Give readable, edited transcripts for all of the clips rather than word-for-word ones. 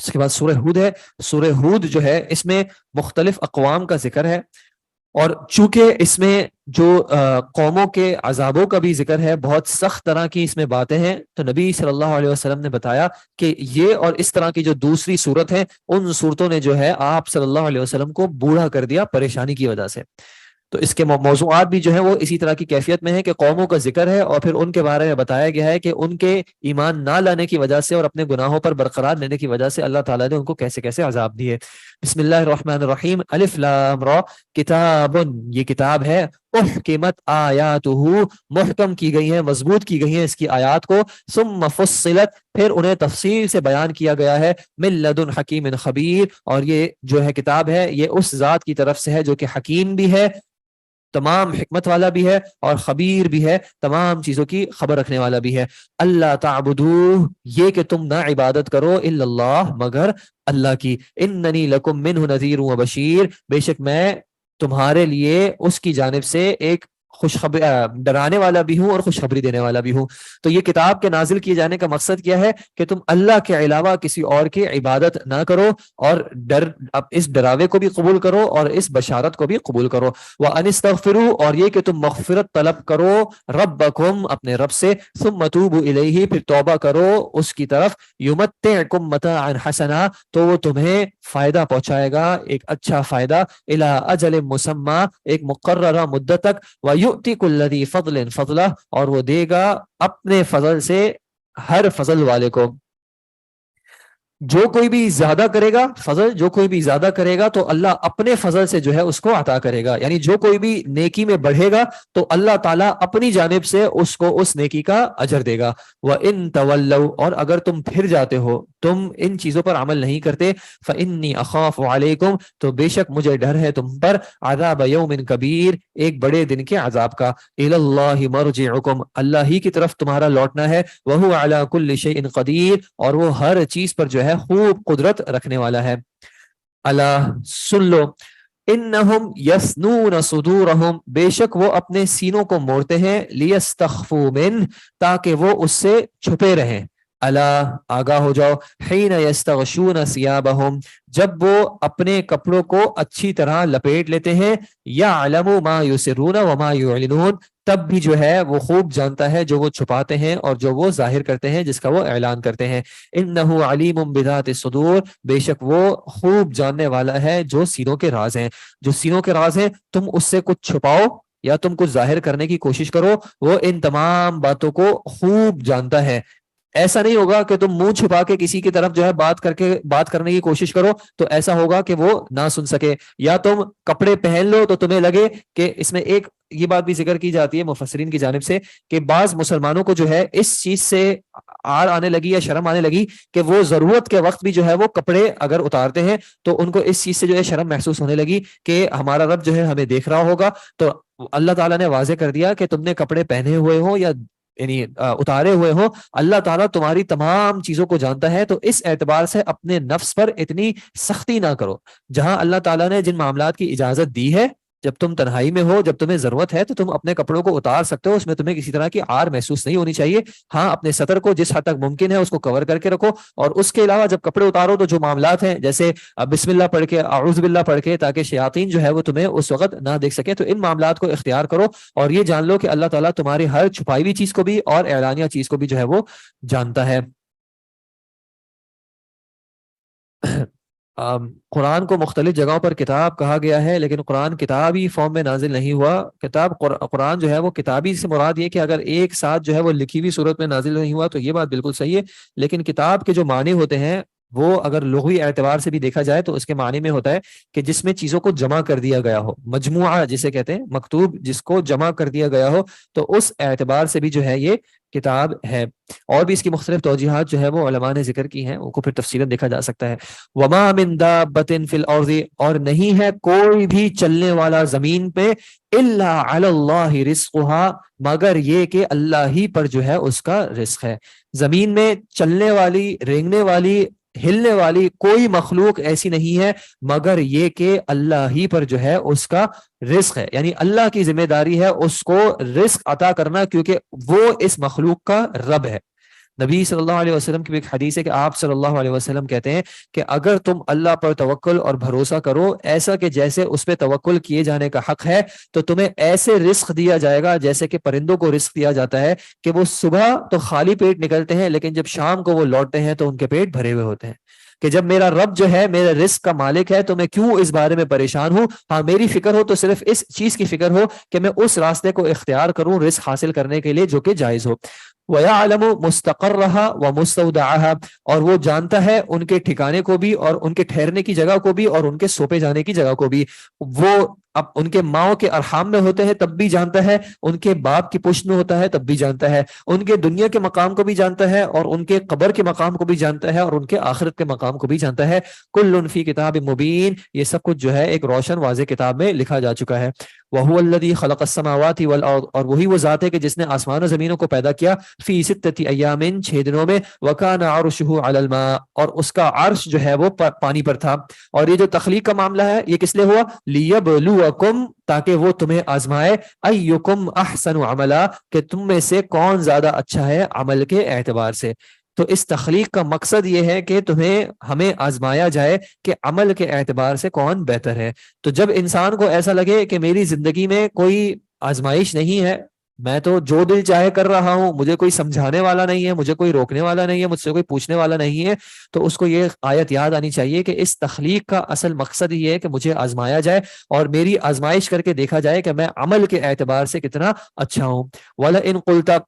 اس کے بعد سورہ ہود ہے. سورہ ہود جو ہے اس میں مختلف اقوام کا ذکر ہے، اور چونکہ اس میں جو قوموں کے عذابوں کا بھی ذکر ہے، بہت سخت طرح کی اس میں باتیں ہیں، تو نبی صلی اللہ علیہ وسلم نے بتایا کہ یہ اور اس طرح کی جو دوسری صورت ہے، ان صورتوں نے جو ہے آپ صلی اللہ علیہ وسلم کو بوڑھا کر دیا پریشانی کی وجہ سے. تو اس کے موضوعات بھی جو ہیں وہ اسی طرح کی کیفیت میں ہے کہ قوموں کا ذکر ہے، اور پھر ان کے بارے میں بتایا گیا ہے کہ ان کے ایمان نہ لانے کی وجہ سے اور اپنے گناہوں پر برقرار رہنے کی وجہ سے اللہ تعالیٰ نے ان کو کیسے کیسے عذاب دیے. بسم اللہ الرحمن الرحیم. الف لام را کتاب، یہ کتاب ہے، احکمت آیاتہ، محکم کی گئی ہیں، مضبوط کی گئی ہیں اس کی آیات کو، ثم فصلت، پھر انہیں تفصیل سے بیان کیا گیا ہے، من لدن حکیم خبیر، اور یہ جو ہے کتاب ہے یہ اس ذات کی طرف سے ہے جو کہ حکیم بھی ہے، تمام حکمت والا بھی ہے، اور خبیر بھی ہے، تمام چیزوں کی خبر رکھنے والا بھی ہے. اللہ تعبدو، یہ کہ تم نہ عبادت کرو، الا اللہ، مگر اللہ کی، اننی لکم منہ نذیر و بشیر، بے شک میں تمہارے لیے اس کی جانب سے ایک ڈرانے والا بھی ہوں اور خوشخبری دینے والا بھی ہوں. تو یہ کتاب کے نازل کیے جانے کا مقصد کیا ہے کہ تم اللہ کے علاوہ کسی اور کی عبادت نہ کرو، اور اس ڈراوے کو بھی قبول کرو اور اس بشارت کو بھی قبول کرو. وَأَنِ اسْتَغْفِرُوا، اور یہ کہ تم مغفرت طلب کرو، ربکم، اپنے رب سے، ثم توبوا الیہ، پھر توبہ کرو اس کی طرف، یمتعکم متاعا حسنا، تو وہ تمہیں فائدہ پہنچائے گا، ایک اچھا فائدہ، الی اجل مسمی، ایک مقررہ مدت تک، وَيُؤْتِ كُلَّ ذِي فَضْلٍ فَضْلَهُ، اور وہ دے گا اپنے فضل سے ہر فضل والے کو. جو کوئی بھی زیادہ کرے گا فضل، جو کوئی بھی زیادہ کرے گا تو اللہ اپنے فضل سے جو ہے اس کو عطا کرے گا. یعنی جو کوئی بھی نیکی میں بڑھے گا تو اللہ تعالیٰ اپنی جانب سے اس کو اس نیکی کا اجر دے گا. وَإِن تَوَلَّوْا، اور اگر تم پھر جاتے ہو، تم ان چیزوں پر عمل نہیں کرتے، فَإِنِّي أَخَافُ عَلَيْكُمْ، تو بے شک مجھے ڈر ہے تم پر، عَذَابَ يَوْمٍ كَبِيرٍ، ایک بڑے دن کے عذاب کا، إِلَى اللَّهِ مَرْجِعُكُمْ، اللہ ہی کی طرف تمہارا لوٹنا ہے، وَهُوَ عَلَى كُلِّ شَيْءٍ قَدِيرٌ، اور وہ ہر چیز پر جو ہے خوب قدرت رکھنے والا ہے. اللہ، سن لو، انہم یسنون صدورہم، بے شک وہ اپنے سینوں کو موڑتے ہیں، لیستخفوا من، تاکہ وہ اس سے چھپے رہیں. اللہ، آگاہ ہو جاؤ، حین یستغشون ثیابہم، جب وہ اپنے کپڑوں کو اچھی طرح لپیٹ لیتے ہیں، یعلم ما یسرون وما یعلنون، تب بھی جو ہے وہ خوب جانتا ہے جو وہ چھپاتے ہیں اور جو وہ ظاہر کرتے ہیں، جس کا وہ اعلان کرتے ہیں. انہ علیم بذات الصدور، بے شک وہ خوب جاننے والا ہے جو سینوں کے راز ہیں. جو سینوں کے راز ہیں، تم اس سے کچھ چھپاؤ یا تم کچھ ظاہر کرنے کی کوشش کرو، وہ ان تمام باتوں کو خوب جانتا ہے. ایسا نہیں ہوگا کہ تم منہ چھپا کے کسی کی طرف جو ہے بات کرنے کی کوشش کرو تو ایسا ہوگا کہ وہ نہ سن سکے، یا تم کپڑے پہن لو تو تمہیں لگے کہ اس میں ایک یہ بات بھی ذکر کی جاتی ہے مفسرین کی جانب سے کہ بعض مسلمانوں کو جو ہے اس چیز سے آڑ آنے لگی یا شرم آنے لگی کہ وہ ضرورت کے وقت بھی جو ہے وہ کپڑے اگر اتارتے ہیں تو ان کو اس چیز سے جو ہے شرم محسوس ہونے لگی کہ ہمارا رب جو ہے ہمیں دیکھ رہا ہوگا. تو اللہ تعالیٰ نے واضح کر دیا کہ تم نے کپڑے پہنے ہوئے ہو یا یعنی اتارے ہوئے ہو، اللہ تعالیٰ تمہاری تمام چیزوں کو جانتا ہے. تو اس اعتبار سے اپنے نفس پر اتنی سختی نہ کرو. جہاں اللہ تعالیٰ نے جن معاملات کی اجازت دی ہے، جب تم تنہائی میں ہو، جب تمہیں ضرورت ہے تو تم اپنے کپڑوں کو اتار سکتے ہو، اس میں تمہیں کسی طرح کی آر محسوس نہیں ہونی چاہیے. ہاں، اپنے سطر کو جس حد تک ممکن ہے اس کو کور کر کے رکھو، اور اس کے علاوہ جب کپڑے اتارو تو جو معاملات ہیں جیسے بسم اللہ پڑھ کے، اعوذ باللہ پڑھ کے، تاکہ شیاطین جو ہے وہ تمہیں اس وقت نہ دیکھ سکے، تو ان معاملات کو اختیار کرو. اور یہ جان لو کہ اللہ تعالیٰ تمہاری ہر چھپائی ہوئی چیز کو بھی اور اعلانیہ چیز کو بھی جو ہے وہ جانتا ہے. قرآن کو مختلف جگہوں پر کتاب کہا گیا ہے، لیکن قرآن کتابی فارم میں نازل نہیں ہوا. قرآن جو ہے وہ کتابی سے مراد یہ کہ اگر ایک ساتھ جو ہے وہ لکھی ہوئی صورت میں نازل نہیں ہوا تو یہ بات بالکل صحیح ہے. لیکن کتاب کے جو معنی ہوتے ہیں وہ اگر لغوی اعتبار سے بھی دیکھا جائے تو اس کے معنی میں ہوتا ہے کہ جس میں چیزوں کو جمع کر دیا گیا ہو، مجموعہ جسے کہتے ہیں، مکتوب جس کو جمع کر دیا گیا ہو، تو اس اعتبار سے بھی جو ہے یہ کتاب ہے. اور بھی اس کی مختلف توجیحات جو ہے وہ علماء نے ذکر کی ہیں، ان کو پھر تفصیلاً دیکھا جا سکتا ہے. وما من دابۃ فی الارض، اور نہیں ہے کوئی بھی چلنے والا زمین پہ، الا علی اللہ رزقها، مگر یہ کہ اللہ ہی پر جو ہے اس کا رزق ہے. زمین میں چلنے والی، رینگنے والی، ہلنے والی کوئی مخلوق ایسی نہیں ہے مگر یہ کہ اللہ ہی پر جو ہے اس کا رزق ہے. یعنی اللہ کی ذمہ داری ہے اس کو رزق عطا کرنا، کیونکہ وہ اس مخلوق کا رب ہے. نبی صلی اللہ علیہ وسلم کی بھی ایک حدیث ہے کہ آپ صلی اللہ علیہ وسلم کہتے ہیں کہ اگر تم اللہ پر توکل اور بھروسہ کرو ایسا کہ جیسے اس پہ توکل کیے جانے کا حق ہے، تو تمہیں ایسے رزق دیا جائے گا جیسے کہ پرندوں کو رزق دیا جاتا ہے کہ وہ صبح تو خالی پیٹ نکلتے ہیں لیکن جب شام کو وہ لوٹتے ہیں تو ان کے پیٹ بھرے ہوئے ہوتے ہیں، کہ جب میرا رب جو ہے میرے رزق کا مالک ہے تو میں کیوں اس بارے میں پریشان ہوں، ہاں میری فکر ہو تو صرف اس چیز کی فکر ہو کہ میں اس راستے کو اختیار کروں رزق حاصل کرنے کے لیے جو کہ جائز ہو۔ وَيَعْلَمُ مُسْتَقَرَّهَا وَمُسْتَوْدَعَهَا، اور وہ جانتا ہے ان کے ٹھکانے کو بھی اور ان کے ٹھہرنے کی جگہ کو بھی اور ان کے سوپے جانے کی جگہ کو بھی، وہ اب ان کے ماؤں کے ارحام میں ہوتے ہیں تب بھی جانتا ہے، ان کے باپ کی پشت میں ہوتا ہے تب بھی جانتا ہے، ان کے دنیا کے مقام کو بھی جانتا ہے اور ان کے قبر کے مقام کو بھی جانتا ہے اور ان کے آخرت کے مقام کو بھی جانتا ہے۔ کل فی کتاب مبین، یہ سب کچھ جو ہے ایک روشن واضح کتاب میں لکھا جا چکا ہے۔ وَهُوَ الَّذِي خَلَقَ السَّمَاوَاتِ وَالْأَرْضَ، اور وہی وہ ذات ہے کہ جس نے آسمان و زمینوں کو پیدا کیا، فی ستۃ ایام، 6 دنوں میں، وَكَانَ عَرْشُهُ عَلَى الْمَاءِ، اور اس کا عرش جو ہے وہ پانی پر تھا۔ اور یہ جو تخلیق کا معاملہ ہے یہ کس لیے ہوا؟ لِيَبْلُوَكُمْ، تاکہ وہ تمہیں آزمائے، اَيُّكُمْ أَحْسَنُ عَمَلًا، کہ تم میں سے کون زیادہ اچھا ہے عمل کے اعتبار سے۔ تو اس تخلیق کا مقصد یہ ہے کہ ہمیں آزمایا جائے کہ عمل کے اعتبار سے کون بہتر ہے۔ تو جب انسان کو ایسا لگے کہ میری زندگی میں کوئی آزمائش نہیں ہے، میں تو جو دل چاہے کر رہا ہوں، مجھے کوئی سمجھانے والا نہیں ہے، مجھے کوئی روکنے والا نہیں ہے، مجھ سے کوئی پوچھنے والا نہیں ہے، تو اس کو یہ آیت یاد آنی چاہیے کہ اس تخلیق کا اصل مقصد یہ ہے کہ مجھے آزمایا جائے اور میری آزمائش کر کے دیکھا جائے کہ میں عمل کے اعتبار سے کتنا اچھا ہوں۔ وَلَئِن قُلْتَ،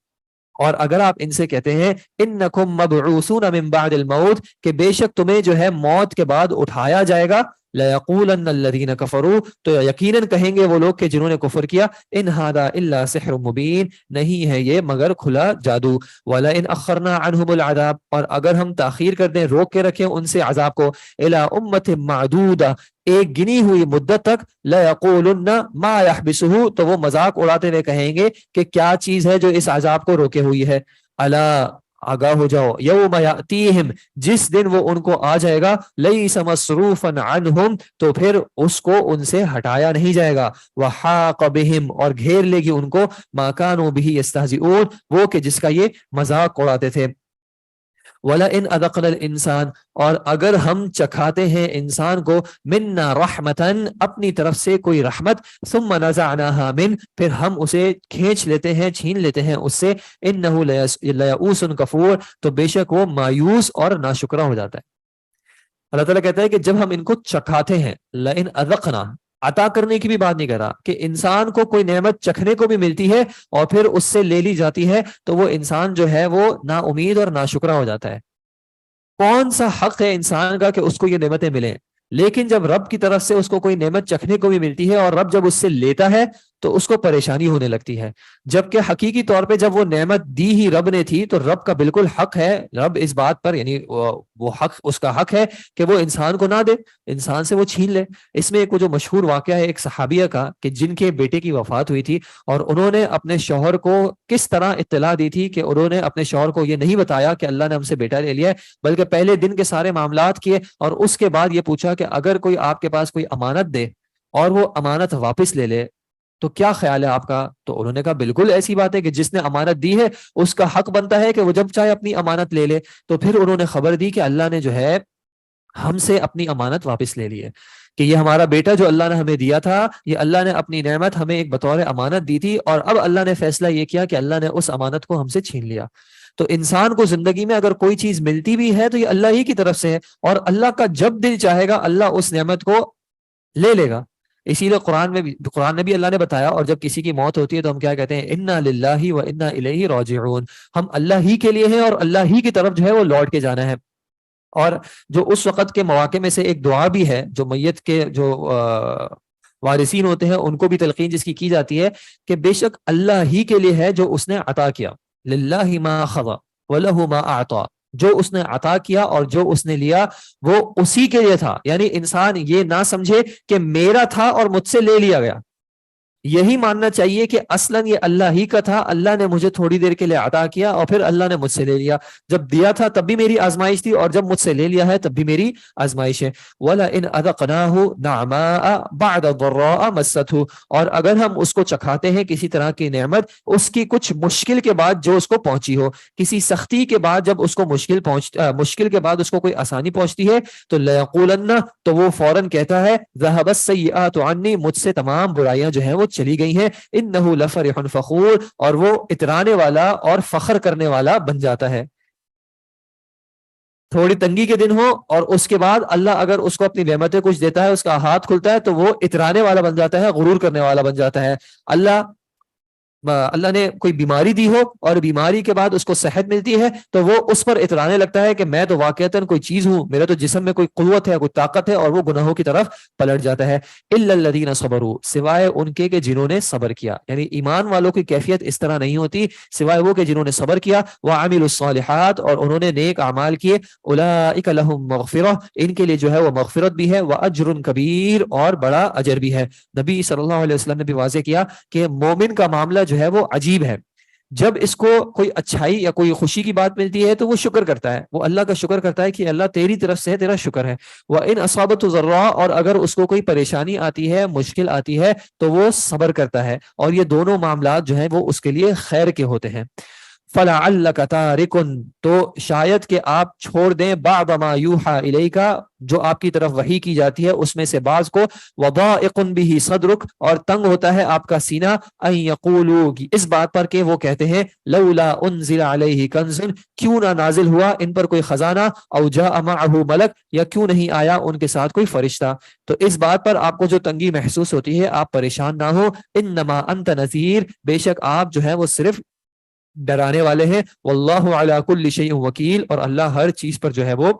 اور اگر آپ ان سے کہتے ہیں انکم مبعوثون من بعد الموت، کہ بے شک تمہیں جو ہے موت کے بعد اٹھایا جائے گا، لَيَقُولَنَّ الَّذِينَ كَفَرُوا، تو یقیناً کہیں گے وہ لوگ کہ جنہوں نے کفر کیا، ان هذا الا سحر مبین، نہیں ہے یہ مگر کھلا جادو۔ وَلَئِنْ أَخَّرْنَا عَنْهُمُ الْعَذَابَ، اور اگر ہم تاخیر کر دیں، روک کے رکھیں ان سے عذاب کو، إِلَىٰ أُمَّةٍ مَّعْدُودَةٍ، ایک گنی ہوئی مدت تک، لَيَقُولُنَّ مَا يَحْبِسُهُ، تو وہ مذاق اڑاتے ہوئے کہیں گے کہ کیا چیز ہے جو اس عذاب کو روکے ہوئی ہے۔ الا، آگاہ ہو جاؤ، یوم یاتیہم، جس دن وہ ان کو آ جائے گا، لیس مصروفا عنہم، تو پھر اس کو ان سے ہٹایا نہیں جائے گا، وحاق بہم، اور گھیر لے گی ان کو، ما کانوا بہ یستہزئون، وہ کہ جس کا یہ مذاق اڑاتے تھے۔ وَلَئِنْ أَذَقْنَا الْإِنسَانَ، اور اگر ہم چکھاتے ہیں انسان کو، مِنَّا رَحْمَةً، اپنی طرف سے کوئی رحمت، ثُمَّ نَزَعْنَاهَا مِنْ، پھر ہم اسے کھینچ لیتے ہیں، چھین لیتے ہیں اس سے، إِنَّهُ لَيَئُوسٌ كَفُورٌ، تو بے شک وہ مایوس اور ناشکرا ہو جاتا ہے۔ اللہ تعالیٰ کہتا ہے کہ جب ہم ان کو چکھاتے ہیں، لَئِنْ أَذَقْنَا، عطا کرنے کی بھی بات نہیں کر رہا، کہ انسان کو کوئی نعمت چکھنے کو بھی ملتی ہے اور پھر اس سے لے لی جاتی ہے تو وہ انسان جو ہے وہ نا امید اور ناشکرا ہو جاتا ہے۔ کون سا حق ہے انسان کا کہ اس کو یہ نعمتیں ملیں؟ لیکن جب رب کی طرف سے اس کو کوئی نعمت چکھنے کو بھی ملتی ہے اور رب جب اس سے لیتا ہے تو اس کو پریشانی ہونے لگتی ہے، جبکہ حقیقی طور پہ جب وہ نعمت دی ہی رب نے تھی تو رب کا بالکل حق ہے، رب اس بات پر یعنی وہ حق، اس کا حق ہے کہ وہ انسان کو نہ دے، انسان سے وہ چھین لے۔ اس میں ایک وہ جو مشہور واقعہ ہے ایک صحابیہ کا، کہ جن کے بیٹے کی وفات ہوئی تھی اور انہوں نے اپنے شوہر کو کس طرح اطلاع دی تھی کہ انہوں نے اپنے شوہر کو یہ نہیں بتایا کہ اللہ نے ہم سے بیٹا لے لیا ہے، بلکہ پہلے دن کے سارے معاملات کیے اور اس کے بعد یہ پوچھا کہ اگر کوئی آپ کے پاس کوئی امانت دے اور وہ امانت واپس لے لے تو کیا خیال ہے آپ کا؟ تو انہوں نے کہا بالکل ایسی بات ہے کہ جس نے امانت دی ہے اس کا حق بنتا ہے کہ وہ جب چاہے اپنی امانت لے لے۔ تو پھر انہوں نے خبر دی کہ اللہ نے جو ہے ہم سے اپنی امانت واپس لے لی ہے، کہ یہ ہمارا بیٹا جو اللہ نے ہمیں دیا تھا، یہ اللہ نے اپنی نعمت ہمیں ایک بطور امانت دی تھی اور اب اللہ نے فیصلہ یہ کیا کہ اللہ نے اس امانت کو ہم سے چھین لیا۔ تو انسان کو زندگی میں اگر کوئی چیز ملتی بھی ہے تو یہ اللہ ہی کی طرف سے ہے، اور اللہ کا جب دل چاہے گا اللہ اس نعمت کو لے لے گا۔ اسی لیے قرآن میں بھی اللہ نے بتایا، اور جب کسی کی موت ہوتی ہے تو ہم کیا کہتے ہیں؟ انا للہ و انا الیہ راجعون، ہم اللہ ہی کے لیے ہیں اور اللہ ہی کی طرف جو ہے وہ لوٹ کے جانا ہے۔ اور جو اس وقت کے مواقع میں سے ایک دعا بھی ہے جو میت کے جو وارثین ہوتے ہیں ان کو بھی تلقین جس کی جاتی ہے کہ بے شک اللہ ہی کے لیے ہے جو اس نے عطا کیا، للہ ما خضع ولہ ما اعطا، جو اس نے عطا کیا اور جو اس نے لیا وہ اسی کے لیے تھا، یعنی انسان یہ نہ سمجھے کہ میرا تھا اور مجھ سے لے لیا گیا، یہی ماننا چاہیے کہ اصلاً یہ اللہ ہی کا تھا، اللہ نے مجھے تھوڑی دیر کے لیے عطا کیا اور پھر اللہ نے مجھ سے لے لیا، جب دیا تھا تب بھی میری آزمائش تھی اور جب مجھ سے لے لیا ہے تب بھی میری آزمائش ہے۔ وَلَئِنْ أَذَقْنَاهُ نَعْمَاءَ بَعْدَ ضَرَّاءَ مَسَّتْهُ، اور اگر ہم اس کو چکھاتے ہیں کسی طرح کی نعمت اس کی کچھ مشکل کے بعد جو اس کو پہنچی ہو، کسی سختی کے بعد جب اس کو مشکل کے بعد اس کو کوئی آسانی پہنچتی ہے تو لَيَقُولَنَّ، تو وہ فوراً کہتا ہے ذَهَبَ السَّيِّئَاتُ عَنِّي، مجھ سے تمام برائیاں جو ہیں وہ چلی گئی ہیں، إِنَّهُ لَفَرِحٌ فَخُورٌ، اور وہ اترانے والا اور فخر کرنے والا بن جاتا ہے۔ تھوڑی تنگی کے دن ہو اور اس کے بعد اللہ اگر اس کو اپنی نعمتیں کچھ دیتا ہے، اس کا ہاتھ کھلتا ہے تو وہ اترانے والا بن جاتا ہے، غرور کرنے والا بن جاتا ہے۔ اللہ نے کوئی بیماری دی ہو اور بیماری کے بعد اس کو صحت ملتی ہے تو وہ اس پر اترانے لگتا ہے کہ میں تو واقعتاً کوئی چیز ہوں، میرے تو جسم میں کوئی قوت ہے، کوئی طاقت ہے، اور وہ گناہوں کی طرف پلٹ جاتا ہے۔ الا الذین صبروا، سوائے ان کے کہ جنہوں نے صبر کیا، یعنی ایمان والوں کی کیفیت اس طرح نہیں ہوتی سوائے وہ کہ جنہوں نے صبر کیا، وعملوا الصالحات، اور انہوں نے نیک اعمال کیے، اولئک لهم مغفرہ، ان کے لیے جو ہے وہ مغفرت بھی ہے، واجر کبیر، اور بڑا اجر بھی ہے۔ نبی صلی اللہ علیہ وسلم نے بھی واضح کیا کہ مومن کا معاملہ جو ہے وہ عجیب ہے، جب اس کو کوئی اچھائی یا کوئی خوشی کی بات ملتی ہے تو وہ شکر کرتا ہے، وہ اللہ کا شکر کرتا ہے کہ اللہ تیری طرف سے تیرا شکر ہے۔ وَإِنْ أَصَابَتْهُ ضَرَّاء، اور اگر اس کو کوئی پریشانی آتی ہے، مشکل آتی ہے تو وہ صبر کرتا ہے، اور یہ دونوں معاملات جو ہیں وہ اس کے لیے خیر کے ہوتے ہیں۔ فَلَعَلَّكَ تَارِكٌ، تو شاید کہ آپ چھوڑ دیں، بَعْضَ مَا يُوحَىٰ إِلَيْكَ، جو آپ کی طرف وحی کی جاتی ہے اس میں سے بعض کو، وَضَائِقٌ بِهِ صَدْرُكَ، اور تنگ ہوتا ہے آپ کا سینہ، أَن يَقُولُوا، اس بات پر کہ وہ کہتے ہیں، لَوْلَا أُنزِلَ عَلَيْهِ كَنزٌ، کیوں نہ نازل ہوا ان پر کوئی خزانہ، أَوْ جَاءَ مَعَهُ مَلَكٌ، یا کیوں نہیں آیا ان کے ساتھ کوئی فرشتہ۔ تو اس بات پر آپ کو جو تنگی محسوس ہوتی ہے آپ پریشان نہ ہو، انما انت نذیر، بے شک آپ جو ہے وہ صرف ڈرانے والے ہیں، واللہ علی کل شیء وکیل، اور اللہ ہر چیز پر جو ہے وہ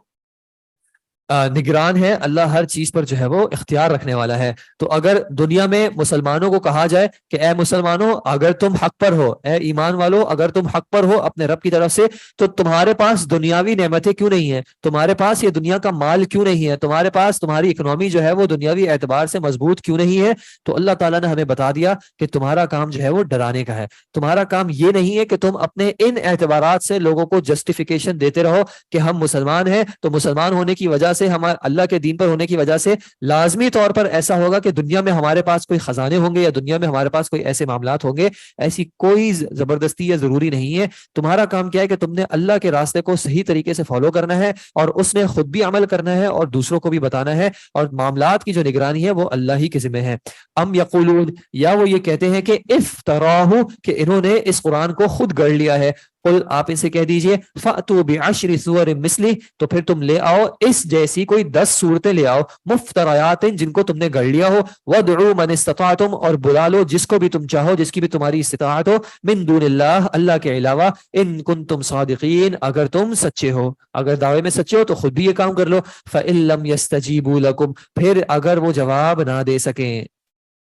نگران ہے، اللہ ہر چیز پر جو ہے وہ اختیار رکھنے والا ہے۔ تو اگر دنیا میں مسلمانوں کو کہا جائے کہ اے مسلمانوں اگر تم حق پر ہو، اے ایمان والو اگر تم حق پر ہو اپنے رب کی طرف سے، تو تمہارے پاس دنیاوی نعمتیں کیوں نہیں ہیں، تمہارے پاس یہ دنیا کا مال کیوں نہیں ہے، تمہارے پاس تمہاری اکنامی جو ہے وہ دنیاوی اعتبار سے مضبوط کیوں نہیں ہے، تو اللہ تعالیٰ نے ہمیں بتا دیا کہ تمہارا کام جو ہے وہ ڈرانے کا ہے، تمہارا کام یہ نہیں ہے کہ تم اپنے ان اعتبارات سے لوگوں کو جسٹیفیکیشن دیتے رہو کہ ہم مسلمان ہیں تو مسلمان ہونے کی وجہ سے، ہمارے اللہ کے دین پر ہونے کی وجہ سے لازمی طور پر ایسا ہوگا کہ دنیا میں ہمارے پاس کوئی خزانے ہوں گے یا دنیا میں ہمارے پاس کوئی ایسے معاملات ہوں گے۔ ایسی کوئی زبردستی یا ضروری نہیں ہے۔ تمہارا کام کیا ہے کہ تم نے اللہ کے راستے کو صحیح طریقے سے فالو کرنا ہے، اور اس نے خود بھی عمل کرنا ہے اور دوسروں کو بھی بتانا ہے، اور معاملات کی جو نگرانی ہے وہ اللہ ہی کے ذمہ ہے۔ ام یقولون، یا وہ یہ کہتے ہیں کہ افتراہ، کہ انہوں نے اس قرآن کو خود گڑھ لیا ہے۔ قل، آپ ان سے کہہ دیجئے، فَأْتُوا بِعَشْرِ سُوَرٍ مِثْلِهِ، تو پھر تم لے آؤ اس جیسی کوئی 10 صورتیں لے آؤ، مفتریات، جن کو تم نے گڑھ لیا ہو، وَادْعُوا مَنِ اسْتَطَعْتُمْ، اور بلا لو جس کو بھی تم چاہو، جس کی بھی تمہاری استطاعت ہو، مِن دُونِ اللَّهِ، اللہ کے علاوہ، ان کنتم صادقین، اگر تم سچے ہو، اگر دعوے میں سچے ہو تو خود بھی یہ کام کر لو۔ فَإِن لَّمْ يَسْتَجِيبُوا لَكُمْ، پھر اگر وہ جواب نہ دے سکیں،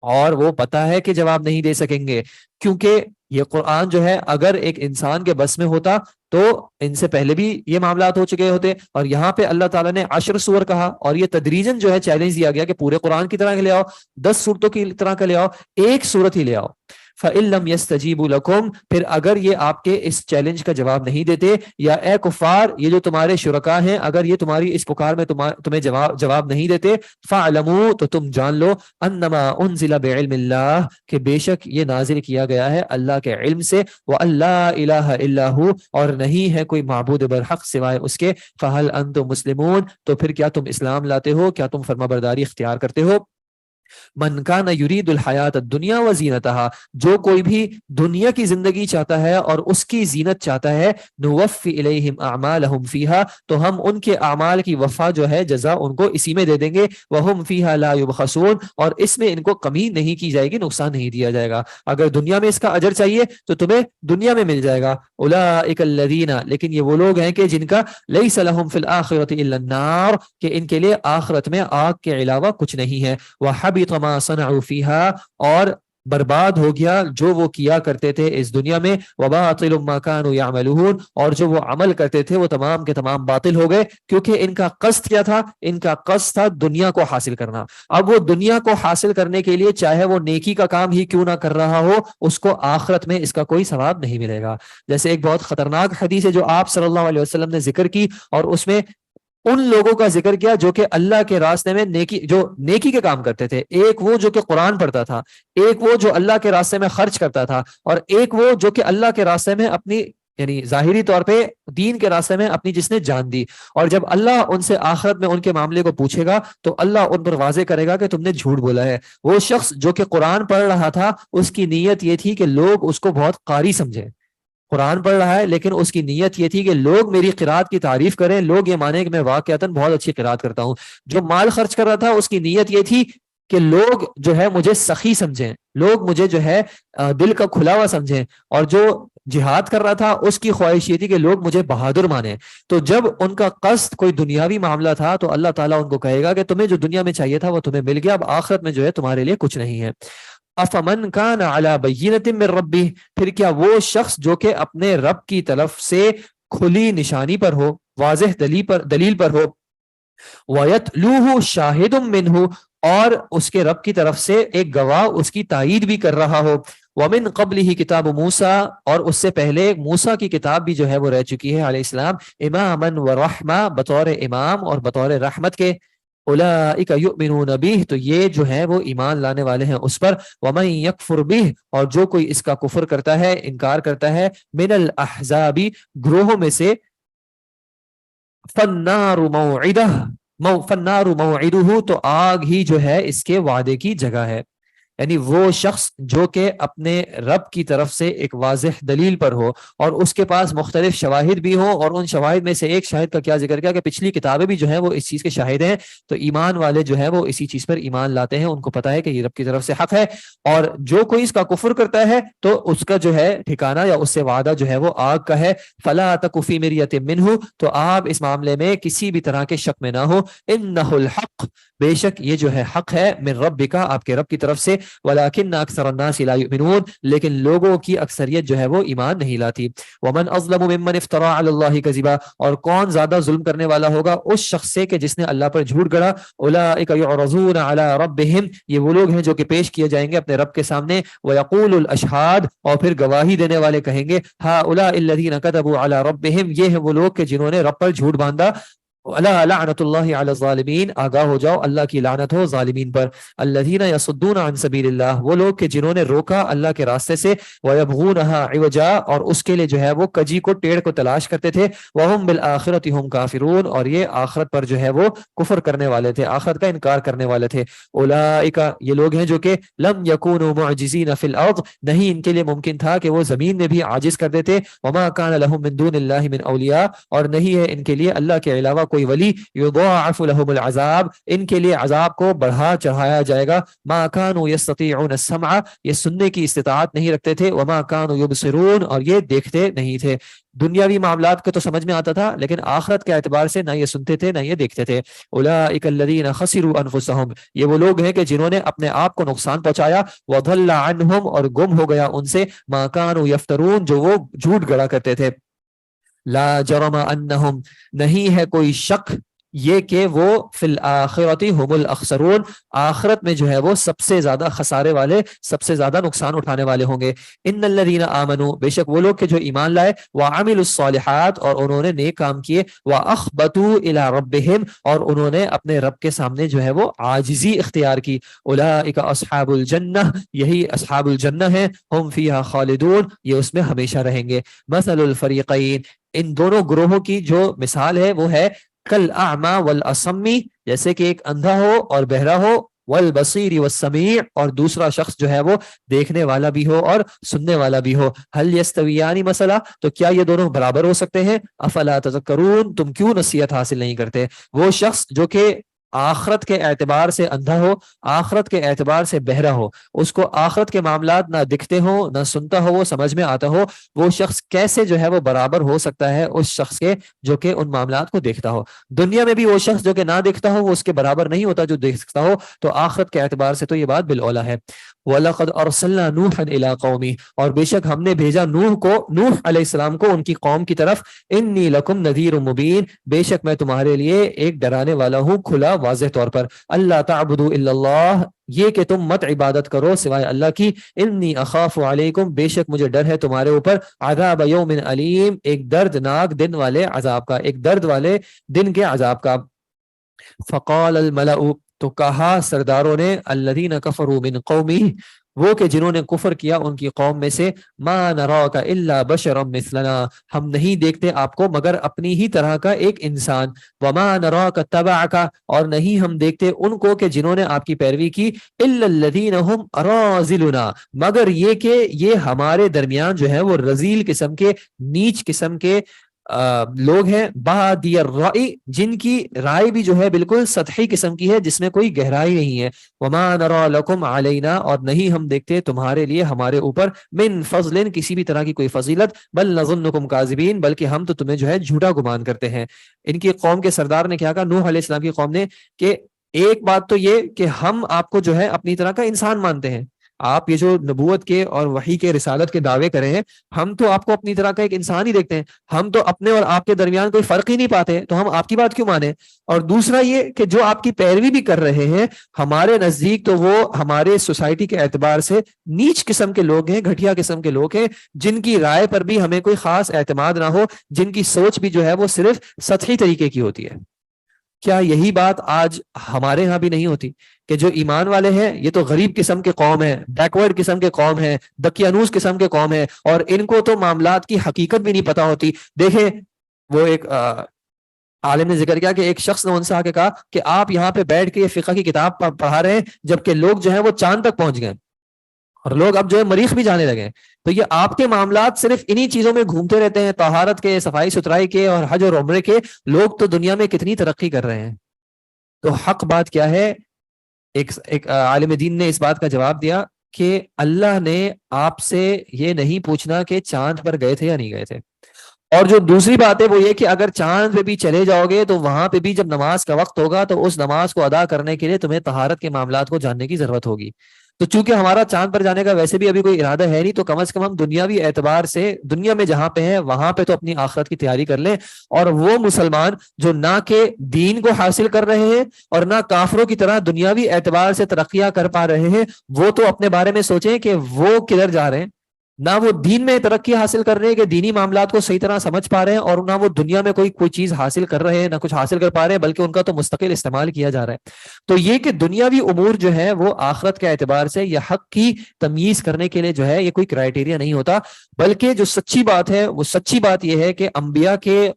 اور وہ پتا ہے کہ جواب نہیں دے سکیں گے، کیونکہ یہ قرآن جو ہے اگر ایک انسان کے بس میں ہوتا تو ان سے پہلے بھی یہ معاملات ہو چکے ہوتے، اور یہاں پہ اللہ تعالیٰ نے 10 سور کہا، اور یہ تدریجاً جو ہے چیلنج دیا گیا کہ پورے قرآن کی طرح کے لے آؤ، 10 صورتوں کی طرح کا لے آؤ، ایک صورت ہی لے آؤ۔ فَإِن لَّمْ يَسْتَجِيبُوا لَكُمْ، پھر اگر یہ آپ کے اس چیلنج کا جواب نہیں دیتے، یا اے کفار یہ جو تمہارے شرکا ہیں اگر یہ تمہاری اس پکار میں تمہیں جواب نہیں دیتے، فَاعْلَمُوا، تو تم جان لو، انما انزل بعلم اللہ، کہ بے شک یہ نازل کیا گیا ہے اللہ کے علم سے، وَأَن لَا إِلَٰهَ إِلَّا هُوَ، اور نہیں ہے کوئی معبود برحق سوائے اس کے، فَهَلْ أَنْتُمْ مُسْلِمُونَ، تو پھر کیا تم اسلام لاتے ہو، کیا تم فرمانبرداری اختیار کرتے ہو۔ من کان یرید الحیات الدنیا وزینتہا، جو کوئی بھی دنیا کی زندگی چاہتا ہے اور اس کی زینت چاہتا ہے، نوفی الیہم اعمالہم فیہا، تو ہم ان کے اعمال کی وفا جو ہے جزا ان کو اسی میں دے دیں گے، وہم فیہا لا یبخسون، اور اس میں ان کو کمی نہیں کی جائے گی، نقصان نہیں دیا جائے گا۔ اگر دنیا میں اس کا اجر چاہیے تو تمہیں دنیا میں مل جائے گا۔ اولئک الذین، لیکن یہ وہ لوگ ہیں کہ جن کا لیس لہم فی الآخرۃ الا النار، کہ ان کے لیے آخرت میں آگ کے علاوہ کچھ نہیں ہے۔ وحبط ما صنعوا فیہا، اور برباد ہو گیا جو وہ کیا کرتے تھے اس دنیا میں، وباطل ما كانوا يعملون، اور جو وہ عمل کرتے تھے وہ تمام کے تمام باطل ہو گئے، کیونکہ ان کا قصد کیا تھا؟ ان کا قصد تھا دنیا کو حاصل کرنا۔ اب وہ دنیا کو حاصل کرنے کے لیے چاہے وہ نیکی کا کام ہی کیوں نہ کر رہا ہو، اس کو آخرت میں اس کا کوئی ثواب نہیں ملے گا۔ جیسے ایک بہت خطرناک حدیث ہے جو آپ صلی اللہ علیہ وسلم نے ذکر کی، اور اس میں ان لوگوں کا ذکر کیا جو کہ اللہ کے راستے میں نیکی کے کام کرتے تھے۔ ایک وہ جو کہ قرآن پڑھتا تھا، ایک وہ جو اللہ کے راستے میں خرچ کرتا تھا، اور ایک وہ جو کہ اللہ کے راستے میں اپنی یعنی ظاہری طور پہ دین کے راستے میں اپنی جس نے جان دی۔ اور جب اللہ ان سے آخرت میں ان کے معاملے کو پوچھے گا تو اللہ ان پر واضح کرے گا کہ تم نے جھوٹ بولا ہے۔ وہ شخص جو کہ قرآن پڑھ رہا تھا اس کی نیت یہ تھی کہ لوگ اس کو بہت قاری سمجھیں، قرآن پڑھ رہا ہے لیکن اس کی نیت یہ تھی کہ لوگ میری قرات کی تعریف کریں، لوگ یہ مانیں کہ میں واقعتاً بہت اچھی قرات کرتا ہوں۔ جو مال خرچ کر رہا تھا اس کی نیت یہ تھی کہ لوگ جو ہے مجھے سخی سمجھیں، لوگ مجھے جو ہے دل کا کھلا ہوا سمجھیں۔ اور جو جہاد کر رہا تھا اس کی خواہش یہ تھی کہ لوگ مجھے بہادر مانیں۔ تو جب ان کا قصد کوئی دنیاوی معاملہ تھا تو اللہ تعالیٰ ان کو کہے گا کہ تمہیں جو دنیا میں چاہیے تھا وہ تمہیں مل گیا، اب آخرت میں جو ہے تمہارے لیے کچھ نہیں ہے۔ افمن کان علی بینۃ من ربہ، پھر کیا وہ شخص جو کہ اپنے رب کی طرف سے کھلی نشانی پر ہو، واضح دلیل پر ہو، وَيَتْلُوهُ شَاهِدٌ مِّنْهُ، اور اس کے رب کی طرف سے ایک گواہ اس کی تائید بھی کر رہا ہو، وَمِن قَبْلِهِ کتاب موسیٰ، اور اس سے پہلے موسیٰ کی کتاب بھی جو ہے وہ رہ چکی ہے علیہ السلام، اماماً ورحمہ، بطور امام اور بطور رحمت کے، اولئک یؤمنون بہ، تو یہ جو ہے وہ ایمان لانے والے ہیں اس پر، ومن یکفر بہ، اور جو کوئی اس کا کفر کرتا ہے، انکار کرتا ہے، من الاحزاب، گروہوں میں سے، فالنار موعدہ، تو آگ ہی جو ہے اس کے وعدے کی جگہ ہے۔ یعنی وہ شخص جو کہ اپنے رب کی طرف سے ایک واضح دلیل پر ہو اور اس کے پاس مختلف شواہد بھی ہوں، اور ان شواہد میں سے ایک شاہد کا کیا ذکر کیا کہ پچھلی کتابیں بھی جو ہیں وہ اس چیز کے شاہد ہیں، تو ایمان والے جو ہے وہ اسی چیز پر ایمان لاتے ہیں، ان کو پتا ہے کہ یہ رب کی طرف سے حق ہے۔ اور جو کوئی اس کا کفر کرتا ہے تو اس کا جو ہے ٹھکانہ یا اس سے وعدہ جو ہے وہ آگ کا ہے۔ فلا تک فی مریۃ منہ، تو آپ اس معاملے میں کسی بھی طرح کے شک میں نہ ہو، انہ الحق، بے شک یہ جو ہے حق ہے، من ربک، آپ کے رب کی طرف سے، ولکن اکثر الناس لا یؤمنون، لیکن لوگوں کی اکثریت جو ہے وہ ایمان نہیں لاتی۔ ومن اظلم ممن افترى علی اللہ کذبا، اور کون زیادہ ظلم کرنے والا ہوگا اس شخص سے کہ جس نے اللہ پر جھوٹ گڑھا۔ اولئک یعرضون علی ربهم، یہ وہ لوگ ہیں جو کہ پیش کیے جائیں گے اپنے رب کے سامنے، ویقول الاشہاد، اور پھر گواہی دینے والے کہیں گے، ہؤلاء الذین کذبوا علی ربهم، یہ ہیں وہ لوگ کہ جنہوں نے رب پر جھوٹ باندھا، الا لعنت اللہ علی الظالمین، آگاہ ہو جاؤ اللہ کی لعنت ہو ظالمین پر، الذین یصدون عن سبیل اللہ، وہ لوگ کہ جنہوں نے روکا اللہ کے راستے سے، ویبغونها عوجا، اور اس کے لیے جو ہے وہ کجی کو ٹیڑھ کو تلاش کرتے تھے، وہم بالآخرۃ هم کافرون، اور یہ آخرت پر جو ہے وہ کفر کرنے والے تھے، آخرت کا انکار کرنے والے تھے۔ اولئک، یہ لوگ ہیں جو کہ لم یکونوا معجزین فی الارض، نہیں ان کے لیے ممکن تھا کہ وہ زمین میں بھی عاجز کر دیتے، وما کان لهم من دون اللہ من اولیاء، اور نہیں ہے ان کے لیے اللہ کے علاوہ کوئی ولی، یضاعف لهم العذاب، ان کے لیے عذاب کو بڑھا چڑھایا جائے گا، ما كانوا يستطيعون السمع، یہ سننے کی استطاعت نہیں رکھتے تھے، وما كانوا يبصرون، اور یہ دیکھتے نہیں تھے۔ دنیاوی معاملات کو تو سمجھ میں آتا تھا لیکن آخرت کے اعتبار سے نہ یہ سنتے تھے نہ یہ دیکھتے تھے۔ اولئک الذین خسروا انفسهم، یہ وہ لوگ ہیں کہ جنہوں نے اپنے آپ کو نقصان پہنچایا، وضل عنهم، اور گم ہو گیا ان سے، ما كانوا يفترون، جو وہ جھوٹ گڑا کرتے تھے۔ لا جرم انہم، نہیں ہے کوئی شک یہ کہ وہ فی الآخرۃ هم الاخسرون، آخرت میں جو ہے وہ سب سے زیادہ خسارے والے، سب سے زیادہ نقصان اٹھانے والے ہوں گے۔ ان الذین آمنوا، بے شک وہ لوگ کہ جو ایمان لائے، وعملوا الصالحات، اور انہوں نے نیک کام کیے، واخبتوا الی ربہم، اور انہوں نے اپنے رب کے سامنے جو ہے وہ عاجزی اختیار کی، اولئک اصحاب الجنہ، یہی اصحاب الجنہ ہیں، ہم فیہا خالدون، یہ اس میں ہمیشہ رہیں گے۔ مثل الفریقین، ان دونوں گروہوں کی جو مثال ہے وہ ہے کل اعمی والاصمی، جیسے کہ ایک اندھا ہو اور بہرا ہو، والبصیر والسمیع، اور دوسرا شخص جو ہے وہ دیکھنے والا بھی ہو اور سننے والا بھی ہو، هل یستویان مثلا، تو کیا یہ دونوں برابر ہو سکتے ہیں؟ افلا تذکرون، تم کیوں نصیحت حاصل نہیں کرتے؟ وہ شخص جو کہ آخرت کے اعتبار سے اندھا ہو، آخرت کے اعتبار سے بہرا ہو، اس کو آخرت کے معاملات نہ دکھتے ہوں نہ سنتا ہو، وہ سمجھ میں آتا ہو، وہ شخص کیسے جو ہے وہ برابر ہو سکتا ہے اس شخص کے جو کہ ان معاملات کو دیکھتا ہو؟ دنیا میں بھی وہ شخص جو کہ نہ دیکھتا ہو وہ اس کے برابر نہیں ہوتا جو دیکھ سکتا ہو، تو آخرت کے اعتبار سے تو یہ بات بالاولیٰ ہے۔ وَلَقَدْ أَرْسَلْنَا نُوحًا إِلَىٰ قَوْمِهِ، اور بے شک ہم نے بھیجا نوح علیہ السلام کو ان کی قوم کی طرف، انی لکم نذیر مبین، بے شک میں تمہارے لیے ایک ڈرانے والا ہوں کھلا واضح طور پر، اللہ تعبدوا الا اللہ، یہ کہ تم مت عبادت کرو سوائے اللہ کی، انی اخاف علیکم، بے شک مجھے ڈر ہے تمہارے اوپر، عذاب یوم علیم، ایک دردناک دن والے عذاب کا، ایک درد والے دن کے عذاب کا۔ فقال الملأ، تو کہا سرداروں نے، الذین کفروا من قومہ، وہ کہ جنہوں نے کفر کیا ان کی قوم میں سے، ما نراک الا بشرا مثلنا، ہم نہیں دیکھتے آپ کو مگر اپنی ہی طرح کا ایک انسان، وما نراک تبعک، اور نہیں ہم دیکھتے ان کو کہ جنہوں نے آپ کی پیروی کی، الا الذین هم اراذلنا، مگر یہ کہ یہ ہمارے درمیان جو ہے وہ رذیل قسم کے، نیچ قسم کے لوگ ہیں، بادی الرأی، جن کی رائے بھی جو ہے بالکل سطحی قسم کی ہے، جس میں کوئی گہرائی نہیں ہے، وما نرى لكم علینا، اور نہیں ہم دیکھتے تمہارے لیے ہمارے اوپر، من فضل، کسی بھی طرح کی کوئی فضیلت، بل نظنکم کاذبین، بلکہ ہم تو تمہیں جو ہے جھوٹا گمان کرتے ہیں۔ ان کی قوم کے سردار نے کیا کہا، نوح علیہ السلام کی قوم نے، کہ ایک بات تو یہ کہ ہم آپ کو جو ہے اپنی طرح کا انسان مانتے ہیں، آپ یہ جو نبوت کے اور وحی کے رسالت کے دعوے کرے ہیں، ہم تو آپ کو اپنی طرح کا ایک انسان ہی دیکھتے ہیں، ہم تو اپنے اور آپ کے درمیان کوئی فرق ہی نہیں پاتے، تو ہم آپ کی بات کیوں مانیں؟ اور دوسرا یہ کہ جو آپ کی پیروی بھی کر رہے ہیں، ہمارے نزدیک تو وہ ہمارے سوسائٹی کے اعتبار سے نیچ قسم کے لوگ ہیں، گھٹیا قسم کے لوگ ہیں، جن کی رائے پر بھی ہمیں کوئی خاص اعتماد نہ ہو، جن کی سوچ بھی جو ہے وہ صرف سطحی طریقے کی ہوتی ہے۔ کیا یہی بات آج ہمارے ہاں بھی نہیں ہوتی کہ جو ایمان والے ہیں یہ تو غریب قسم کے قوم ہیں، بیکورڈ قسم کے قوم ہیں، دقیانوس قسم کے قوم ہیں، اور ان کو تو معاملات کی حقیقت بھی نہیں پتا ہوتی۔ دیکھیں وہ ایک عالم نے ذکر کیا کہ ایک شخص نے ان سے آ کے کہا کہ آپ یہاں پہ بیٹھ کے یہ فقہ کی کتاب پڑھا رہے ہیں، جبکہ لوگ جو ہیں وہ چاند تک پہنچ گئے اور لوگ اب جو ہے مریخ بھی جانے لگے ہیں، تو یہ آپ کے معاملات صرف انہی چیزوں میں گھومتے رہتے ہیں، طہارت کے، صفائی ستھرائی کے اور حج اور عمرے کے، لوگ تو دنیا میں کتنی ترقی کر رہے ہیں۔ تو حق بات کیا ہے؟ ایک عالم دین نے اس بات کا جواب دیا کہ اللہ نے آپ سے یہ نہیں پوچھنا کہ چاند پر گئے تھے یا نہیں گئے تھے، اور جو دوسری بات ہے وہ یہ کہ اگر چاند پہ بھی چلے جاؤ گے تو وہاں پہ بھی جب نماز کا وقت ہوگا تو اس نماز کو ادا کرنے کے لیے تمہیں طہارت کے معاملات کو جاننے کی ضرورت ہوگی۔ تو چونکہ ہمارا چاند پر جانے کا ویسے بھی ابھی کوئی ارادہ ہے نہیں، تو کم از کم ہم دنیاوی اعتبار سے دنیا میں جہاں پہ ہیں وہاں پہ تو اپنی آخرت کی تیاری کر لیں۔ اور وہ مسلمان جو نہ کہ دین کو حاصل کر رہے ہیں اور نہ کافروں کی طرح دنیاوی اعتبار سے ترقیاں کر پا رہے ہیں، وہ تو اپنے بارے میں سوچیں کہ وہ کدھر جا رہے ہیں۔ نہ وہ دین میں ترقی حاصل کر رہے ہیں کہ دینی معاملات کو صحیح طرح سمجھ پا رہے ہیں، اور نہ وہ دنیا میں کوئی چیز حاصل کر رہے ہیں، نہ کچھ حاصل کر پا رہے ہیں، بلکہ ان کا تو مستقل استعمال کیا جا رہا ہے۔ تو یہ کہ دنیاوی امور جو ہے وہ آخرت کے اعتبار سے یا حق کی تمیز کرنے کے لیے جو ہے یہ کوئی کرائیٹیریا نہیں ہوتا، بلکہ جو سچی بات ہے وہ سچی بات یہ ہے کہ انبیاء کے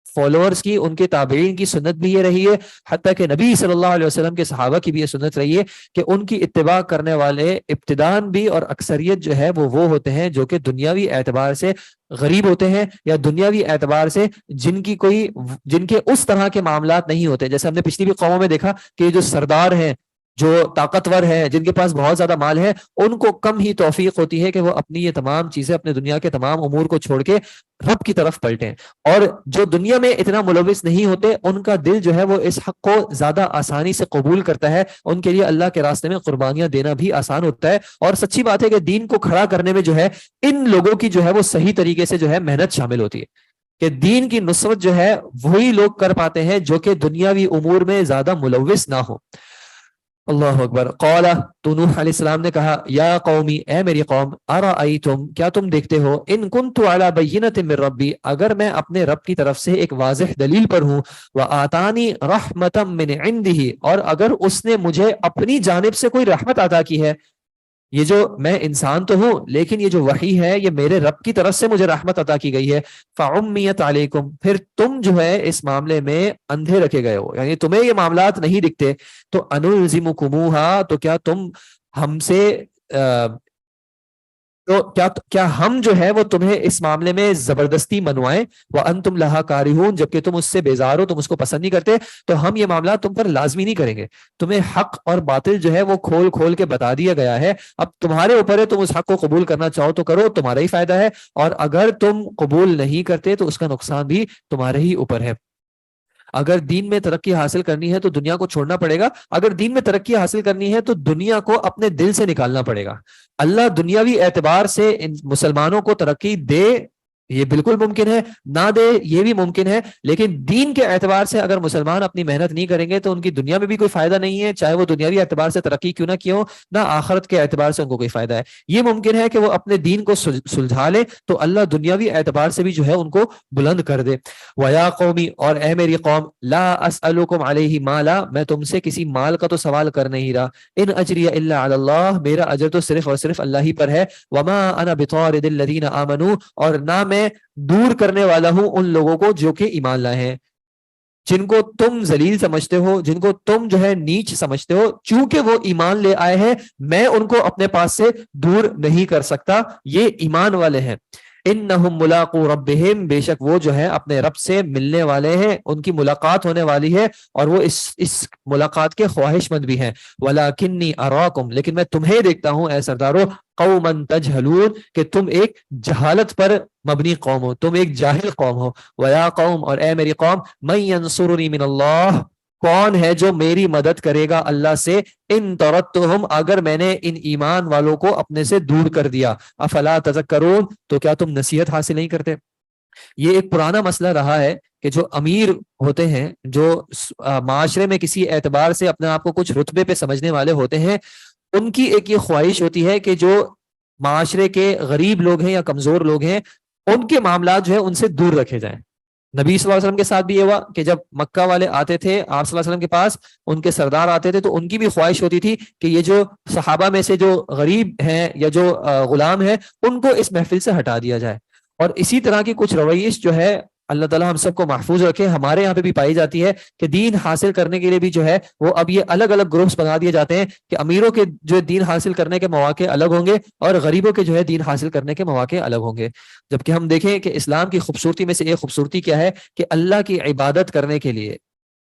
فالوورز کی، ان کے تابعین کی سنت بھی یہ رہی ہے، حتیٰ کہ نبی صلی اللہ علیہ وسلم کے صحابہ کی بھی یہ سنت رہی ہے کہ ان کی اتباع کرنے والے ابتدان بھی اور اکثریت جو ہے وہ ہوتے ہیں جو کہ دنیاوی اعتبار سے غریب ہوتے ہیں، یا دنیاوی اعتبار سے جن کے اس طرح کے معاملات نہیں ہوتے۔ جیسے ہم نے پچھلی بھی قوموں میں دیکھا کہ جو سردار ہیں، جو طاقتور ہیں، جن کے پاس بہت زیادہ مال ہے، ان کو کم ہی توفیق ہوتی ہے کہ وہ اپنی یہ تمام چیزیں، اپنے دنیا کے تمام امور کو چھوڑ کے رب کی طرف پلٹیں، اور جو دنیا میں اتنا ملوث نہیں ہوتے ان کا دل جو ہے وہ اس حق کو زیادہ آسانی سے قبول کرتا ہے، ان کے لیے اللہ کے راستے میں قربانیاں دینا بھی آسان ہوتا ہے۔ اور سچی بات ہے کہ دین کو کھڑا کرنے میں جو ہے ان لوگوں کی جو ہے وہ صحیح طریقے سے جو ہے محنت شامل ہوتی ہے، کہ دین کی نصرت جو ہے وہی لوگ کر پاتے ہیں جو کہ دنیاوی امور میں زیادہ ملوث نہ ہو۔ اللہ اکبر۔ قال، تو نوح علیہ السلام نے کہا، یا قومی، اے میری قوم، ارأیتم، کیا تم دیکھتے ہو، ان کنت علی بینۃ من ربی، اگر میں اپنے رب کی طرف سے ایک واضح دلیل پر ہوں، وآتانی رحمۃ من عنده، اور اگر اس نے مجھے اپنی جانب سے کوئی رحمت عطا کی ہے، یہ جو میں انسان تو ہوں لیکن یہ جو وحی ہے یہ میرے رب کی طرف سے مجھے رحمت عطا کی گئی ہے، فعمیت علیکم، پھر تم جو ہے اس معاملے میں اندھے رکھے گئے ہو، یعنی تمہیں یہ معاملات نہیں دکھتے، تو انلزمکموہا، تو کیا تم ہم سے تو کیا ہم جو ہے وہ تمہیں اس معاملے میں زبردستی منوائیں، وانتم لہا کارہون، جبکہ تم اس سے بیزار ہو، تم اس کو پسند نہیں کرتے، تو ہم یہ معاملات تم پر لازمی نہیں کریں گے، تمہیں حق اور باطل جو ہے وہ کھول کھول کے بتا دیا گیا ہے، اب تمہارے اوپر ہے، تم اس حق کو قبول کرنا چاہو تو کرو، تمہارا ہی فائدہ ہے، اور اگر تم قبول نہیں کرتے تو اس کا نقصان بھی تمہارے ہی اوپر ہے۔ اگر دین میں ترقی حاصل کرنی ہے تو دنیا کو چھوڑنا پڑے گا، اگر دین میں ترقی حاصل کرنی ہے تو دنیا کو اپنے دل سے نکالنا پڑے گا۔ اللہ دنیاوی اعتبار سے ان مسلمانوں کو ترقی دے، یہ بالکل ممکن ہے، نہ دے یہ بھی ممکن ہے، لیکن دین کے اعتبار سے اگر مسلمان اپنی محنت نہیں کریں گے تو ان کی دنیا میں بھی کوئی فائدہ نہیں ہے، چاہے وہ دنیاوی اعتبار سے ترقی کیوں نہ کی ہو، نہ آخرت کے اعتبار سے ان کو کوئی فائدہ ہے۔ یہ ممکن ہے کہ وہ اپنے دین کو سلجھا لے تو اللہ دنیاوی اعتبار سے بھی جو ہے ان کو بلند کر دے۔ وَيَا قَوْمِ، اور اے میری قوم، لَا أَسْأَلُكُمْ عَلَيْهِ مَالًا، میں تم سے کسی مال کا تو سوال کر نہیں رہا، ان اجریہ الا علی اللہ، میرا اجر تو صرف اور صرف اللہ ہی پر ہے، وما انا بطارد الذین آمنوا، اور نہ میں دور کرنے والا ہوں ان لوگوں کو جو کہ ایمان لائے ہیں، جن کو تم ذلیل سمجھتے ہو، جن کو تم جو ہے نیچ سمجھتے ہو، چونکہ وہ ایمان لے آئے ہیں میں ان کو اپنے پاس سے دور نہیں کر سکتا، یہ ایمان والے ہیں۔ انہم ملاقو ربہم، بے شک وہ جو ہے اپنے رب سے ملنے والے ہیں، ان کی ملاقات ہونے والی ہے اور وہ اس ملاقات کے خواہش مند بھی ہیں۔ ولکنی اراکم، لیکن میں تمہیں دیکھتا ہوں اے سردارو، قوما تجہلون، کہ تم ایک جہالت پر مبنی قوم ہو، تم ایک جاہل قوم ہو۔ ویا قوم، اور اے میری قوم، من ینصرنی من اللہ، کون ہے جو میری مدد کرے گا اللہ سے، ان طردتہم، اگر میں نے ان ایمان والوں کو اپنے سے دور کر دیا، افلا تذکرون، تو کیا تم نصیحت حاصل نہیں کرتے؟ یہ ایک پرانا مسئلہ رہا ہے کہ جو امیر ہوتے ہیں، جو معاشرے میں کسی اعتبار سے اپنے آپ کو کچھ رتبے پہ سمجھنے والے ہوتے ہیں، ان کی ایک یہ خواہش ہوتی ہے کہ جو معاشرے کے غریب لوگ ہیں یا کمزور لوگ ہیں ان کے معاملات جو ہے ان سے دور رکھے جائیں۔ نبی صلی اللہ علیہ وسلم کے ساتھ بھی یہ ہوا کہ جب مکہ والے آتے تھے آپ صلی اللہ علیہ وسلم کے پاس، ان کے سردار آتے تھے تو ان کی بھی خواہش ہوتی تھی کہ یہ جو صحابہ میں سے جو غریب ہیں یا جو غلام ہیں ان کو اس محفل سے ہٹا دیا جائے۔ اور اسی طرح کی کچھ رویش جو ہے اللہ تعالیٰ ہم سب کو محفوظ رکھے، ہمارے یہاں پہ بھی پائی جاتی ہے کہ دین حاصل کرنے کے لیے بھی جو ہے وہ اب یہ الگ الگ گروپس بنا دیے جاتے ہیں کہ امیروں کے جو دین حاصل کرنے کے مواقع الگ ہوں گے اور غریبوں کے جو ہے دین حاصل کرنے کے مواقع الگ ہوں گے۔ جبکہ ہم دیکھیں کہ اسلام کی خوبصورتی میں سے ایک خوبصورتی کیا ہے کہ اللہ کی عبادت کرنے کے لیے،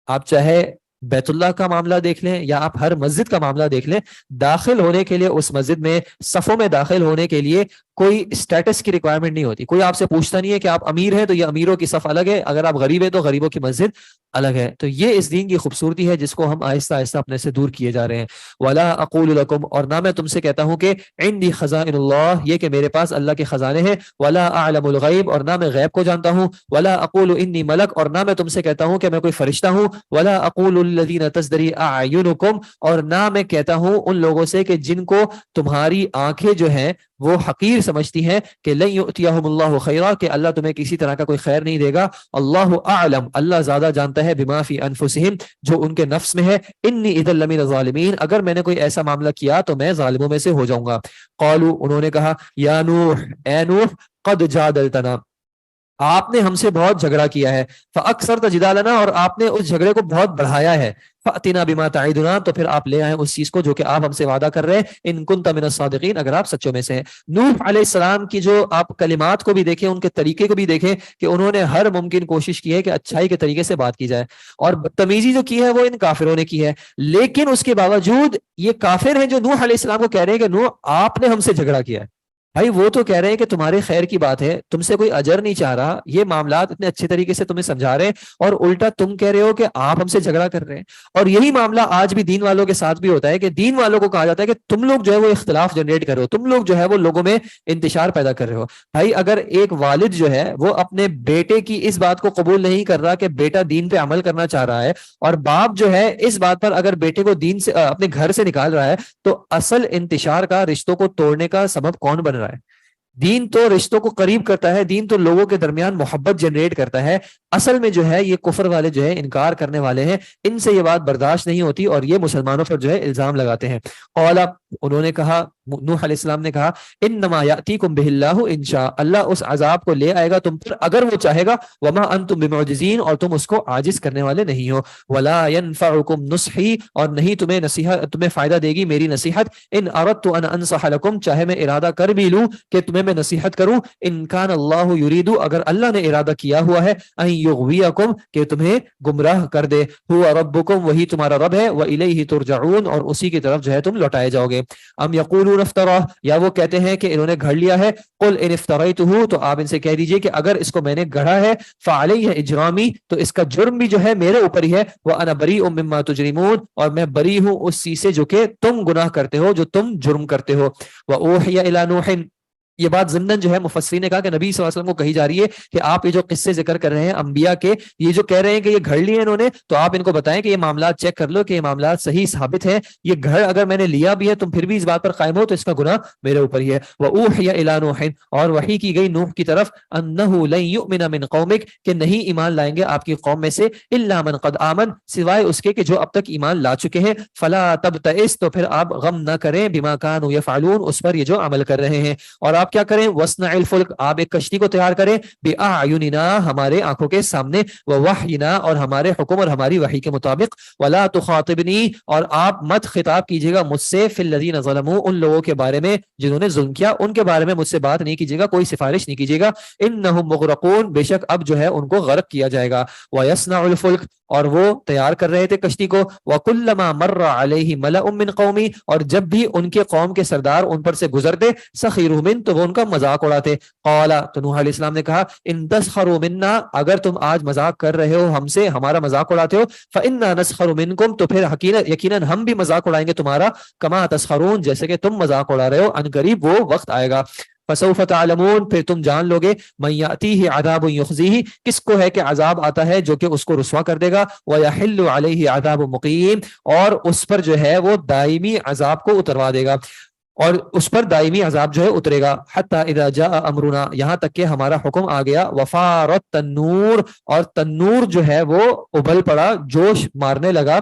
آپ چاہے بیت اللہ کا معاملہ دیکھ لیں یا آپ ہر مسجد کا معاملہ دیکھ لیں، داخل ہونے کے لیے اس مسجد میں صفوں میں داخل ہونے کے لیے کوئی اسٹیٹس کی ریکوائرمنٹ نہیں ہوتی، کوئی آپ سے پوچھتا نہیں ہے کہ آپ امیر ہیں تو یہ امیروں کی صف الگ ہے، اگر آپ غریب ہیں تو غریبوں کی مسجد الگ ہے۔ تو یہ اس دین کی خوبصورتی ہے جس کو ہم آہستہ آہستہ اپنے سے دور کیے جا رہے ہیں۔ ولا اقول لکم، اور نہ میں تم سے کہتا ہوں کہ عندی خزائن اللہ، یہ کہ میرے پاس اللہ کے خزانے ہیں، ولا اعلم الغیب، اور نہ میں غیب کو جانتا ہوں، ولا اقول انی ملک، اور نہ میں تم سے کہتا ہوں کہ میں کوئی فرشتہ ہوں، ولا اقول الذین تزدری اعینکم، اور نہ میں کہتا ہوں ان لوگوں سے کہ جن کو تمہاری آنکھیں جو ہیں وہ حقیر سمجھتی ہیں کہ لن یؤتیہم اللہ خیرا، کہ اللہ تمہیں کسی طرح کا کوئی خیر نہیں دے گا، اللہ اعلم، اللہ زیادہ جانتا ہے، بما فی انفسہم، جو ان کے نفس میں ہے، انی اذا لمن الظالمین، اگر میں نے کوئی ایسا معاملہ کیا تو میں ظالموں میں سے ہو جاؤں گا۔ قالوا، انہوں نے کہا، یا نوح، اے نوح، قد جادلتنا، آپ نے ہم سے بہت جھگڑا کیا ہے، فاکثرت جدالنا، اور آپ نے اس جھگڑے کو بہت بڑھایا ہے، فاتنا بما تعدنا، تو پھر آپ لے آئیں اس چیز کو جو کہ آپ ہم سے وعدہ کر رہے ہیں، ان کنت من الصادقین، اگر آپ سچوں میں سے ہیں۔ نوح علیہ السلام کی جو آپ کلمات کو بھی دیکھیں، ان کے طریقے کو بھی دیکھیں کہ انہوں نے ہر ممکن کوشش کی ہے کہ اچھائی کے طریقے سے بات کی جائے، اور بدتمیزی جو کی ہے وہ ان کافروں نے کی ہے، لیکن اس کے باوجود یہ کافر ہیں جو نوح علیہ السلام کو کہہ رہے ہیں کہ نوح آپ نے ہم سے جھگڑا کیا ہے۔ بھائی وہ تو کہہ رہے ہیں کہ تمہارے خیر کی بات ہے، تم سے کوئی اجر نہیں چاہ رہا، یہ معاملات اتنے اچھے طریقے سے تمہیں سمجھا رہے ہیں، اور الٹا تم کہہ رہے ہو کہ آپ ہم سے جھگڑا کر رہے ہیں۔ اور یہی معاملہ آج بھی دین والوں کے ساتھ بھی ہوتا ہے کہ دین والوں کو کہا جاتا ہے کہ تم لوگ جو ہے وہ اختلاف جنریٹ کر رہے ہو، تم لوگ جو ہے وہ لوگوں میں انتشار پیدا کر رہے ہو۔ بھائی اگر ایک والد جو ہے وہ اپنے بیٹے کی اس بات کو قبول نہیں کر رہا کہ بیٹا دین پہ عمل کرنا چاہ رہا ہے، اور باپ جو ہے اس بات پر اگر بیٹے کو دین سے اپنے گھر سے نکال رہا ہے، تو اصل انتشار کا، رشتوں کو توڑنے کا سبب کون بن رہا ہے؟ دین تو رشتوں کو قریب کرتا ہے، دین تو لوگوں کے درمیان محبت جنریٹ کرتا ہے، اصل میں جو ہے یہ کفر والے جو ہے انکار کرنے والے ہیں، ان سے یہ بات برداشت نہیں ہوتی اور یہ مسلمانوں پر جو ہے الزام لگاتے ہیں۔ قال، انہوں نے کہا، نوح علیہ السلام نے کہا، انما یاتیکم بہ اللہ ان شاء، اللہ اس عذاب کو لے آئے گا تم پر اگر وہ چاہے گا، وما انتم بمعجزین، اور تم اس کو عاجز کرنے والے نہیں ہو، ولا ينفعکم نصحی، اور نہیں تمہیں فائدہ دے گی میری نصیحت، ان اردت ان انصح لکم، چاہے میں ارادہ کر بھی لوں کہ تمہیں تمہیں میں نصیحت کروں ان کان اللہ یریدو اگر اللہ نے ارادہ کیا ہوا ہے ان یغویکم کہ تمہیں گمراہ کر دے هو ربکم وہی تمہارا رب ہے والیہ ترجعون اور اسی کی طرف جو ہے تم لوٹائے جاؤ گے ام یقولون افترا یا وہ کہتے ہیں کہ انہوں نے گھڑ لیا ہے قل ان افتریتہ تو آپ ان سے کہہ دیجئے کہ اگر اس کو میں نے گڑھا ہے فعلیہ اجرامی تو اس کا جرم بھی جو ہے میرے اوپر ہی ہے وانا بریء مما تجرمون اور میں بری ہوں اس چیز سے جو کہ تم گناہ کرتے ہو جو تم جرم کرتے ہو واوحی الی نوح یہ بات ضمن جو ہے مفسرین نے کہا کہ نبی صلی اللہ علیہ وسلم کو کہی جا رہی ہے کہ آپ یہ جو قصے ذکر کر رہے ہیں انبیاء کے یہ جو کہہ رہے ہیں کہ یہ گھڑ لیے انہوں نے تو آپ ان کو بتائیں کہ یہ معاملات چیک کر لو کہ یہ معاملات صحیح ثابت ہیں یہ گھر اگر میں نے لیا بھی ہے تم پھر بھی اس بات پر قائم ہو تو اس کا گناہ میرے اوپر ہی ہے وَأُوحِيَ إِلَى نُوحٍ اور وحی کی گئی نوح کی طرف أَنَّهُ لَن يُؤْمِنَ مِن قَوْمِكَ کہ نہیں ایمان لائیں گے آپ کی قوم میں سے إِلَّا مَن قَدْ آمَن سوائے اس کے کہ جو اب تک ایمان لا چکے ہیں فَلَا تَبْتَئِسْ تو پھر آپ غم نہ کریں بِمَا كَانُوا يَفْعَلُونَ اس پر یہ جو عمل کر رہے ہیں اور آپ کیا کریں وَاصْنَعِ الْفُلْكَ آپ ایک کشتی کو تیار کریں بِأَعْيُنِنَا ہمارے آنکھوں کے سامنے وَوَحْيِنَا اور ہمارے حکم اور ہماری وحی کے مطابق وَلَا تُخَاطِبْنِي اور آپ مت خطاب کیجیے گا مجھ سے فِي الَّذِينَ ظَلَمُوا ان لوگوں کے بارے میں جنہوں نے ظلم کیا ان کے بارے میں مجھ سے بات نہیں کیجیے گا کوئی سفارش نہیں کیجیے گا إِنَّهُمْ مُغْرَقُونَ بے شک اب جو ہے ان کو غرق کیا جائے گا وَيَصْنَعُ الْفُلْكَ اور وہ تیار کر رہے تھے کشتی کو وَكُلَّمَا مَرَّ عَلَيْهِ مَلَأٌ مِّن قَوْمِهِ اور جب بھی ان کے قوم کے سردار ان پر سے گزرتے سخروا منہ تو وہ ان کا مذاق اڑاتے قال تو نوح علیہ السلام نے کہا ان تسخروا منا اگر تم آج مذاق کر رہے ہو ہم سے ہمارا مذاق اڑاتے ہو فإنا نسخر منکم تو پھر یقیناً ہم بھی مذاق اڑائیں گے تمہارا کما تسخرون جیسے کہ تم مذاق اڑا رہے ہو ان قریب وہ وقت آئے گا فسوف تعلمون پھر تم جان لوگے من یاتیہ عذاب یخزیہ کس کو ہے کہ عذاب آتا ہے جو کہ اس کو رسوا کر دے گا ویحل علیہ عذاب مقیم اور اس پر جو ہے وہ دائمی عذاب کو اتروا دے گا اور اس پر دائمی عذاب جو ہے اترے گا حتی اذا جاء امرنا یہاں تک کہ ہمارا حکم آ گیا وفارت تنور اور تنور جو ہے وہ ابل پڑا جوش مارنے لگا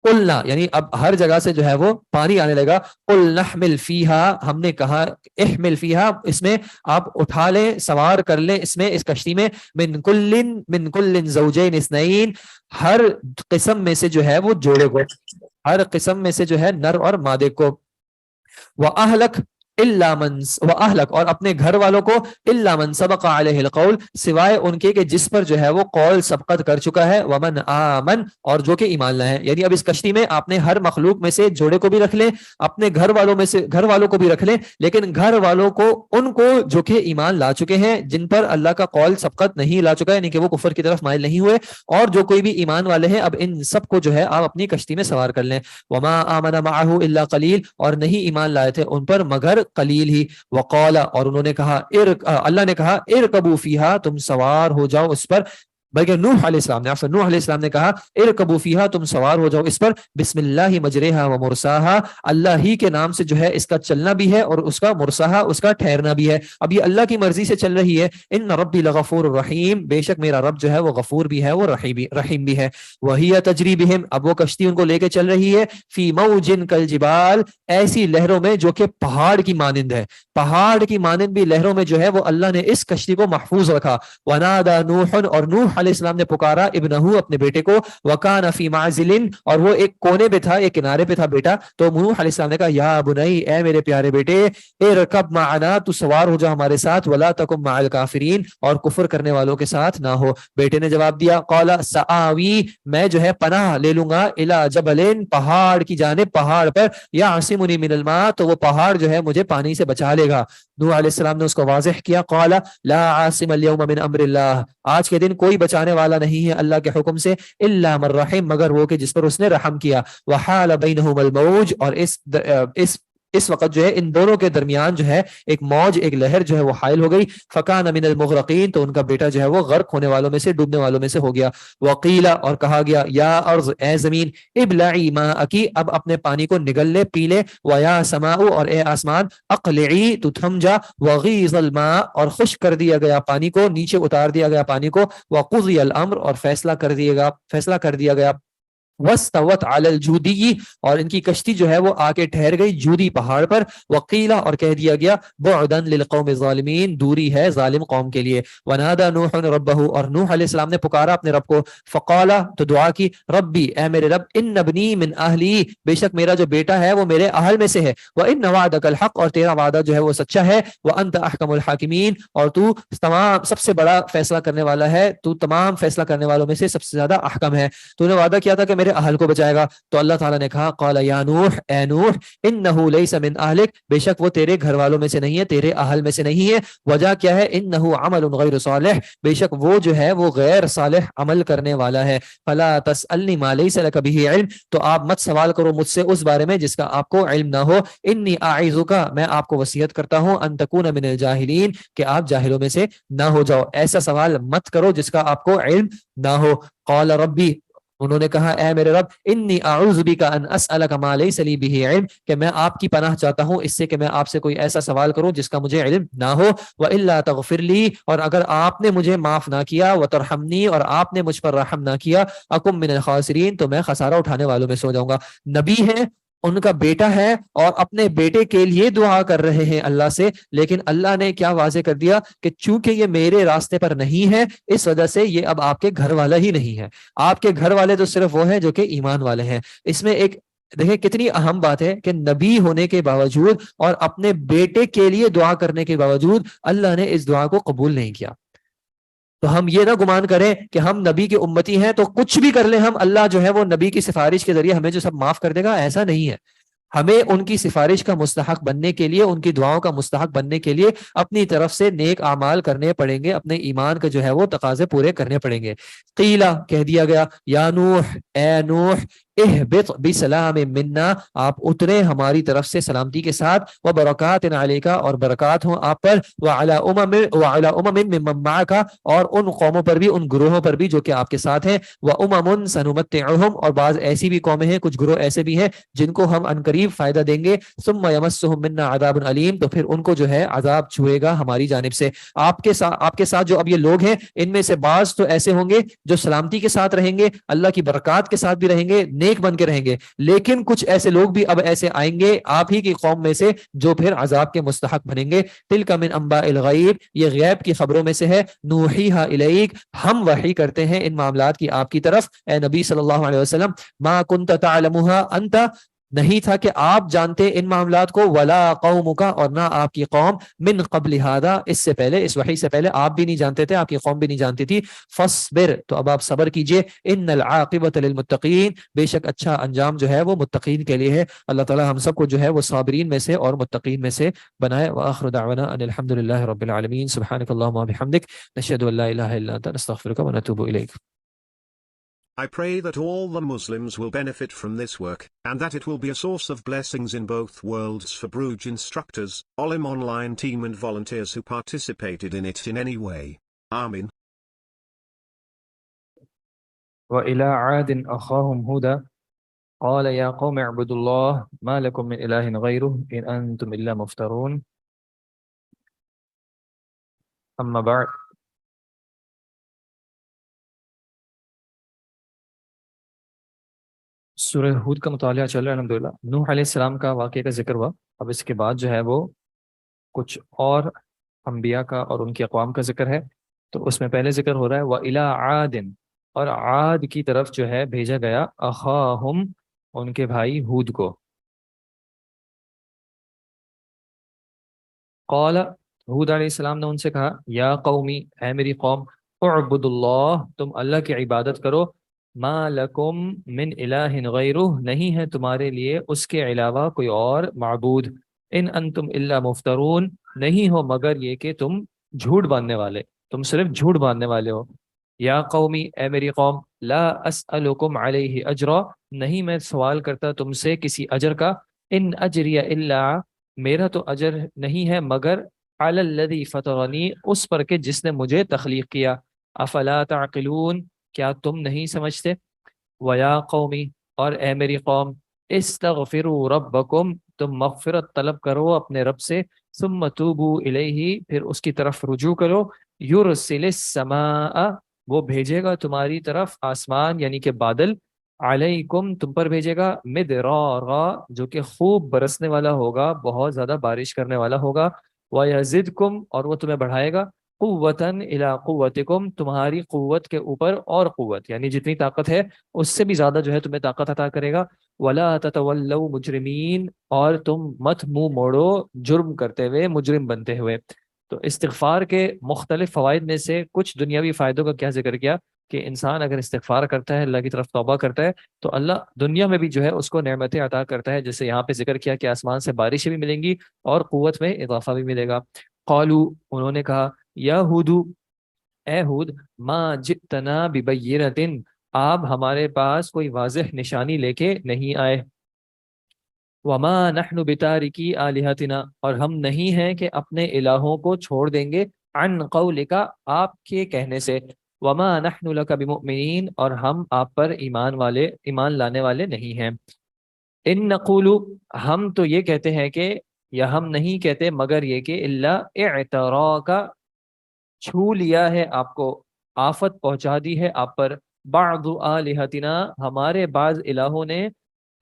قلنا یعنی اب ہر جگہ سے جو ہے وہ پانی آنے لگا قل نحمل فیہا ہم نے کہا احمل فیہا اس میں آپ اٹھا لیں سوار کر لیں اس میں اس کشتی میں من کل زوجین اثنین ہر قسم میں سے جو ہے وہ جوڑے کو ہر قسم میں سے جو ہے نر اور مادے کو وَأَهْلَكَ إِلَّا مَنْ وَأَهْلَكَ اور اپنے گھر والوں کو إِلَّا مَنْ سَبَقَ عَلَيْهِ الْقَوْلِ سوائے ان کے کہ جس پر جو ہے وہ قول سبقت کر چکا ہے وَمَنْ آمَنْ اور جو کہ ایمان لائے ہیں یعنی اب اس کشتی میں آپ نے ہر مخلوق میں سے جوڑے کو بھی رکھ لیں اپنے گھر والوں میں سے گھر والوں کو بھی رکھ لیں لیکن گھر والوں کو ان کو جو کہ ایمان لا چکے ہیں جن پر اللہ کا قول سبقت نہیں لا چکا ہے یعنی کہ وہ کفر کی طرف مائل نہیں ہوئے اور جو کوئی بھی ایمان والے ہیں اب ان سب کو جو ہے آپ اپنی کشتی میں سوار کر لیں وَمَا آمَنَ مَعَهُ إِلَّا قَلِيلٌ اور نہیں ایمان لائے تھے ان پر مگر قلیل ہی وقال اور انہوں نے کہا اللہ نے کہا ارکبوا فیہا تم سوار ہو جاؤ اس پر بلکہ نوح علیہ السلام نے کہا ارکبوا فیہا تم سوار ہو جاؤ اس پر بسم اللہ مجریہا و مرساہا اللہ ہی کے نام سے جو ہے اس کا چلنا بھی ہے اور اس کا مرساہا اس کا ٹھہرنا بھی ہے اب یہ اللہ کی مرضی سے چل رہی ہے ان ربی لغفور رحیم بے شک میرا رب جو ہے وہ غفور بھی ہے وہ رحیم بھی ہے وہی تجری بہم اب وہ کشتی ان کو لے کے چل رہی ہے فی موج کالجبال ایسی لہروں میں جو کہ پہاڑ کی مانند ہے پہاڑ کی مانند بھی لہروں میں جو ہے وہ اللہ نے اس کشتی کو محفوظ رکھا ونادى نوح اور نوح علیہ السلام نے پکارا ابنہ اپنے بیٹے کو وکان فی معزل اور وہ ایک کونے پہ تھا ایک کنارے پہ تھا بیٹا تو نوح علیہ السلام نے کہا یا بنی اے میرے پیارے بیٹے ارکب معنا تو سوار ہو جا ہمارے ساتھ ولا تکن مع الکافرین اور کفر کرنے والوں کے ساتھ نہ ہو بیٹے نے جواب دیا قال سآوی میں جو ہے پناہ لے لوں گا الی جبل پہاڑ کی جانب پہاڑ پر یعصمنی من الماء تو وہ پہاڑ جو ہے مجھے پانی سے بچا لے گا نوح علیہ السلام نے اس کو واضح کیا قال لا عاصم اليوم من امر اللہ آج کے دن کوئی بچانے والا نہیں ہے اللہ کے حکم سے الا من رحم مگر وہ کہ جس پر اس نے رحم کیا وحال بینہم الموج اور اس وقت جو ہے ان دونوں کے درمیان جو ہے ایک موج ایک لہر جو ہے وہ حائل ہو گئی فکان من المغرقین تو ان کا بیٹا جو ہے وہ غرق ہونے والوں میں سے ڈوبنے والوں میں سے ہو گیا وقیلا اور کہا گیا یا ارض اے زمین ابلعی ماءکی اب اپنے پانی کو نگل لے پی لے ویا سماء اور اے آسمان اقلعی تو تھم جا وغیض الماء اور خشک کر دیا گیا پانی کو نیچے اتار دیا گیا پانی کو وقضی الامر اور فیصلہ کر دیا گیا وَاسْتَوَتْ عَلَى الْجُودِيِّ، اور ان کی کشتی جو ہے وہ آ کے ٹھہر گئی جودی پہاڑ پر. وقیلا، اور کہہ دیا گیا بعداً للقوم الظالمین، دوری ہے ظالم قوم کے لیے. ونادى نوح ربہ، اور نوح علیہ السلام نے پکارا اپنے رب کو. فقالا، تو دعا کی. ربی، اے میرے رب، ان ابنی من اہلی، بے شک میرا جو بیٹا ہے وہ میرے اہل میں سے ہے. وان وعدک الحق، اور تیرا وعدہ جو ہے وہ سچا ہے. وانت احکم الحاکمین، اور تو تمام سب سے بڑا فیصلہ کرنے والا ہے، تو تمام فیصلہ کرنے والوں میں سے سب سے زیادہ احکم ہے. تو نے وعدہ کیا تھا کہ میرے اہل کو بچائے گا. تو اللہ تعالیٰ نے کہا قال یا نوح، اے نوح، انہ لیس من اہلک، بے شک وہ تیرے گھر والوں میں سے نہیں ہے، تیرے اہل میں سے نہیں ہے. وجہ کیا ہے؟ انہ عمل غیر صالح، بے شک وہ جو ہے وہ غیر صالح عمل کرنے والا ہے. فلا تسألنی ما لیس لک بہ علم، تو آپ مت سوال کرو مجھ سے اس بارے میں جس کا آپ کو علم نہ ہو. انی اعیذک، میں آپ کو وصیت کرتا ہوں، ان تکون من الجاہلین، کہ آپ جاہلوں میں سے نہ ہو جاؤ. ایسا سوال مت کرو جس کا آپ کو علم نہ ہو. قال ربی، انہوں نے کہا اے میرے رب، انی اعوذ بک ان اسالک ما لیس لی بہ علم، کہ میں آپ کی پناہ چاہتا ہوں اس سے کہ میں آپ سے کوئی ایسا سوال کروں جس کا مجھے علم نہ ہو. والا تغفر لی، اور اگر آپ نے مجھے معاف نہ کیا، وترحمنی، اور آپ نے مجھ پر رحم نہ کیا، اکم من الخاسرین، تو میں خسارہ اٹھانے والوں میں سو جاؤں گا. نبی ہے، ان کا بیٹا ہے، اور اپنے بیٹے کے لیے دعا کر رہے ہیں اللہ سے، لیکن اللہ نے کیا واضح کر دیا کہ چونکہ یہ میرے راستے پر نہیں ہے، اس وجہ سے یہ اب آپ کے گھر والا ہی نہیں ہے. آپ کے گھر والے تو صرف وہ ہیں جو کہ ایمان والے ہیں. اس میں ایک دیکھیں کتنی اہم بات ہے کہ نبی ہونے کے باوجود اور اپنے بیٹے کے لیے دعا کرنے کے باوجود اللہ نے اس دعا کو قبول نہیں کیا. تو ہم یہ نہ گمان کریں کہ ہم نبی کے امتی ہیں تو کچھ بھی کر لیں ہم، اللہ جو ہے وہ نبی کی سفارش کے ذریعے ہمیں جو سب معاف کر دے گا، ایسا نہیں ہے. ہمیں ان کی سفارش کا مستحق بننے کے لیے، ان کی دعاؤں کا مستحق بننے کے لیے اپنی طرف سے نیک اعمال کرنے پڑیں گے، اپنے ایمان کا جو ہے وہ تقاضے پورے کرنے پڑیں گے. قیلا، کہہ دیا گیا، یا نوح، اے نوح، اہبط بسلام منا، آپ اترے ہماری طرف سے سلامتی کے ساتھ، وبرکات علیکا، اور برکات ہوں آپ پر، وعلی امم ممن معک، اور ان قوموں پر بھی، ان گروہوں پر بھی جو کہ آپ کے ساتھ ہیں، وامم سنمتعہم، اور بعض ایسی بھی قومیں ہیں، کچھ گروہ ایسے بھی ہیں جن کو ہم انقریب فائدہ دیں گے. ثم یمسہم منا عذاب علیم، تو پھر ان کو جو ہے عذاب چھوئے گا ہماری جانب سے. آپ کے ساتھ جو اب یہ لوگ ہیں، ان میں سے بعض تو ایسے ہوں گے جو سلامتی کے ساتھ رہیں گے، اللہ کی برکات کے ساتھ بھی رہیں گے، نیک بن کے رہیں گے، لیکن کچھ ایسے لوگ بھی اب ایسے آئیں گے آپ ہی کی قوم میں سے جو پھر عذاب کے مستحق بنیں گے. تلک من انباء الغیب، یہ غیب کی خبروں میں سے ہے. نوحیھا الیک، ہم وحی کرتے ہیں ان معاملات کی آپ کی طرف اے نبی صلی اللہ علیہ وسلم. ما کنت تعلمها انت، نہیں تھا کہ آپ جانتے ان معاملات کو، ولا قومک، اور نہ آپ کی قوم، من قبل ھذا، اس سے پہلے، اس وحی سے پہلے آپ بھی نہیں جانتے تھے، آپ کی قوم بھی نہیں جانتی تھی. فاصبر، تو اب آپ صبر کیجئے. ان العاقبۃ للمتقین، بے شک اچھا انجام جو ہے وہ متقین کے لیے ہے. اللہ تعالی ہم سب کو جو ہے وہ صابرین میں سے اور متقین میں سے بنائے. وآخر دعوانا ان الحمد للہ رب العالمین. سبحانک اللہم وبحمدک، نشہد ان لا الہ الا انت، نستغفرک ونتوب الیک. I pray that all the Muslims will benefit from this work, and that it will be a source of blessings in both worlds for Bruj instructors, Olim Online team and volunteers who participated in it in any way. Amin. وإلى عاد أخاهم هودا قال يا قوم اعبدوا الله ما لكم من إله غيره إن أنتم إلا مفترون. أما بعد، سورہ ہود کا مطالعہ چل رہا ہے الحمدللہ. نوح علیہ السلام کا واقعے کا ذکر ہوا. اب اس کے بعد جو ہے وہ کچھ اور انبیاء کا اور ان کی اقوام کا ذکر ہے. تو اس میں پہلے ذکر ہو رہا ہے وَإِلَىٰ عَادٍ، اور عاد کی طرف جو ہے بھیجا گیا اخاہم، ان کے بھائی ہود کو. قال، ہود علیہ السلام نے ان سے کہا یا قومی، اے میری قوم، اعبد اللہ، تم اللہ کی عبادت کرو. ما لکم من الہ غیرہ، نہیں ہے تمہارے لیے اس کے علاوہ کوئی اور معبود. ان انتم الا مفترون، نہیں ہو مگر یہ کہ تم جھوٹ باندھنے والے، تم صرف جھوٹ باندھنے والے ہو. یا قومی، اے میری قوم، لا اسألکم علیہ اجرا، نہیں میں سوال کرتا تم سے کسی اجر کا. ان اجری الا، میرا تو اجر نہیں ہے مگر علی الذی فطرنی، اس پر کہ جس نے مجھے تخلیق کیا. افلا تعقلون، کیا تم نہیں سمجھتے. ویا قومی، اور اے میری قوم، استغفروا ربکم، تم مغفرت طلب کرو اپنے رب سے. ثم توبوا الیہ، پھر اس کی طرف رجوع کرو. یرسل السماء، وہ بھیجے گا تمہاری طرف آسمان یعنی کہ بادل. علیکم تم پر بھیجے گا مدرارا جو کہ خوب برسنے والا ہوگا، بہت زیادہ بارش کرنے والا ہوگا، وَيَزِدْكُمْ اور وہ تمہیں بڑھائے گا قوتاً الی قوتکم تمہاری قوت کے اوپر اور قوت، یعنی جتنی طاقت ہے اس سے بھی زیادہ جو ہے تمہیں طاقت عطا کرے گا، ولا تتولوا مجرمین اور تم مت منہ موڑو جرم کرتے ہوئے، مجرم بنتے ہوئے۔ تو استغفار کے مختلف فوائد میں سے کچھ دنیاوی فائدوں کا کیا ذکر کیا کہ انسان اگر استغفار کرتا ہے، اللہ کی طرف توبہ کرتا ہے، تو اللہ دنیا میں بھی جو ہے اس کو نعمتیں عطا کرتا ہے، جیسے یہاں پہ ذکر کیا کہ آسمان سے بارشیں بھی ملیں گی اور قوت میں اضافہ بھی ملے گا۔ قالو انہوں نے کہا یا ہودو اے ہود ما جئتنا ببینۃ آپ ہمارے پاس کوئی واضح نشانی لے کے نہیں آئے، وما نحن بتارکی آلہتنا اور ہم نہیں ہیں کہ اپنے الہوں کو چھوڑ دیں گے، عن قولک آپ کے کہنے سے، وما نحن لک بمؤمنین اور ہم آپ پر ایمان لانے والے نہیں ہیں، ان نقول ہم تو یہ کہتے ہیں کہ، یا ہم نہیں کہتے مگر یہ کہ الا اعتراک چھو لیا ہے آپ کو، آفت پہنچا دی ہے آپ پر، بعض آلہتنا ہمارے بعض الہوں نے،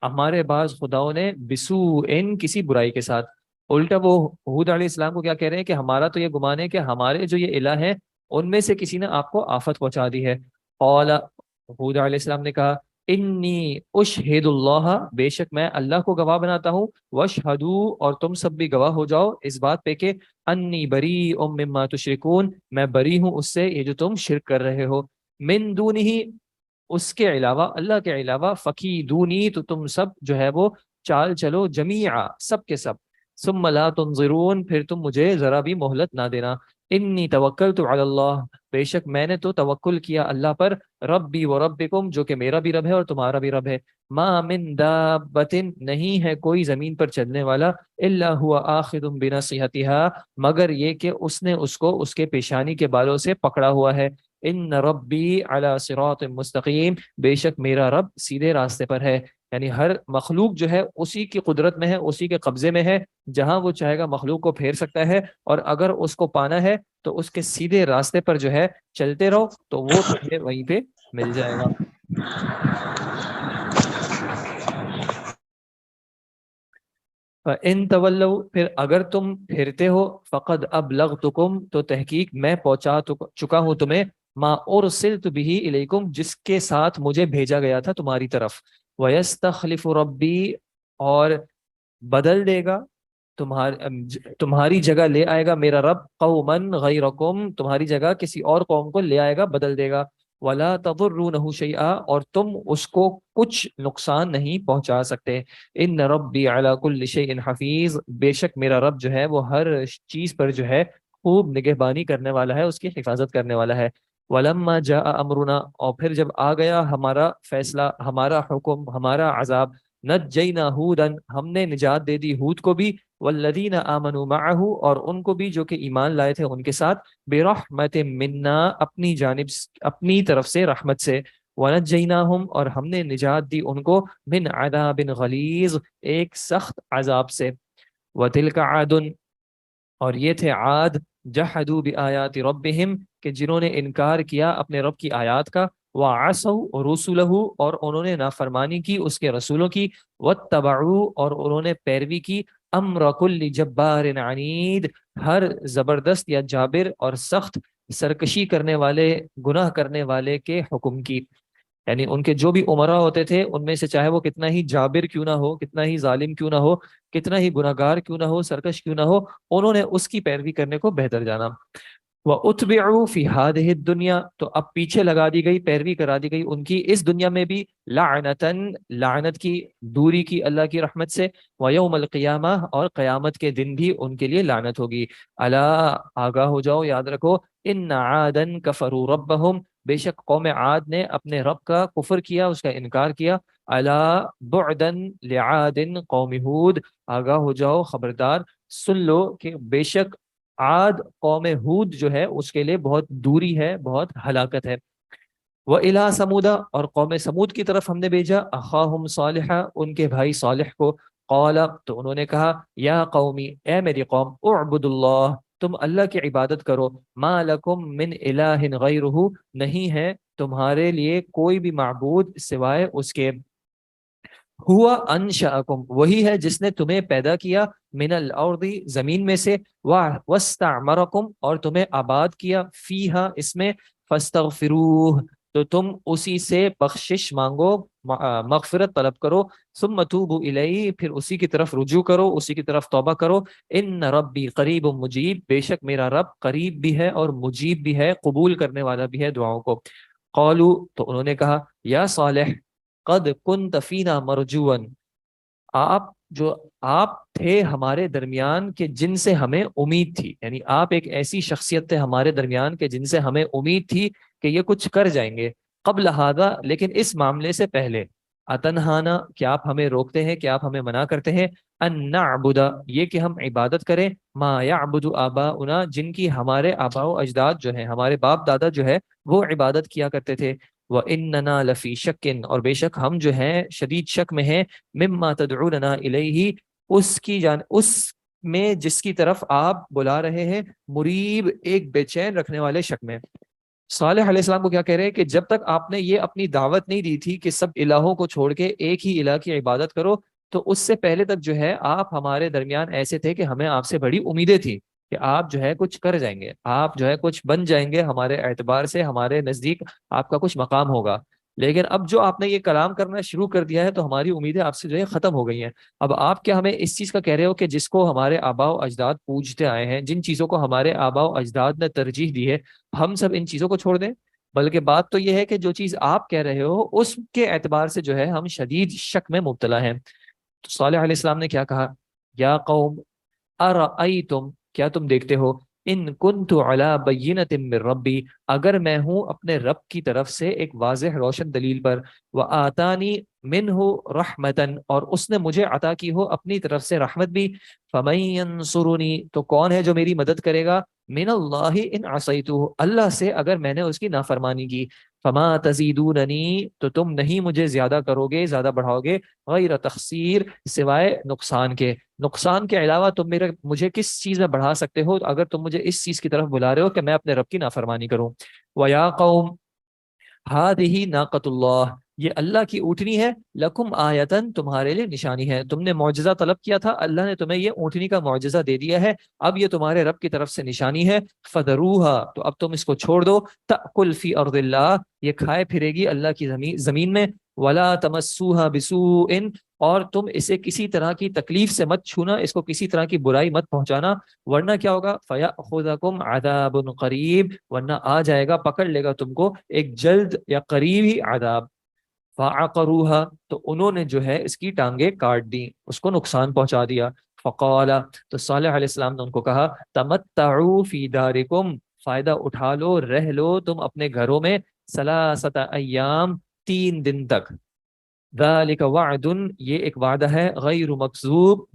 ہمارے بعض خداؤں نے، بسوء کسی برائی کے ساتھ۔ الٹا وہ ہود علیہ السلام کو کیا کہہ رہے ہیں کہ ہمارا تو یہ گمان ہے کہ ہمارے جو یہ الہ ہیں ان میں سے کسی نے آپ کو آفت پہنچا دی ہے۔ قال ہود علیہ السلام نے کہا انی اشہد اللہ بے شک میں اللہ کو گواہ بناتا ہوں، واشہدو اور تم سب بھی گواہ ہو جاؤ اس بات پہ کہ انی بریء مما تشرکون میں بری ہوں اس سے یہ جو تم شرک کر رہے ہو، من دونہ اس کے علاوہ، اللہ کے علاوہ، فکیدونی تو تم سب جو ہے وہ چال چلو، جمیعا سب کے سب، ثم لا تنظرون پھر تم مجھے ذرا بھی مہلت نہ دینا، انی توکلت علی اللہ بے شک میں نے تو توکل کیا اللہ پر، ربی و ربکم جو کہ میرا بھی رب ہے اور تمہارا بھی رب ہے، ما من دابت نہیں ہے کوئی زمین پر چلنے والا، الا هو آخذ بناصیتها مگر یہ کہ اس نے اس کو اس کے پیشانی کے بالوں سے پکڑا ہوا ہے، ان ربی علی صراط مستقیم بے شک میرا رب سیدھے راستے پر ہے، یعنی ہر مخلوق جو ہے اسی کی قدرت میں ہے، اسی کے قبضے میں ہے، جہاں وہ چاہے گا مخلوق کو پھیر سکتا ہے، اور اگر اس کو پانا ہے تو اس کے سیدھے راستے پر جو ہے چلتے رہو تو وہ تمہیں وہیں پہ مل جائے گا۔ فَإِن تَوَلَّوْا پھر اگر تم پھرتے ہو، فَقَدْ أَبْلَغْتُكُمْ تو تحقیق میں پہنچا چکا ہوں تمہیں، مَا أُرْسِلْتُ بِهِ إِلَيْكُمْ جس کے ساتھ مجھے بھیجا گیا تھا تمہاری طرف، وَيَسْتَخْلِفُ رَبِّي اور بدل دے گا تمہاری جگہ لے آئے گا میرا رب، قومن غیرکم تمہاری جگہ کسی اور قوم کو لے آئے گا، بدل دے گا، ولا تضرونہ شیئا اور تم اس کو کچھ نقصان نہیں پہنچا سکتے، ان ربی علی کل شیء حفیظ بے شک میرا رب جو ہے وہ ہر چیز پر جو ہے خوب نگہبانی کرنے والا ہے، اس کی حفاظت کرنے والا ہے۔ ولما جاء امرنا اور پھر جب آ گیا ہمارا فیصلہ، ہمارا حکم، ہمارا عذاب، نجینا ہودا ہم نے نجات دے دی ہود کو بھی، والذین آمنوا معه اور ان کو بھی جو کہ ایمان لائے تھے ان کے ساتھ، برحمت منا اپنی جانب اپنی طرف سے رحمت سے، ونجیناہم اور ہم نے نجات دی ان کو، من عذاب غلیظ ایک سخت عذاب سے، وتلک عاد اور یہ تھے عاد، جحدوا بآیات ربہم کہ جنہوں نے انکار کیا اپنے رب کی آیات کا، وعصوا رسلہ اور انہوں نے نافرمانی کی اس کے رسولوں کی، واتبعوا اور انہوں نے پیروی کی، امر کل جبار عنید ہر زبردست یا جابر اور سخت سرکشی کرنے والے، گناہ کرنے والے کے حکم کی، یعنی ان کے جو بھی امراء ہوتے تھے ان میں سے چاہے وہ کتنا ہی جابر کیوں نہ ہو، کتنا ہی ظالم کیوں نہ ہو، کتنا ہی گناہگار کیوں نہ ہو، سرکش کیوں نہ ہو، انہوں نے اس کی پیروی کرنے کو بہتر جانا۔ وَأُتْبِعُوا فِي هَذِهِ الدُّنْيَا تو اب پیچھے لگا دی گئی، پیروی کرا دی گئی ان کی اس دنیا میں بھی، لعنتاً لعنت کی، دوری کی اللہ کی رحمت سے، وَيَوْمَ الْقِيَامَةِ اور قیامت کے دن بھی ان کے لیے لعنت ہوگی، الا آگاہ ہو جاؤ، یاد رکھو، ان عادًا كفروا ربهم بے شک قوم عاد نے اپنے رب کا کفر کیا، اس کا انکار کیا، الا بعدً لعاد قوم ہود آگاہ ہو جاؤ، خبردار سن لو کہ بے شک عاد قوم ہود جو ہے اس کے لیے بہت دوری ہے، بہت ہلاکت ہے۔ وَإِلَىٰ سَمُودَ اور قوم سمود کی طرف ہم نے بھیجا، اخاہم صالحہ ان کے بھائی صالح کو، قال تو انہوں نے کہا، یا قومی اے میری قوم، اعبد اللہ تم اللہ کی عبادت کرو، ما لکم من الہ غیرہ نہیں ہے تمہارے لیے کوئی بھی معبود سوائے اس کے، ہوا انشأکم وہی ہے جس نے تمہیں پیدا کیا، من الارض زمین میں سے، واستعمرکم اور تمہیں آباد کیا، فیہا اس میں، فاستغفروہ تو تم اسی سے بخشش مانگو، مغفرت طلب کرو، ثم توبوا الیہ پھر اسی کی طرف رجوع کرو، اسی کی طرف توبہ کرو، ان ربی قریب مجیب بے شک میرا رب قریب بھی ہے اور مجیب بھی ہے، قبول کرنے والا بھی ہے دعاؤں کو۔ قالوا تو انہوں نے کہا، یا صالح قد کنت فینا مرجوا، آپ جو آپ تھے ہمارے درمیان کے جن سے ہمیں امید تھی، یعنی آپ ایک ایسی شخصیت تھے ہمارے درمیان کے جن سے ہمیں امید تھی کہ یہ کچھ کر جائیں گے، قبل ہذا لیکن اس معاملے سے پہلے، اتنہانا کیا آپ ہمیں روکتے ہیں، کیا آپ ہمیں منع کرتے ہیں، ان نعبد یہ کہ ہم عبادت کریں، ما یعبد آباؤنا جن کی ہمارے آباء و اجداد جو ہیں، ہمارے باپ دادا جو ہے وہ عبادت کیا کرتے تھے، وَإِنَّنَا لَفِي شَكٍ اور بے شک ہم جو ہیں شدید شک میں ہیں، مما تدعوننا الیہ اس میں جس کی طرف آپ بلا رہے ہیں، مریب ایک بے چین رکھنے والے شک میں۔ صالح علیہ السلام کو کیا کہہ رہے ہیں کہ جب تک آپ نے یہ اپنی دعوت نہیں دی تھی کہ سب الہوں کو چھوڑ کے ایک ہی الہ کی عبادت کرو، تو اس سے پہلے تک جو ہے آپ ہمارے درمیان ایسے تھے کہ ہمیں آپ سے بڑی امیدیں تھیں کہ آپ جو ہے کچھ کر جائیں گے، آپ جو ہے کچھ بن جائیں گے، ہمارے اعتبار سے ہمارے نزدیک آپ کا کچھ مقام ہوگا، لیکن اب جو آپ نے یہ کلام کرنا شروع کر دیا ہے تو ہماری امیدیں آپ سے جو ہے ختم ہو گئی ہیں۔ اب آپ کیا ہمیں اس چیز کا کہہ رہے ہو کہ جس کو ہمارے آباء و اجداد پوجتے آئے ہیں، جن چیزوں کو ہمارے آباء و اجداد نے ترجیح دی ہے، ہم سب ان چیزوں کو چھوڑ دیں؟ بلکہ بات تو یہ ہے کہ جو چیز آپ کہہ رہے ہو اس کے اعتبار سے جو ہے ہم شدید شک میں مبتلا ہیں۔ تو صالح علیہ السلام نے کیا کہا، یا قوم ارأیتم کیا تم دیکھتے ہو، ان کنت علی بینۃ من ربی اگر میں ہوں اپنے رب کی طرف سے ایک واضح روشن دلیل پر، وآتانی منہ رحمتا اور اس نے مجھے عطا کی ہو اپنی طرف سے رحمت بھی، فمن ینصرنی تو کون ہے جو میری مدد کرے گا، من اللہ ان عصیتہ اللہ سے اگر میں نے اس کی نافرمانی کی، فما تزیدوننی تو تم نہیں مجھے زیادہ کرو گے، زیادہ بڑھاؤ گے، غیر تخسیر سوائے نقصان کے، نقصان کے علاوہ تم مجھے کس چیز میں بڑھا سکتے ہو اگر تم مجھے اس چیز کی طرف بلا رہے ہو کہ میں اپنے رب کی نافرمانی کروں۔ وَيَا قَوْمِ ہَذِهِ نَاقَةُ اللَّهِ یہ اللہ کی اونٹنی ہے، لکم آیتن تمہارے لیے نشانی ہے، تم نے معجزہ طلب کیا تھا، اللہ نے تمہیں یہ اونٹنی کا معجزہ دے دیا ہے، اب یہ تمہارے رب کی طرف سے نشانی ہے، فَذَرُوهَا تو اب تم اس کو چھوڑ دو، تأکل فی ارض اللہ یہ کھائے پھرے گی اللہ کی زمین میں، ولا تمسوها بسوء اور تم اسے کسی طرح کی تکلیف سے مت چھونا، اس کو کسی طرح کی برائی مت پہنچانا، ورنہ کیا ہوگا، فَيَأْخُذَكُمْ عَذَابٌ قَرِيبٌ ورنہ آ جائے گا پکڑ لے گا تم کو ایک جلد یا قریب ہی عذاب، فَعَقَرُوهَا تو انہوں نے جو ہے اس کی ٹانگیں کاٹ دی، اس کو نقصان پہنچا دیا، فقال تو صالح علیہ السلام نے ان کو کہا، تمتعوا فی دارکم فائدہ اٹھا لو، رہ لو تم اپنے گھروں میں، ثلاثۃ ایام 3 دن تک، ذالک وعد یہ ایک وعدہ ہے، غیر مکذوب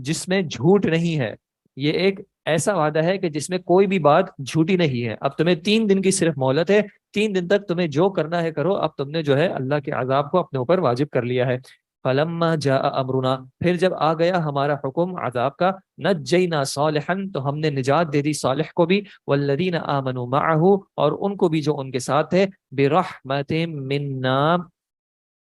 جس میں جھوٹ نہیں ہے، یہ ایک ایسا وعدہ ہے کہ جس میں کوئی بھی بات جھوٹی نہیں ہے، اب تمہیں 3 دن کی صرف مہلت ہے، 3 دن تک تمہیں جو کرنا ہے کرو، اب تم نے جو ہے اللہ کے عذاب کو اپنے اوپر واجب کر لیا ہے۔ فلما جاء امرنا پھر جب آ گیا ہمارا حکم عذاب کا، نجینا صالحا تو ہم نے نجات دے دی صالح کو بھی، والذین آمنوا معه اور ان کو بھی جو ان کے ساتھ تھے، برحمت منا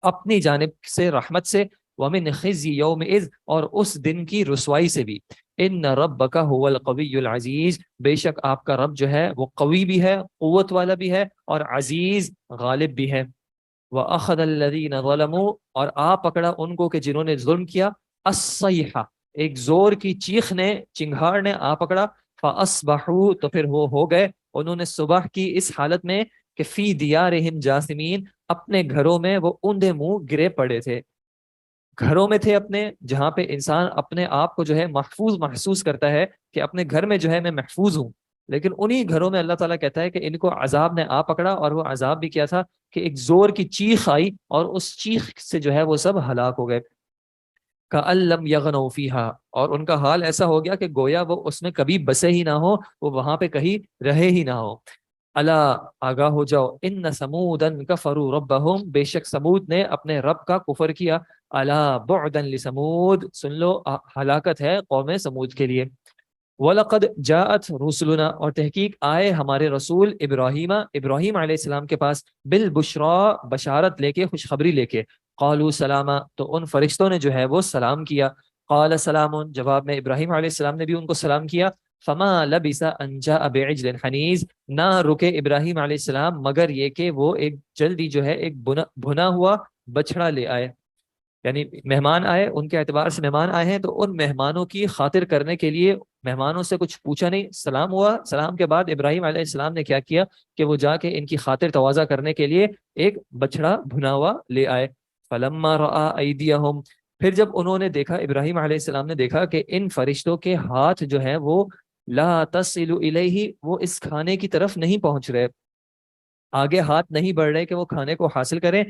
اپنی جانب سے رحمت سے، ومن خزی یومئذ اور اس دن کی رسوائی سے بھی، ان ربک هو القوی العزیز بے شک آپ کا رب جو ہے وہ قوی بھی ہے، قوت والا بھی ہے، اور عزیز غالب بھی ہے۔ وَأَخَذَ الَّذِينَ ظَلَمُوا اور پکڑا ان کو کہ جنہوں نے ظلم کیا، الصیحہ ایک زور کی چیخ نے، چنگھاڑ نے پکڑا، فَأَصْبَحُوا تو پھر وہ ہو گئے انہوں نے صبح کی اس حالت میں کہ فی دیارہم جاثمین اپنے گھروں میں وہ اوندے منہ گرے پڑے تھے، گھروں میں تھے اپنے، جہاں پہ انسان اپنے آپ کو جو ہے محفوظ محسوس کرتا ہے کہ اپنے گھر میں جو ہے میں محفوظ ہوں، لیکن انہی گھروں میں اللہ تعالیٰ کہتا ہے کہ ان کو عذاب نے پکڑا، اور وہ عذاب بھی کیا تھا کہ ایک زور کی چیخ آئی اور اس چیخ سے جو ہے وہ سب ہلاک ہو گئے، کأن لم یغنوا فیہا اور ان کا حال ایسا ہو گیا کہ گویا وہ اس میں کبھی بسے ہی نہ ہو، وہ وہاں پہ کہیں رہے ہی نہ ہو۔ الا آگاہ ہو جاؤ، ان سمودا کفروا ربہم بے شک سمود نے اپنے رب کا کفر کیا، الا بعدا لسمود سن لو ہلاکت ہے قوم سمود کے لیے۔ وَلَقَدْ جَاءَتْ رُسُلُنَا، اور تحقیق آئے ہمارے رسول ابراہیم علیہ السلام کے پاس، بالبشرا، بشارت لے کے، خوشخبری لے کے، قالوا سلاما، تو ان فرشتوں نے جو ہے وہ سلام کیا، قال سلام، جواب میں ابراہیم علیہ السلام نے بھی ان کو سلام کیا، فما لبث ان جاء بعجل حنیذ، نہ رکے ابراہیم علیہ السلام مگر یہ کہ وہ ایک جلدی جو ہے ایک بھنا ہوا بچڑا لے آئے، یعنی مہمان آئے، ان کے اعتبار سے مہمان آئے ہیں تو ان مہمانوں کی خاطر کرنے کے لیے مہمانوں سے کچھ پوچھا نہیں، سلام ہوا، سلام کے بعد ابراہیم علیہ السلام نے کیا کیا کہ وہ جا کے ان کی خاطر تواضع کرنے کے لیے ایک بچڑا بھنا ہوا لے آئے۔ فلما رأى ایدیہم، پھر جب انہوں نے دیکھا، ابراہیم علیہ السلام نے دیکھا کہ ان فرشتوں کے ہاتھ جو ہیں وہ لا تصل الیہ، وہ اس کھانے کی طرف نہیں پہنچ رہے، آگے ہاتھ نہیں بڑھ رہے کہ وہ کھانے کو حاصل کریں،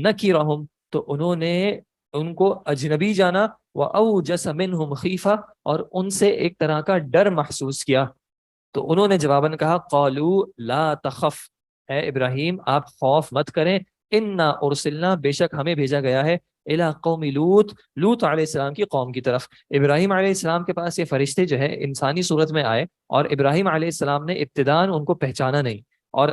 نکرہم، تو انہوں نے ان کو اجنبی جانا، وَأَوْجَسَ مِنْهُمْ خِیفَةً، اور ان سے ایک طرح کا ڈر محسوس کیا، تو انہوں نے جواباً کہا قالوا لا تخف، اے ابراہیم آپ خوف مت کریں، انا ارسلنا، بے شک ہمیں بھیجا گیا ہے، الی قوم لوط علیہ السلام کی قوم کی طرف۔ ابراہیم علیہ السلام کے پاس یہ فرشتے جو ہے انسانی صورت میں آئے، اور ابراہیم علیہ السلام نے ابتداءً ان کو پہچانا نہیں، اور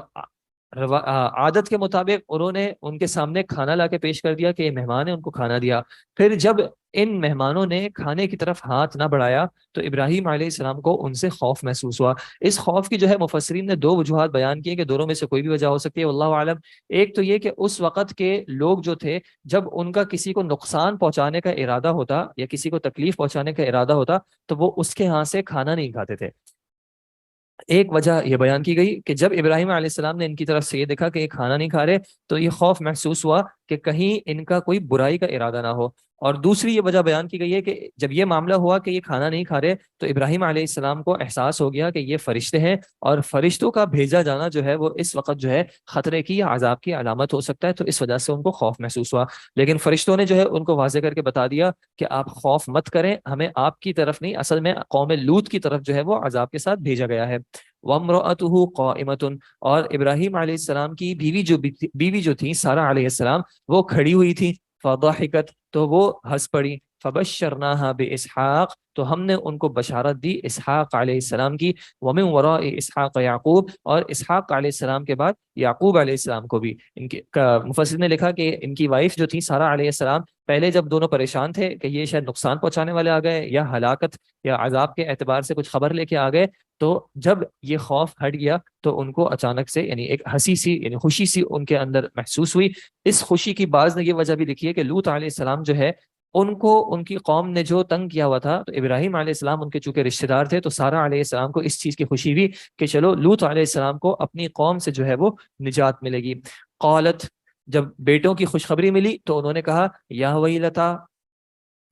عادت کے مطابق انہوں نے ان کے سامنے کھانا لا کے پیش کر دیا کہ یہ مہمان ہے، ان کو کھانا دیا۔ پھر جب ان مہمانوں نے کھانے کی طرف ہاتھ نہ بڑھایا تو ابراہیم علیہ السلام کو ان سے خوف محسوس ہوا۔ اس خوف کی جو ہے مفسرین نے دو وجوہات بیان کی کہ دونوں میں سے کوئی بھی وجہ ہو سکتی ہے، واللہ عالم۔ ایک تو یہ کہ اس وقت کے لوگ جو تھے، جب ان کا کسی کو نقصان پہنچانے کا ارادہ ہوتا یا کسی کو تکلیف پہنچانے کا ارادہ ہوتا تو وہ اس کے ہاں سے کھانا نہیں کھاتے تھے۔ ایک وجہ یہ بیان کی گئی کہ جب ابراہیم علیہ السلام نے ان کی طرف سے یہ دیکھا کہ یہ کھانا نہیں کھا رہے تو یہ خوف محسوس ہوا کہ کہیں ان کا کوئی برائی کا ارادہ نہ ہو۔ اور دوسری یہ وجہ بیان کی گئی ہے کہ جب یہ معاملہ ہوا کہ یہ کھانا نہیں کھا رہے تو ابراہیم علیہ السلام کو احساس ہو گیا کہ یہ فرشتے ہیں، اور فرشتوں کا بھیجا جانا جو ہے وہ اس وقت جو ہے خطرے کی یا عذاب کی علامت ہو سکتا ہے، تو اس وجہ سے ان کو خوف محسوس ہوا۔ لیکن فرشتوں نے جو ہے ان کو واضح کر کے بتا دیا کہ آپ خوف مت کریں، ہمیں آپ کی طرف نہیں، اصل میں قوم لوط کی طرف جو ہے وہ عذاب کے ساتھ بھیجا گیا ہے۔ وَامْرَأَتُهُ قَائِمَةٌ، اور ابراہیم علیہ السلام کی بیوی جو تھی سارہ علیہ السلام، وہ کھڑی ہوئی تھی، فضحکت، تو وہ ہنس پڑی، فبشرناها باسحاق، تو ہم نے ان کو بشارت دی اسحاق علیہ السلام کی، ومن وراء اسحاق یعقوب، اور اسحاق علیہ السلام کے بعد یعقوب علیہ السلام کو بھی۔ ان کے مفسر نے لکھا کہ ان کی وائف جو تھی سارہ علیہ السلام، پہلے جب دونوں پریشان تھے کہ یہ شاید نقصان پہنچانے والے آ گئے یا ہلاکت یا عذاب کے اعتبار سے کچھ خبر لے کے آ گئے، تو جب یہ خوف ہٹ گیا تو ان کو اچانک سے یعنی ایک ہنسی سی، یعنی خوشی سی ان کے اندر محسوس ہوئی۔ اس خوشی کی بعض نے یہ وجہ بھی لکھی ہے کہ لوط علیہ السلام جو ہے ان کو ان کی قوم نے جو تنگ کیا ہوا تھا، تو ابراہیم علیہ السلام ان کے چونکہ رشتہ دار تھے، تو سارہ علیہ السلام کو اس چیز کی خوشی ہوئی کہ چلو لوط علیہ السلام کو اپنی قوم سے جو ہے وہ نجات ملے گی۔ قالت، جب بیٹوں کی خوشخبری ملی تو انہوں نے کہا یا ویلتا،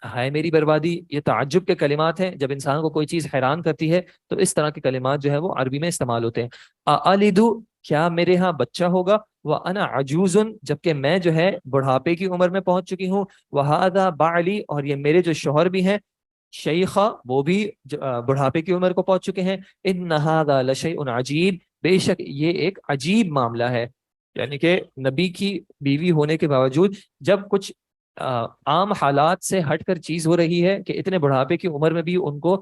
ہائے میری بربادی۔ یہ تعجب کے کلمات ہیں، جب انسان کو کوئی چیز حیران کرتی ہے تو اس طرح کے کلمات جو ہے وہ عربی میں استعمال ہوتے ہیں۔ اَأَلِدُ، کیا میرے ہاں بچہ ہوگا، وَأَنَا عَجُوزٌ، جبکہ میں جو ہے بڑھاپے کی عمر میں پہنچ چکی ہوں، وَهَذَا بَعْلِي، اور یہ میرے جو شوہر بھی ہیں شیخہ، وہ بھی بڑھاپے کی عمر کو پہنچ چکے ہیں، إِنَّ هَذَا لَشَيْءٌ عَجِیب، بے شک یہ ایک عجیب معاملہ ہے۔ یعنی کہ نبی کی بیوی ہونے کے باوجود جب کچھ عام حالات سے ہٹ کر چیز ہو رہی ہے کہ اتنے بڑھاپے کی عمر میں بھی ان کو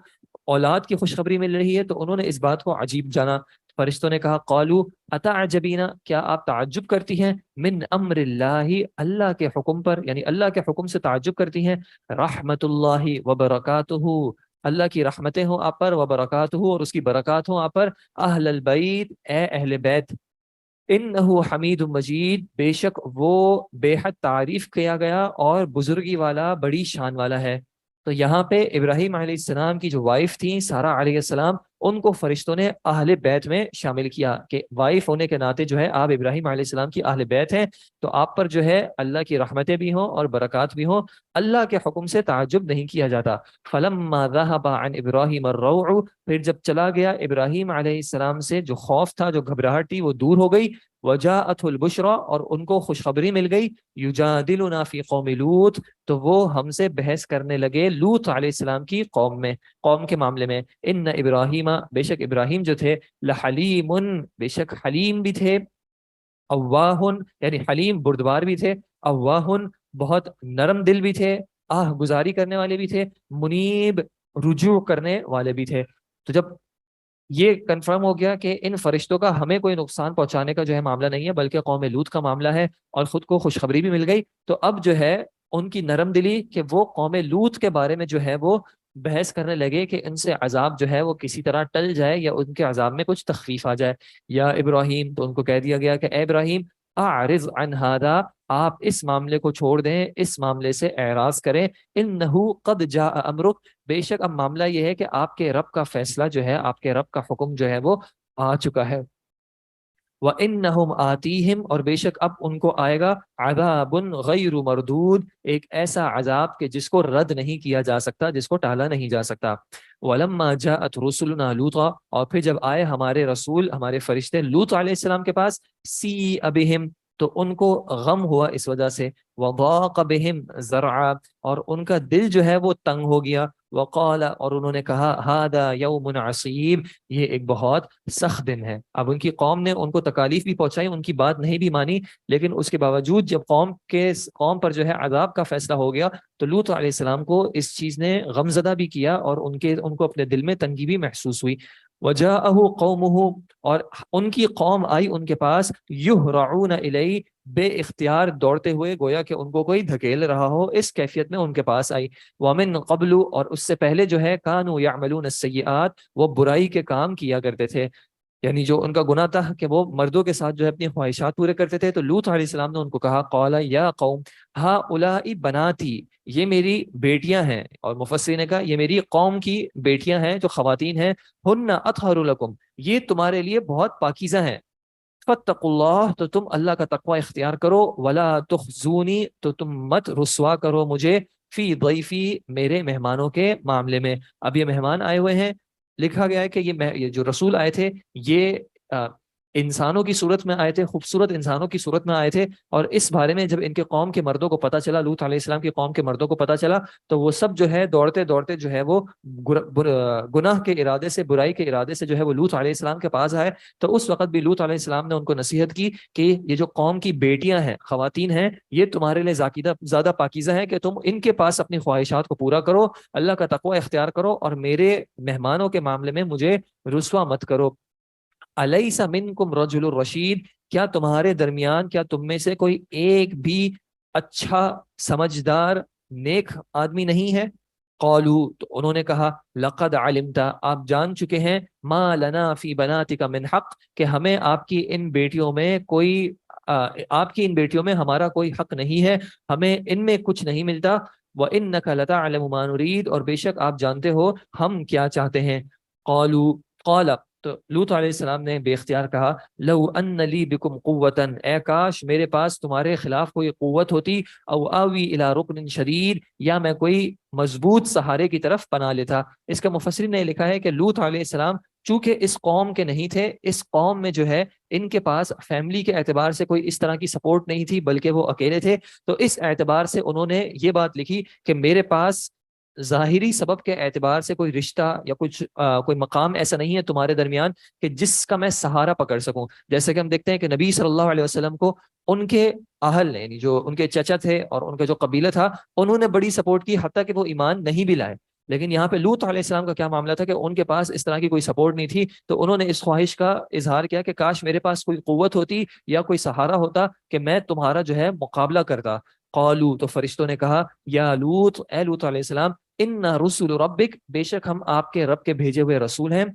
اولاد کی خوشخبری مل رہی ہے، تو انہوں نے اس بات کو عجیب جانا۔ فرشتوں نے کہا قالو اتعجبین، کیا آپ تعجب کرتی ہیں، من امر اللہ، اللہ کے حکم پر، یعنی اللہ کے حکم سے تعجب کرتی ہیں، رحمت اللہ وبرکاتہ، اللہ کی رحمتیں ہوں آپ پر، وبرکاتہ، اور اس کی برکات ہوں آپ پر، اہل البیت، اے اہل بیت، انہ حمید مجید، بے شک وہ بے حد تعریف کیا گیا اور بزرگی والا، بڑی شان والا ہے۔ تو یہاں پہ ابراہیم علیہ السلام کی جو وائف تھیں سارہ علیہ السلام، ان کو فرشتوں نے اہل بیت میں شامل کیا کہ وائف ہونے کے ناطے جو ہے آپ ابراہیم علیہ السلام کی اہل بیت ہیں، تو آپ پر جو ہے اللہ کی رحمتیں بھی ہوں اور برکات بھی ہوں، اللہ کے حکم سے تعجب نہیں کیا جاتا۔ فلما ذهب عن ابراہیم الروع، پھر جب چلا گیا ابراہیم علیہ السلام سے جو خوف تھا، جو گھبراہٹ تھی، وہ دور ہو گئی، وجاءته البشرا، اور ان کو خوشخبری مل گئی، یجادلنا فی قوم لوط، تو وہ ہم سے بحث کرنے لگے لوط علیہ السلام کی قوم کے معاملے میں۔ ان ابراہیم، بے شک ابراہیم جو تھے، لحلیم، بے شک حلیم بھی تھے، اواہن، یعنی حلیم بردبار بھی تھے، اواہن بہت نرم دل بھی تھے، گزاری کرنے والے بھی تھے، منیب رجوع کرنے والے بھی تھے۔ تو جب یہ کنفرم ہو گیا کہ ان فرشتوں کا ہمیں کوئی نقصان پہنچانے کا جو ہے معاملہ نہیں ہے بلکہ قوم لوط کا معاملہ ہے، اور خود کو خوشخبری بھی مل گئی، تو اب جو ہے ان کی نرم دلی کہ وہ قوم لوط کے بارے میں جو ہے وہ بحث کرنے لگے کہ ان سے عذاب جو ہے وہ کسی طرح ٹل جائے یا ان کے عذاب میں کچھ تخفیف آ جائے۔ یا ابراہیم، تو ان کو کہہ دیا گیا کہ اے ابراہیم اعرض عن هذا، آپ اس معاملے کو چھوڑ دیں، اس معاملے سے اعراض کریں، انہ قد جاء امرک، بے شک اب معاملہ یہ ہے کہ آپ کے رب کا فیصلہ جو ہے، آپ کے رب کا حکم جو ہے وہ آ چکا ہے۔ وَإِنَّهُمْ آتِيهِمْ، اور بے شک اب ان کو آئے گا عذاب غیر مردود، ایک ایسا عذاب کہ جس کو رد نہیں کیا جا سکتا، جس کو ٹالا نہیں جا سکتا۔ وَلَمَّا جَاءَتْ رُسُلُنَا لُوطًا، اور پھر جب آئے ہمارے رسول، ہمارے فرشتے لوط علیہ السلام کے پاس، سِیءَ بِهِمْ، تو ان کو غم ہوا اس وجہ سے، وَضَاقَ بِهِمْ ذَرْعًا، اور ان کا دل جو ہے وہ تنگ ہو گیا، وقال، اور انہوں نے کہا هَذَا يَوْمٌ عَصِيبٌ، یہ ایک بہت سخت دن ہے۔ اب ان کی قوم نے ان کو تکالیف بھی پہنچائی، ان کی بات نہیں بھی مانی، لیکن اس کے باوجود جب قوم پر جو ہے عذاب کا فیصلہ ہو گیا تو لوط علیہ السلام کو اس چیز نے غمزدہ بھی کیا اور ان کو اپنے دل میں تنگی بھی محسوس ہوئی۔ وجاءه قومه، اور ان کی قوم آئی ان کے پاس، یہرعون الیہ، بے اختیار دوڑتے ہوئے، گویا کہ ان کو کوئی دھکیل رہا ہو، اس کیفیت میں ان کے پاس آئی۔ ومن قبل، اور اس سے پہلے جو ہے، کانوا یعملون السیئات، وہ برائی کے کام کیا کرتے تھے، یعنی جو ان کا گناہ تھا کہ وہ مردوں کے ساتھ جو ہے اپنی خواہشات پورے کرتے تھے۔ تو لوط علیہ السلام نے ان کو کہا، قال یا قوم ہؤلاء بناتی، یہ میری بیٹیاں ہیں، اور مفسرین نے کہا یہ میری قوم کی بیٹیاں ہیں جو خواتین ہیں، ہن اطہر لکم، یہ تمہارے لیے بہت پاکیزہ ہیں، فاتقوا اللہ، تو تم اللہ کا تقوی اختیار کرو، ولا تخزونی، تو تم مت رسوا کرو مجھے، فی ضیفی، میرے مہمانوں کے معاملے میں۔ اب یہ مہمان آئے ہوئے ہیں، لکھا گیا ہے کہ یہ جو رسول آئے تھے یہ انسانوں کی صورت میں آئے تھے، خوبصورت انسانوں کی صورت میں آئے تھے، اور اس بارے میں جب ان کے قوم کے مردوں کو پتہ چلا، لوط علیہ السلام کی قوم کے مردوں کو پتہ چلا، تو وہ سب جو ہے دوڑتے دوڑتے جو ہے وہ گناہ کے ارادے سے، برائی کے ارادے سے جو ہے وہ لوط علیہ السلام کے پاس آئے۔ تو اس وقت بھی لوط علیہ السلام نے ان کو نصیحت کی کہ یہ جو قوم کی بیٹیاں ہیں، خواتین ہیں، یہ تمہارے لیے زیادہ پاکیزہ ہیں کہ تم ان کے پاس اپنی خواہشات کو پورا کرو، اللہ کا تقوی اختیار کرو، اور میرے مہمانوں کے معاملے میں مجھے رسوا مت کرو۔ الیس منکم رجل رشید، کیا تمہارے درمیان، کیا تم میں سے کوئی ایک بھی اچھا، سمجھدار، نیک آدمی نہیں ہے؟ قالو، تو انہوں نے کہا، لقد علمت، آپ جان چکے ہیں، ما لنا فی بناتک من حق، کہ ہمیں آپ کی ان بیٹیوں میں آپ کی ان بیٹیوں میں ہمارا کوئی حق نہیں ہے، ہمیں ان میں کچھ نہیں ملتا۔ وَإِنَّكَ لَتَعْلَمُ مَا نُرِيدُ، اور بے شک آپ جانتے ہو ہم کیا چاہتے ہیں۔ قال، تو لوط علیہ السلام نے بے اختیار کہا، لو ان لی بکم قوتن، اے کاش میرے پاس تمہارے خلاف کوئی قوت ہوتی، او آوی الی رکن شدید، یا میں کوئی مضبوط سہارے کی طرف پناہ لیتا۔ اس کا مفسرین نے لکھا ہے کہ لوط علیہ السلام چونکہ اس قوم کے نہیں تھے، اس قوم میں جو ہے ان کے پاس فیملی کے اعتبار سے کوئی اس طرح کی سپورٹ نہیں تھی، بلکہ وہ اکیلے تھے، تو اس اعتبار سے انہوں نے یہ بات لکھی کہ میرے پاس ظاہری سبب کے اعتبار سے کوئی رشتہ یا کوئی مقام ایسا نہیں ہے تمہارے درمیان کہ جس کا میں سہارا پکڑ سکوں۔ جیسے کہ ہم دیکھتے ہیں کہ نبی صلی اللہ علیہ وسلم کو ان کے اہل نے، یعنی جو ان کے چچا تھے اور ان کا جو قبیلہ تھا، انہوں نے بڑی سپورٹ کی، حتیٰ کہ وہ ایمان نہیں بھی لائے۔ لیکن یہاں پہ لوط علیہ السلام کا کیا معاملہ تھا کہ ان کے پاس اس طرح کی کوئی سپورٹ نہیں تھی، تو انہوں نے اس خواہش کا اظہار کیا کہ کاش میرے پاس کوئی قوت ہوتی یا کوئی سہارا ہوتا کہ میں تمہارا جو ہے مقابلہ کرتا۔ قالو، تو فرشتوں نے کہا، یا لوط، اے لوط علیہ السلام، ان رسول ربک، بے شک ہم آپ کے رب کے بھیجے ہوئے رسول ہیں،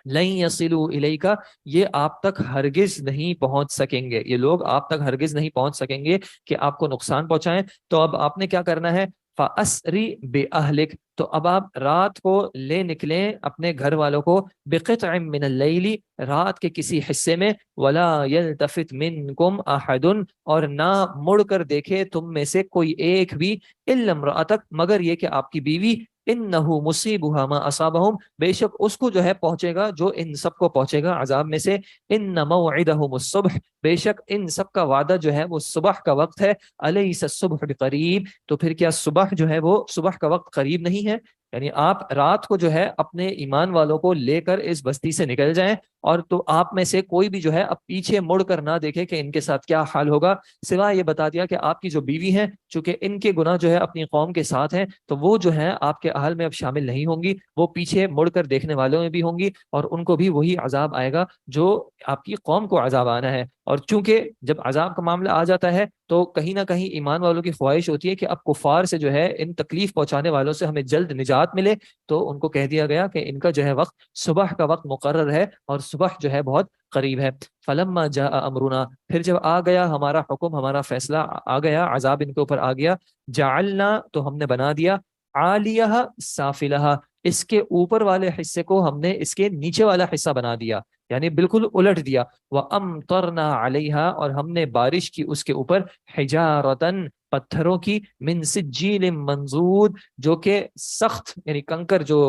لن یصلوا الیک، یہ آپ تک ہرگز نہیں پہنچ سکیں گے، یہ لوگ آپ تک ہرگز نہیں پہنچ سکیں گے کہ آپ کو نقصان پہنچائیں۔ تو اب آپ نے کیا کرنا ہے، فاسری باہلک، تو اب آپ رات کو لے نکلیں اپنے گھر والوں کو، بقطع من اللیل، رات کے کسی حصے میں، ولا یلتفت منکم احد، اور نہ مڑ کر دیکھے تم میں سے کوئی ایک بھی، الا امرأتک، مگر یہ کہ آپ کی بیوی، انہو مصیبہا ما اصابہم، بے شک اس کو جو ہے پہنچے گا جو ان سب کو پہنچے گا عذاب میں سے، ان موعدہم الصبح، بے شک ان سب کا وعدہ جو ہے وہ صبح کا وقت ہے، الیس الصبح بقریب، تو پھر کیا صبح جو ہے وہ صبح کا وقت قریب نہیں ہے؟ یعنی آپ رات کو جو ہے اپنے ایمان والوں کو لے کر اس بستی سے نکل جائیں اور تو آپ میں سے کوئی بھی جو ہے اب پیچھے مڑ کر نہ دیکھے کہ ان کے ساتھ کیا حال ہوگا، سوائے یہ بتا دیا کہ آپ کی جو بیوی ہیں چونکہ ان کے گناہ جو ہے اپنی قوم کے ساتھ ہیں تو وہ جو ہے آپ کے اہل میں اب شامل نہیں ہوں گی، وہ پیچھے مڑ کر دیکھنے والوں میں بھی ہوں گی اور ان کو بھی وہی عذاب آئے گا جو آپ کی قوم کو عذاب آنا ہے۔ اور چونکہ جب عذاب کا معاملہ آ جاتا ہے تو کہیں نہ کہیں ایمان والوں کی خواہش ہوتی ہے کہ اب کفار سے جو ہے ان تکلیف پہنچانے والوں سے ہمیں جلد نجات ملے، تو ان کو کہہ دیا گیا کہ ان کا جو ہے وقت صبح کا وقت مقرر ہے اور صبح جو ہے بہت قریب ہے۔ فلما جاء امرنا، پھر جب آ گیا ہمارا حکم، ہمارا فیصلہ آ گیا، عذاب ان کے اوپر آ گیا، جعلنا تو ہم نے بنا دیا، عالیہ سافلہ، اس کے اوپر والے حصے کو ہم نے اس کے نیچے والا حصہ بنا دیا، یعنی بالکل الٹ دیا۔ وَأَمْطَرْنَا عَلَيْهَا، اور ہم نے بارش کی اس کے اوپر، حجارتن، پتھروں کی، من سجیل منضود، جو کہ سخت یعنی کنکر جو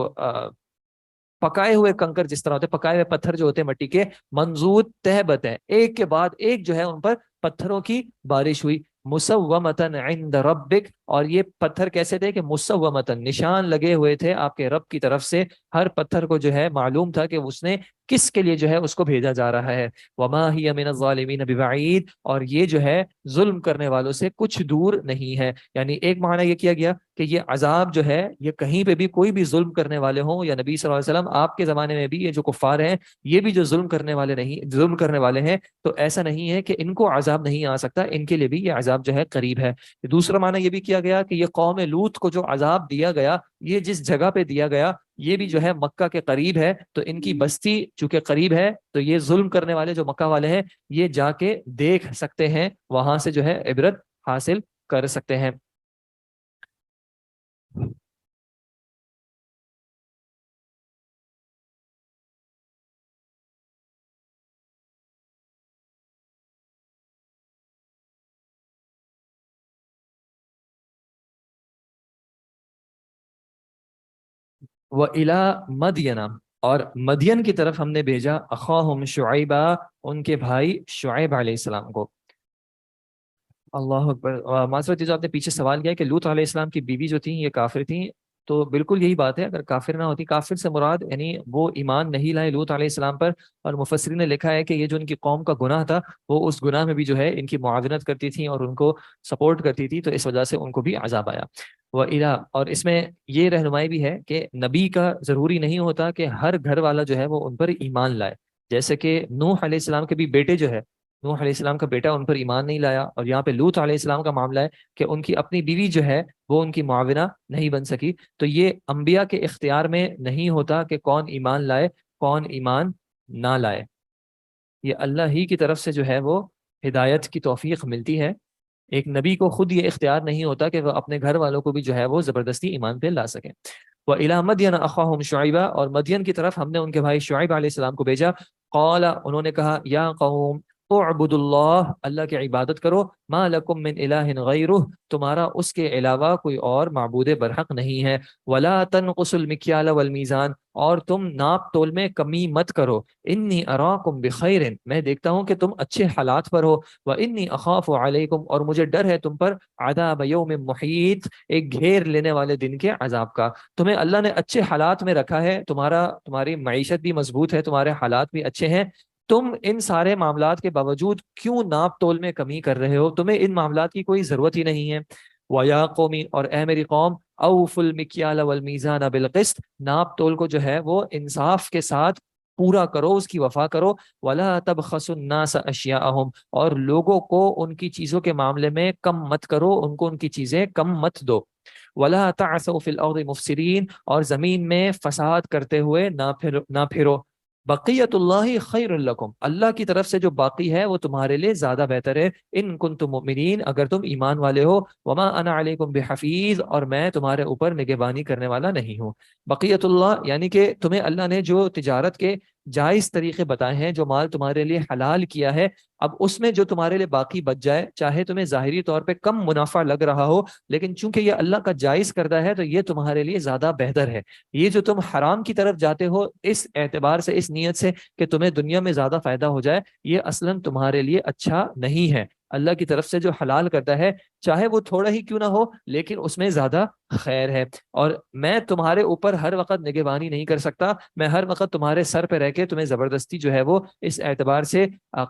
پکائے ہوئے کنکر جس طرح ہوتے ہیں، پکائے ہوئے پتھر جو ہوتے ہیں مٹی کے، منضود تہبت ہے، ایک کے بعد ایک جو ہے ان پر پتھروں کی بارش ہوئی، مسومتن عند ربک، اور یہ پتھر کیسے تھے کہ مسومتن، نشان لگے ہوئے تھے آپ کے رب کی طرف سے، ہر پتھر کو جو ہے معلوم تھا کہ اس نے کس کے لیے جو ہے اس کو بھیجا جا رہا ہے۔ وما ہی من الظالمین ببعید، اور یہ جو ہے ظلم کرنے والوں سے کچھ دور نہیں ہے۔ یعنی ایک معنی یہ کیا گیا کہ یہ عذاب جو ہے یہ کہیں پہ بھی کوئی بھی ظلم کرنے والے ہوں یا نبی صلی اللہ علیہ وسلم آپ کے زمانے میں بھی یہ جو کفار ہیں یہ بھی جو ظلم کرنے والے نہیں، ظلم کرنے والے ہیں، تو ایسا نہیں ہے کہ ان کو عذاب نہیں آ سکتا، ان کے لیے بھی یہ عذاب جو ہے قریب ہے۔ دوسرا معنی یہ بھی کیا گیا کہ یہ قوم لوط کو جو عذاب دیا گیا یہ جس جگہ پہ دیا گیا یہ بھی جو ہے مکہ کے قریب ہے، تو ان کی بستی چونکہ قریب ہے تو یہ ظلم کرنے والے جو مکہ والے ہیں یہ جا کے دیکھ سکتے ہیں، وہاں سے جو ہے عبرت حاصل کر سکتے ہیں۔ وَإِلَى مَدْيَنَ، اور مدین کی طرف ہم نے بھیجا، اخاہم شعیبہ، ان کے بھائی شعیب علیہ السلام کو۔ اللہ اکبر۔ معذرت جو آپ نے پیچھے سوال کیا کہ لوط علیہ السلام کی بیوی جو تھیں یہ کافر تھیں، تو بالکل یہی بات ہے، اگر کافر نہ ہوتی، کافر سے مراد یعنی وہ ایمان نہیں لائے لوط علیہ السلام پر، اور مفسرین نے لکھا ہے کہ یہ جو ان کی قوم کا گناہ تھا وہ اس گناہ میں بھی جو ہے ان کی معاونت کرتی تھیں اور ان کو سپورٹ کرتی تھی، تو اس وجہ سے ان کو بھی عذاب آیا۔ وَإِلَىٰ، اور اس میں یہ رہنمائی بھی ہے کہ نبی کا ضروری نہیں ہوتا کہ ہر گھر والا جو ہے وہ ان پر ایمان لائے، جیسے کہ نوح علیہ السلام کے بھی بیٹے جو ہے، نوح علیہ السلام کا بیٹا ان پر ایمان نہیں لایا، اور یہاں پہ لوط علیہ السلام کا معاملہ ہے کہ ان کی اپنی بیوی جو ہے وہ ان کی معاونہ نہیں بن سکی، تو یہ انبیاء کے اختیار میں نہیں ہوتا کہ کون ایمان لائے کون ایمان نہ لائے، یہ اللہ ہی کی طرف سے جو ہے وہ ہدایت کی توفیق ملتی ہے، ایک نبی کو خود یہ اختیار نہیں ہوتا کہ وہ اپنے گھر والوں کو بھی جو ہے وہ زبردستی ایمان پہ لا سکیں۔ وَإِلَىٰ مَدْيَنَ أَخَاهُمْ شُعَيْبًا، اور مدین کی طرف ہم نے ان کے بھائی شعیب علیہ السلام کو بھیجا، قال، انہوں نے کہا، یا قوم اعبدوا اللہ، اللہ کی عبادت کرو، ما لکم من الہ غیرہ، تمہارا اس کے علاوہ کوئی اور معبود برحق نہیں ہے، ولا تنقصوا المکیال والمیزان، اور تم ناپ تول میں کمی مت کرو، انی اراکم بخیر، میں دیکھتا ہوں کہ تم اچھے حالات پر ہو، وانی اخاف علیکم، اور مجھے ڈر ہے تم پر، عذاب یوم محیط، ایک گھیر لینے والے دن کے عذاب کا، تمہیں اللہ نے اچھے حالات میں رکھا ہے، تمہاری معیشت بھی مضبوط ہے، تمہارے حالات بھی اچھے ہیں، تم ان سارے معاملات کے باوجود کیوں ناپ تول میں کمی کر رہے ہو، تمہیں ان معاملات کی کوئی ضرورت ہی نہیں ہے۔ وَيَا قَوْمِ، اور اے میری قوم، أَوْفُوا الْمِكْيَالَ وَالْمِيزَانَ بِالْقِسْطِ، ناپ تول کو جو ہے وہ انصاف کے ساتھ پورا کرو، اس کی وفا کرو، وَلَا تَبْخَسُوا النَّاسَ أَشْيَاءَهُمْ، اور لوگوں کو ان کی چیزوں کے معاملے میں کم مت کرو، ان کو ان کی چیزیں کم مت دو، وَلَا تَعْثَوْا فِي الْأَرْضِ مُفْسِدِينَ، اور زمین میں فساد کرتے ہوئے نہ پھرو، بقیت اللہ خیر لکم، اللہ کی طرف سے جو باقی ہے وہ تمہارے لیے زیادہ بہتر ہے، ان کنتم مؤمنین، اگر تم ایمان والے ہو، وما انا علیکم بحفیظ، اور میں تمہارے اوپر نگہبانی کرنے والا نہیں ہوں۔ بقیت اللہ یعنی کہ تمہیں اللہ نے جو تجارت کے جائز طریقے بتائے ہیں، جو مال تمہارے لیے حلال کیا ہے، اب اس میں جو تمہارے لیے باقی بچ جائے، چاہے تمہیں ظاہری طور پہ کم منافع لگ رہا ہو، لیکن چونکہ یہ اللہ کا جائز کردہ ہے تو یہ تمہارے لیے زیادہ بہتر ہے۔ یہ جو تم حرام کی طرف جاتے ہو اس اعتبار سے، اس نیت سے کہ تمہیں دنیا میں زیادہ فائدہ ہو جائے، یہ اصلاً تمہارے لیے اچھا نہیں ہے، اللہ کی طرف سے جو حلال کرتا ہے چاہے وہ تھوڑا ہی کیوں نہ ہو لیکن اس میں زیادہ خیر ہے. اور میں تمہارے اوپر ہر وقت نگہبانی نہیں کر سکتا, میں ہر وقت تمہارے سر پہ رہ کے تمہیں زبردستی جو ہے وہ اس اعتبار سے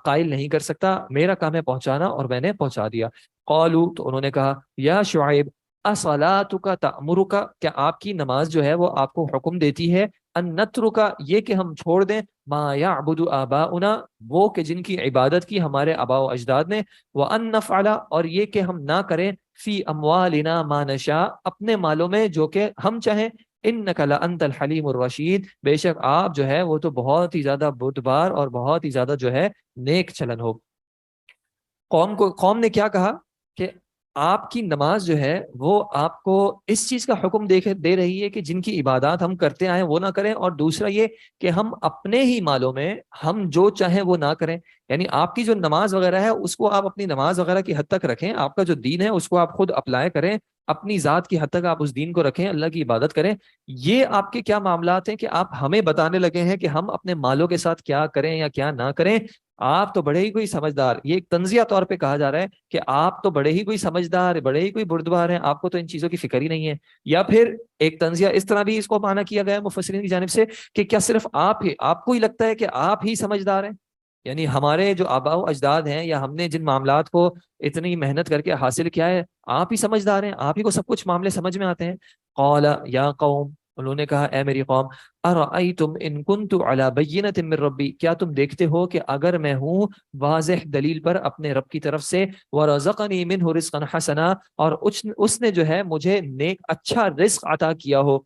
قائل نہیں کر سکتا, میرا کام ہے پہنچانا اور میں نے پہنچا دیا. قالوا, تو انہوں نے کہا, یا شعیب اصلاتک تأمرک, کیا آپ کی نماز جو ہے وہ آپ کو حکم دیتی ہے ان نترک, یہ کہ ہم چھوڑ دیں, ما یعبد آباؤنا, وہ کہ جن کی عبادت کی ہمارے آباء و اجداد نے, وان نفعل, اور یہ کہ ہم نہ کریں, فی اموالنا ما نشاء, اپنے مالوں میں جو کہ ہم چاہیں, انک لانت الحلیم الرشید, بے شک آپ جو ہے وہ تو بہت ہی زیادہ بردبار اور بہت ہی زیادہ جو ہے نیک چلن ہو. قوم نے کیا کہا کہ آپ کی نماز جو ہے وہ آپ کو اس چیز کا حکم دے رہی ہے کہ جن کی عبادات ہم کرتے آئے وہ نہ کریں, اور دوسرا یہ کہ ہم اپنے ہی مالوں میں ہم جو چاہیں وہ نہ کریں. یعنی آپ کی جو نماز وغیرہ ہے اس کو آپ اپنی نماز وغیرہ کی حد تک رکھیں, آپ کا جو دین ہے اس کو آپ خود اپلائی کریں, اپنی ذات کی حد تک آپ اس دین کو رکھیں, اللہ کی عبادت کریں. یہ آپ کے کیا معاملات ہیں کہ آپ ہمیں بتانے لگے ہیں کہ ہم اپنے مالوں کے ساتھ کیا کریں یا کیا نہ کریں؟ آپ تو بڑے ہی کوئی سمجھدار, یہ ایک تنزیہ طور پہ کہا جا رہا ہے کہ آپ تو بڑے ہی کوئی سمجھدار, بڑے ہی کوئی بردبار ہیں, آپ کو تو ان چیزوں کی فکر ہی نہیں ہے. یا پھر ایک تنزیہ اس طرح بھی اس کو معنی کیا گیا ہے مفسرین کی جانب سے کہ کیا صرف آپ کو ہی لگتا ہے کہ آپ ہی سمجھدار ہیں, یعنی ہمارے جو آباء و اجداد ہیں یا ہم نے جن معاملات کو اتنی محنت کر کے حاصل کیا ہے آپ ہی سمجھدار ہیں, آپ ہی کو سب کچھ معاملے سمجھ میں آتے ہیں. قال یا قوم, انہوں نے کہا, اے میری قوم, ارأیتم ان کنت علی بینۃ من ربی, کیا تم دیکھتے ہو کہ اگر میں ہوں واضح دلیل پر اپنے رب کی طرف سے, ورزقنی منہ رزقا حسنا, اور اس نے جو ہے مجھے نیک اچھا رزق عطا کیا ہو,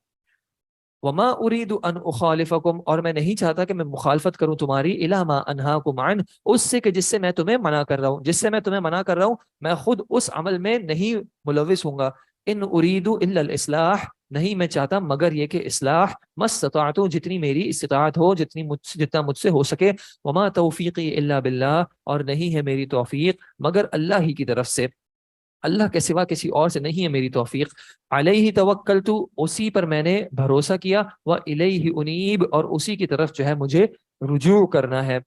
وما اريد ان اخالفکم, اور میں نہیں چاہتا کہ میں مخالفت کروں تمہاری, الی ما انہاکم عنہ, اس سے کہ جس سے میں تمہیں منع کر رہا ہوں, جس سے میں تمہیں منع کر رہا ہوں میں خود اس عمل میں نہیں ملوث ہوں گا. ان اريد الا الاصلاح, نہیں میں چاہتا مگر یہ کہ اصلاح, ما استطعت, جتنی میری استطاعت ہو, جتنا مجھ سے ہو سکے, وما توفیقی الا باللہ, اور نہیں ہے میری توفیق مگر اللہ ہی کی طرف سے, اللہ کے سوا کسی اور سے نہیں ہے میری توفیق. علیہ توکلت, اسی پر میں نے بھروسہ کیا, والیہ انیب, اور اسی کی طرف جو ہے مجھے رجوع کرنا ہے.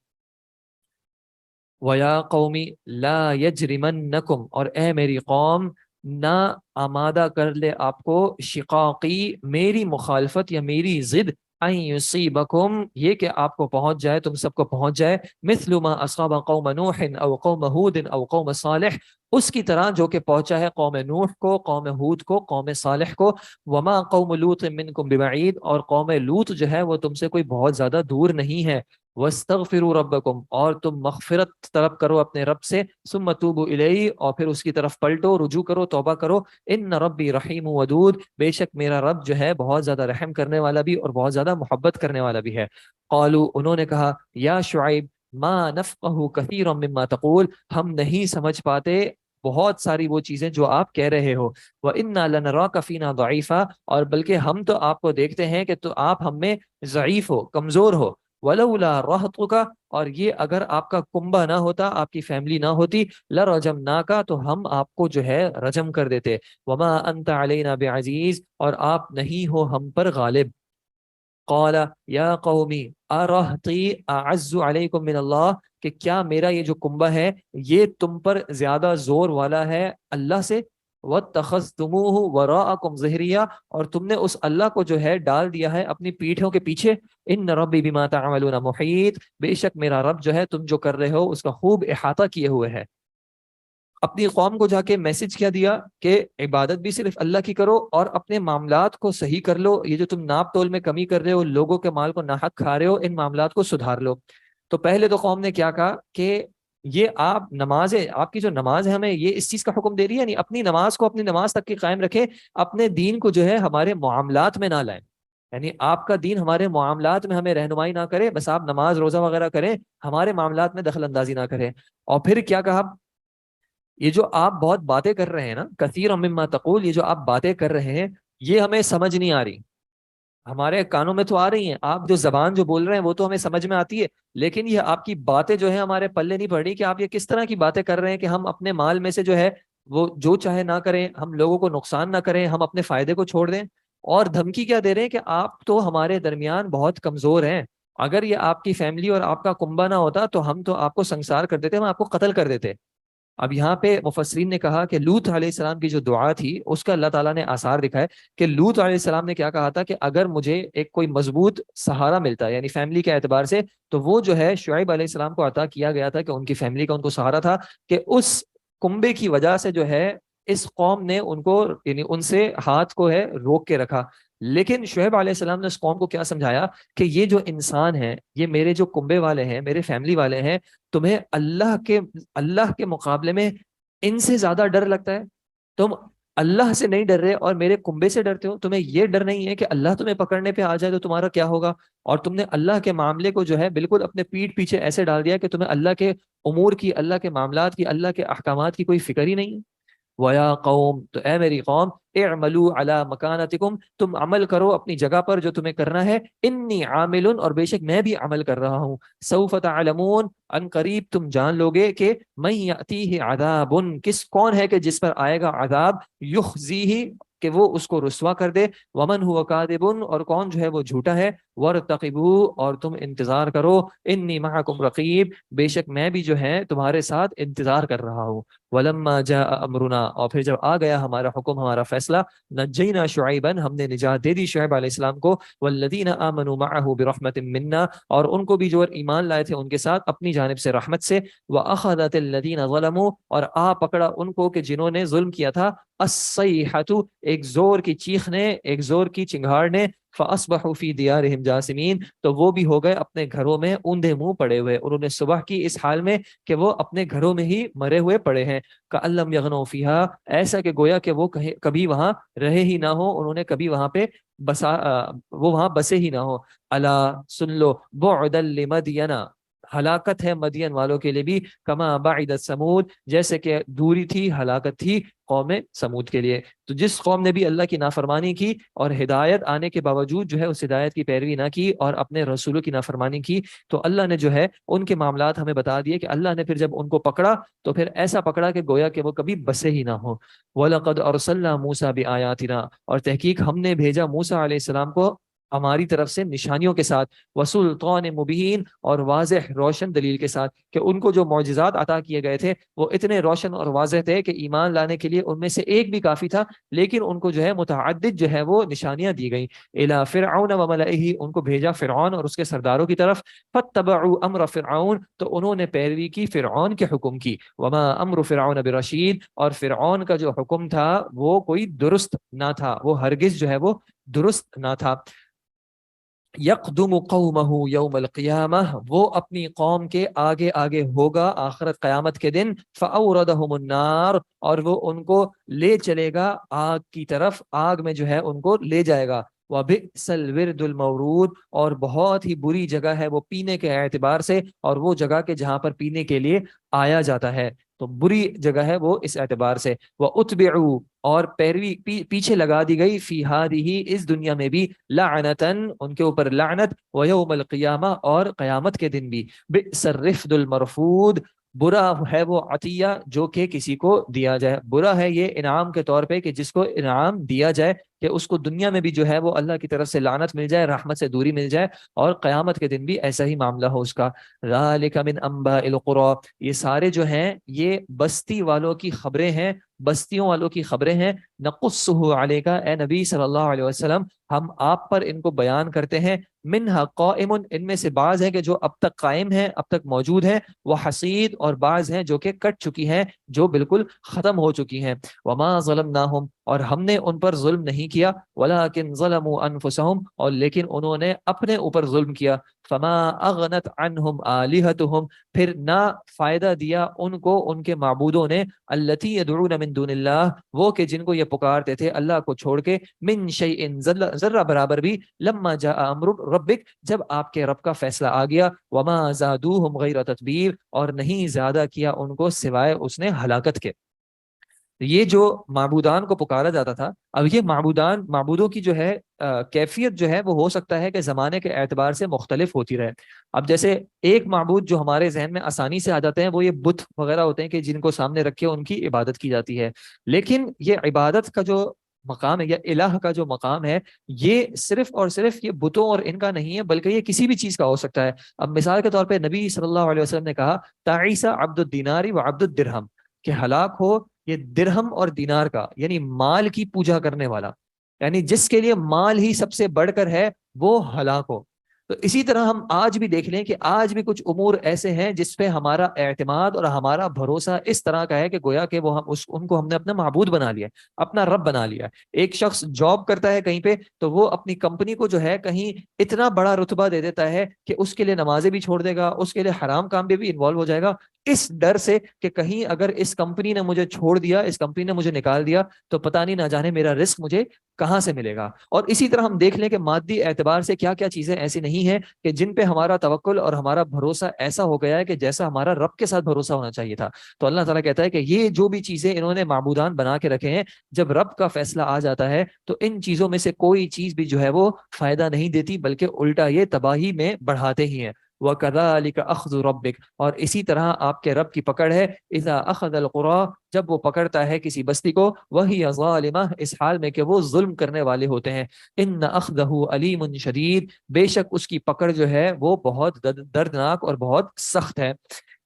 ویا قومی لا یجرمنکم, اور اے میری قوم نہ آمادہ کر لے آپ کو, شقاقی, میری مخالفت یا میری ضد, ان یصیبکم, یہ کہ آپ کو پہنچ جائے, تم سب کو پہنچ جائے, مثل ما اصاب قوم نوح او قوم ہود او قوم صالح, اس کی طرح جو کہ پہنچا ہے قوم نوح کو, قوم ہود کو, قوم صالح کو, وما قوم لوط منکم ببعید, اور قوم لوط جو ہے وہ تم سے کوئی بہت زیادہ دور نہیں ہے. واستغفروا ربکم, اور تم مغفرت طلب کرو اپنے رب سے, ثم توبوا الیہ, اور پھر اس کی طرف پلٹو, رجوع کرو, توبہ کرو, ان ربی رحیم ودود, بے شک میرا رب جو ہے بہت زیادہ رحم کرنے والا بھی اور بہت زیادہ محبت کرنے والا بھی ہے. قالوا, انہوں نے کہا, یا شعیب ما نفقہ کثیرا مما تقول, ہم نہیں سمجھ پاتے بہت ساری وہ چیزیں جو آپ کہہ رہے ہو, وَإِنَّا لَنَرَاكَ فِينَا ضَعِيفًا, اور بلکہ ہم تو آپ کو دیکھتے ہیں کہ تو آپ ہم میں ضعیف ہو, کمزور ہو. وَلَوْلَا رَهْطُكَ, اور یہ اگر آپ کا کنبہ نہ ہوتا, آپ کی فیملی نہ ہوتی, لَرَجَمْنَاكَ, تو ہم آپ کو جو ہے رجم کر دیتے. وَمَا أَنْتَ عَلَيْنَا بِعَزِيزٍ, اور آپ نہیں ہو ہم پر غالب. قال یا قومی ارہطی اعز علیکم من اللہ, کہ کیا میرا یہ جو کنبہ ہے یہ تم پر زیادہ زور والا ہے اللہ سے, واتخذتموہ وراءکم ظہریہ, اور تم نے اس اللہ کو جو ہے ڈال دیا ہے اپنی پیٹھوں کے پیچھے. ان ربی بما تعملون محیط, بے شک میرا رب جو ہے تم جو کر رہے ہو اس کا خوب احاطہ کیے ہوئے ہے. اپنی قوم کو جا کے میسج کیا دیا کہ عبادت بھی صرف اللہ کی کرو, اور اپنے معاملات کو صحیح کر لو, یہ جو تم ناپ تول میں کمی کر رہے ہو, لوگوں کے مال کو ناحق کھا رہے ہو, ان معاملات کو سدھار لو. تو پہلے تو قوم نے کیا کہا کہ یہ آپ نماز ہے, آپ کی جو نماز ہے ہمیں یہ اس چیز کا حکم دے رہی ہے, یعنی اپنی نماز کو اپنی نماز تک کی قائم رکھیں, اپنے دین کو جو ہے ہمارے معاملات میں نہ لائیں, یعنی آپ کا دین ہمارے معاملات میں ہمیں رہنمائی نہ کرے, بس آپ نماز روزہ وغیرہ کریں, ہمارے معاملات میں دخل اندازی نہ کریں. اور پھر کیا کہا, یہ جو آپ بہت باتیں کر رہے ہیں نا, کثیر مما تقول, یہ جو آپ باتیں کر رہے ہیں یہ ہمیں سمجھ نہیں آ رہی, ہمارے کانوں میں تو آ رہی ہیں, آپ جو زبان جو بول رہے ہیں وہ تو ہمیں سمجھ میں آتی ہے, لیکن یہ آپ کی باتیں جو ہیں ہمارے پلے نہیں پڑ رہی, کہ آپ یہ کس طرح کی باتیں کر رہے ہیں کہ ہم اپنے مال میں سے جو ہے وہ جو چاہے نہ کریں, ہم لوگوں کو نقصان نہ کریں, ہم اپنے فائدے کو چھوڑ دیں. اور دھمکی کیا دے رہے ہیں کہ آپ تو ہمارے درمیان بہت کمزور ہیں, اگر یہ آپ کی فیملی اور آپ کا کنبہ نہ ہوتا تو ہم تو آپ کو سنسار کر دیتے, ہم آپ کو قتل کر دیتے. اب یہاں پہ مفسرین نے کہا کہ لوط علیہ السلام کی جو دعا تھی اس کا اللہ تعالیٰ نے آثار دکھائے کہ لوط علیہ السلام نے کیا کہا تھا کہ اگر مجھے ایک کوئی مضبوط سہارا ملتا ہے یعنی فیملی کے اعتبار سے، تو وہ جو ہے شعیب علیہ السلام کو عطا کیا گیا تھا کہ ان کی فیملی کا ان کو سہارا تھا کہ اس کنبے کی وجہ سے جو ہے اس قوم نے ان کو یعنی ان سے ہاتھ کو ہے روک کے رکھا۔ لیکن شعیب علیہ السلام نے اس قوم کو کیا سمجھایا کہ یہ جو انسان ہیں، یہ میرے جو کنبے والے ہیں، میرے فیملی والے ہیں، تمہیں اللہ کے مقابلے میں ان سے زیادہ ڈر لگتا ہے؟ تم اللہ سے نہیں ڈر رہے اور میرے کنبے سے ڈرتے ہو؟ تمہیں یہ ڈر نہیں ہے کہ اللہ تمہیں پکڑنے پہ آ جائے تو تمہارا کیا ہوگا؟ اور تم نے اللہ کے معاملے کو جو ہے بالکل اپنے پیٹھ پیچھے ایسے ڈال دیا کہ تمہیں اللہ کے امور کی، اللہ کے معاملات کی، اللہ کے احکامات کی کوئی فکر ہی نہیں ہے۔ وَيَا قَوْمِ، تو اے میری قوم، اعملوا علی مکانتکم، تم عمل کرو اپنی جگہ پر جو تمہیں کرنا ہے، انی عامل، اور بے شک میں بھی عمل کر رہا ہوں، سوف تعلمون، ان قریب تم جان لوگے کہ من یأتیہ عذاب، کون ہے کہ جس پر آئے گا عذاب، یخزیہ، کہ وہ اس کو رسوا کر دے، ومن ہوا کاذب، اور کون جو ہے وہ جھوٹا ہے، وارتقبوا، اور تم انتظار کرو، انی معکم رقیب، بے شک میں بھی جو ہے تمہارے ساتھ انتظار کر رہا ہوں۔ ولما جاء امرنا، اور پھر جب آ گیا ہمارا حکم، ہمارا فیصلہ، نجینا شعیبا، ہم نے نجات دے دی شعیب علیہ السلام کو، والذین آمنوا معه برحمت منا، اور ان کو بھی جو ایمان لائے تھے ان کے ساتھ اپنی جانب سے رحمت سے، واخذت الذین ظلموا، اور پکڑا ان کو کہ جنہوں نے ظلم کیا تھا، الصیحۃ، ایک زور کی چیخ نے، ایک زور کی چنگھاڑ نے، فاصبحوا فی دیارہم جاثمین، تو وہ بھی ہو گئے اپنے گھروں میں اوندھے منہ پڑے ہوئے، انہوں نے صبح کی اس حال میں کہ وہ اپنے گھروں میں ہی مرے ہوئے پڑے ہیں، کأن لم یغنوا فیہا، ایسا کہ گویا کہ وہ کبھی وہاں رہے ہی نہ ہو، انہوں نے کبھی وہاں پہ وہ وہاں بسے ہی نہ ہو۔ الا، سن لو، بعدا لمدین، ہلاکت ہے مدین والوں کے لیے بھی، کما بعدت سمود، جیسے کہ دوری تھی، ہلاکت تھی قوم سمود کے لیے۔ تو جس قوم نے بھی اللہ کی نافرمانی کی اور ہدایت آنے کے باوجود جو ہے اس ہدایت کی پیروی نہ کی اور اپنے رسولوں کی نافرمانی کی، تو اللہ نے جو ہے ان کے معاملات ہمیں بتا دیے کہ اللہ نے پھر جب ان کو پکڑا تو پھر ایسا پکڑا کہ گویا کہ وہ کبھی بسے ہی نہ ہو۔ وَلَقَدْ أَرْسَلْنَا مُوسَىٰ بِآيَاتِنَا، اور تحقیق ہم نے بھیجا موسیٰ علیہ السلام کو ہماری طرف سے نشانیوں کے ساتھ، وسلطان مبین، اور واضح روشن دلیل کے ساتھ، کہ ان کو جو معجزات عطا کیے گئے تھے وہ اتنے روشن اور واضح تھے کہ ایمان لانے کے لیے ان میں سے ایک بھی کافی تھا، لیکن ان کو جو ہے متعدد جو ہے وہ نشانیاں دی گئیں۔ الی فرعون وملئہ، ان کو بھیجا فرعون اور اس کے سرداروں کی طرف، فاتبعوا امر فرعون، تو انہوں نے پیروی کی فرعون کے حکم کی، وما امر فرعون برشید، اور فرعون کا جو حکم تھا وہ کوئی درست نہ تھا، وہ ہرگز جو ہے وہ درست نہ تھا۔ یقدم قومہ یوم القیامہ، وہ اپنی قوم کے آگے آگے ہوگا آخرت قیامت کے دن، فاوردہم النار، اور وہ ان کو لے چلے گا آگ کی طرف، آگ میں جو ہے ان کو لے جائے گا۔ وبئس الورد المورود، اور بہت ہی بری جگہ ہے وہ پینے کے اعتبار سے، اور وہ جگہ کہ جہاں پر پینے کے لیے آیا جاتا ہے، تو بری جگہ ہے وہ اس اعتبار سے۔ وَأُتْبِعُوا، اور پیروی پیچھے لگا دی گئی، فی ہادہ، اس دنیا میں بھی، لعنتاً، ان کے اوپر لعنت، ویوم القیامہ، اور قیامت کے دن بھی، بئس الرفد المرفود، برا ہے وہ عطیہ جو کہ کسی کو دیا جائے، برا ہے یہ انعام کے طور پہ کہ جس کو انعام دیا جائے کہ اس کو دنیا میں بھی جو ہے وہ اللہ کی طرف سے لعنت مل جائے، رحمت سے دوری مل جائے، اور قیامت کے دن بھی ایسا ہی معاملہ ہو اس کا۔ ذالک من انباء القری، یہ سارے جو ہیں یہ بستی والوں کی خبریں ہیں، بستیوں والوں کی خبریں ہیں، نقصہ علیک، اے نبی صلی اللہ علیہ وسلم، ہم آپ پر ان کو بیان کرتے ہیں، منہا قائم، ان میں سے بعض ہیں کہ جو اب تک قائم ہیں، اب تک موجود ہیں، وہ حسید، اور بعض ہیں جو کہ کٹ چکی ہیں، جو بالکل ختم ہو چکی ہیں۔ وما ظلمناہم، اور ہم نے ان پر ظلم نہیں کیا، ولکن ظلموا انفسہم، اور لیکن انہوں نے اپنے اوپر ظلم کیا۔ فما اغنت عنہم آلہتہم، پھر نہ فائدہ دیا ان کو ان کے معبودوں نے، التی یدعون من دون اللہ، وہ کہ جن کو یہ پکارتے تھے اللہ کو چھوڑ کے، من شیء، ذرہ برابر بھی، لما جاء امر ربک، جب آپ کے رب کا فیصلہ آ گیا، وما زادوہم غیر تتبیر، اور نہیں زیادہ کیا ان کو سوائے اس نے ہلاکت کے۔ یہ جو معبودان کو پکارا جاتا تھا، اب یہ معبودوں کی جو ہے کیفیت جو ہے وہ ہو سکتا ہے کہ زمانے کے اعتبار سے مختلف ہوتی رہے۔ اب جیسے ایک معبود جو ہمارے ذہن میں آسانی سے آ جاتے ہیں وہ یہ بت وغیرہ ہوتے ہیں کہ جن کو سامنے رکھے ان کی عبادت کی جاتی ہے، لیکن یہ عبادت کا جو مقام ہے یا الہ کا جو مقام ہے، یہ صرف اور صرف یہ بتوں اور ان کا نہیں ہے، بلکہ یہ کسی بھی چیز کا ہو سکتا ہے۔ اب مثال کے طور پہ نبی صلی اللہ علیہ وسلم نے کہا، تعیسیٰ عبد الدینار و عبد الدرہم، کہ ہلاک ہو یہ درہم اور دینار کا، یعنی مال کی پوجا کرنے والا، یعنی جس کے لیے مال ہی سب سے بڑھ کر ہے وہ ہلاک ہو۔ تو اسی طرح ہم آج بھی دیکھ لیں کہ آج بھی کچھ امور ایسے ہیں جس پہ ہمارا اعتماد اور ہمارا بھروسہ اس طرح کا ہے کہ گویا کہ وہ ان کو ہم نے اپنا معبود بنا لیا، اپنا رب بنا لیا۔ ایک شخص جاب کرتا ہے کہیں پہ تو وہ اپنی کمپنی کو جو ہے کہیں اتنا بڑا رتبہ دے دیتا ہے کہ اس کے لیے نمازیں بھی چھوڑ دے گا، اس کے لیے حرام کام بھی انوالو ہو جائے گا، اس ڈر سے کہ کہیں اگر اس کمپنی نے مجھے چھوڑ دیا، اس کمپنی نے مجھے نکال دیا تو پتہ نہیں نہ جانے میرا رزق مجھے کہاں سے ملے گا۔ اور اسی طرح ہم دیکھ لیں کہ مادی اعتبار سے کیا کیا چیزیں ایسی نہیں ہیں کہ جن پہ ہمارا توکل اور ہمارا بھروسہ ایسا ہو گیا ہے کہ جیسا ہمارا رب کے ساتھ بھروسہ ہونا چاہیے تھا۔ تو اللہ تعالیٰ کہتا ہے کہ یہ جو بھی چیزیں انہوں نے معبودان بنا کے رکھے ہیں، جب رب کا فیصلہ آ جاتا ہے تو ان چیزوں میں سے کوئی چیز بھی جو ہے وہ فائدہ نہیں دیتی، بلکہ الٹا یہ تباہی میں بڑھاتے ہی ہیں۔ وَكَذَلِكَ أَخْذُ رَبِّكَ، اور اسی طرح آپ کے رب کی پکڑ ہے، اذا اخذ القرى، جب وہ پکڑتا ہے کسی بستی کو، وہی ظالمہ، اس حال میں کہ وہ ظلم کرنے والے ہوتے ہیں، ان اخذہ علیم شدید، بے شک اس کی پکڑ جو ہے وہ بہت دردناک اور بہت سخت ہے۔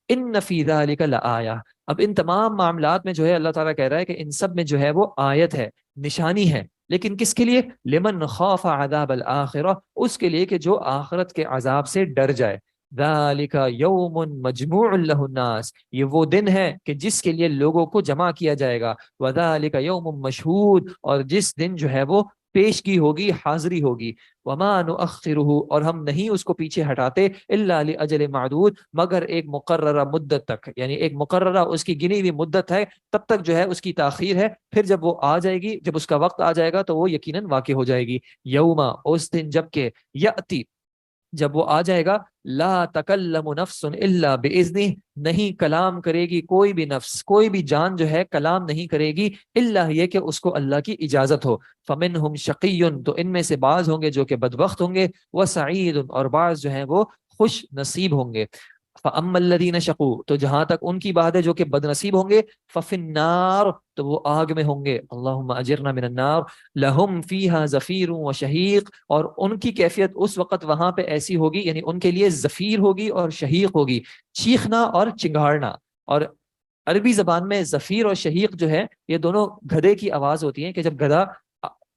ان فی ذلک لآیہ، اب ان تمام معاملات میں جو ہے اللہ تعالیٰ کہہ رہا ہے کہ ان سب میں جو ہے وہ آیت ہے، نشانی ہے، لیکن کس کے لیے؟ لمن خاف عذاب الآخرہ، اس کے لیے کہ جو آخرت کے عذاب سے ڈر جائے۔ ذالک یوم مجموع لہ الناس، یہ وہ دن ہے کہ جس کے لیے لوگوں کو جمع کیا جائے گا۔ وذالک یوم مشہود، اور جس دن جو ہے وہ پیشگی ہوگی، حاضری ہوگی۔ وما نؤخرہ، اور ہم نہیں اس کو پیچھے ہٹاتے، الا لاجل معدود، مگر ایک مقررہ مدت تک، یعنی ایک مقررہ اس کی گنی ہوئی مدت ہے، تب تک جو ہے اس کی تاخیر ہے، پھر جب وہ آ جائے گی، جب اس کا وقت آ جائے گا تو وہ یقیناً واقع ہو جائے گی۔ یوما، اس دن جب کہ یاتی، جب وہ آ جائے گا، لا تکلم نفس الا باذنہ، نہیں کلام کرے گی کوئی بھی نفس، کوئی بھی جان جو ہے کلام نہیں کرے گی، الا یہ کہ اس کو اللہ کی اجازت ہو۔ فمنہم شقی، تو ان میں سے بعض ہوں گے جو کہ بدبخت ہوں گے، وسعید، اور بعض جو ہیں وہ خوش نصیب ہوں گے۔ فَأَمَّا الَّذِينَ شَقُوا، تو جہاں تک ان کی بات ہے جو کہ بد نصیب ہوں گے، فَفِي النَّارِ، تو وہ آگ میں ہوں گے، اللہم اجرنا من النار، لہم فیہا زفیر و شہیق، اور ان کی کیفیت اس وقت وہاں پہ ایسی ہوگی، یعنی ان کے لیے زفیر ہوگی اور شہیق ہوگی، چیخنا اور چنگھاڑنا۔ اور عربی زبان میں زفیر اور شہیق جو ہے یہ دونوں گدھے کی آواز ہوتی ہیں، کہ جب گدھا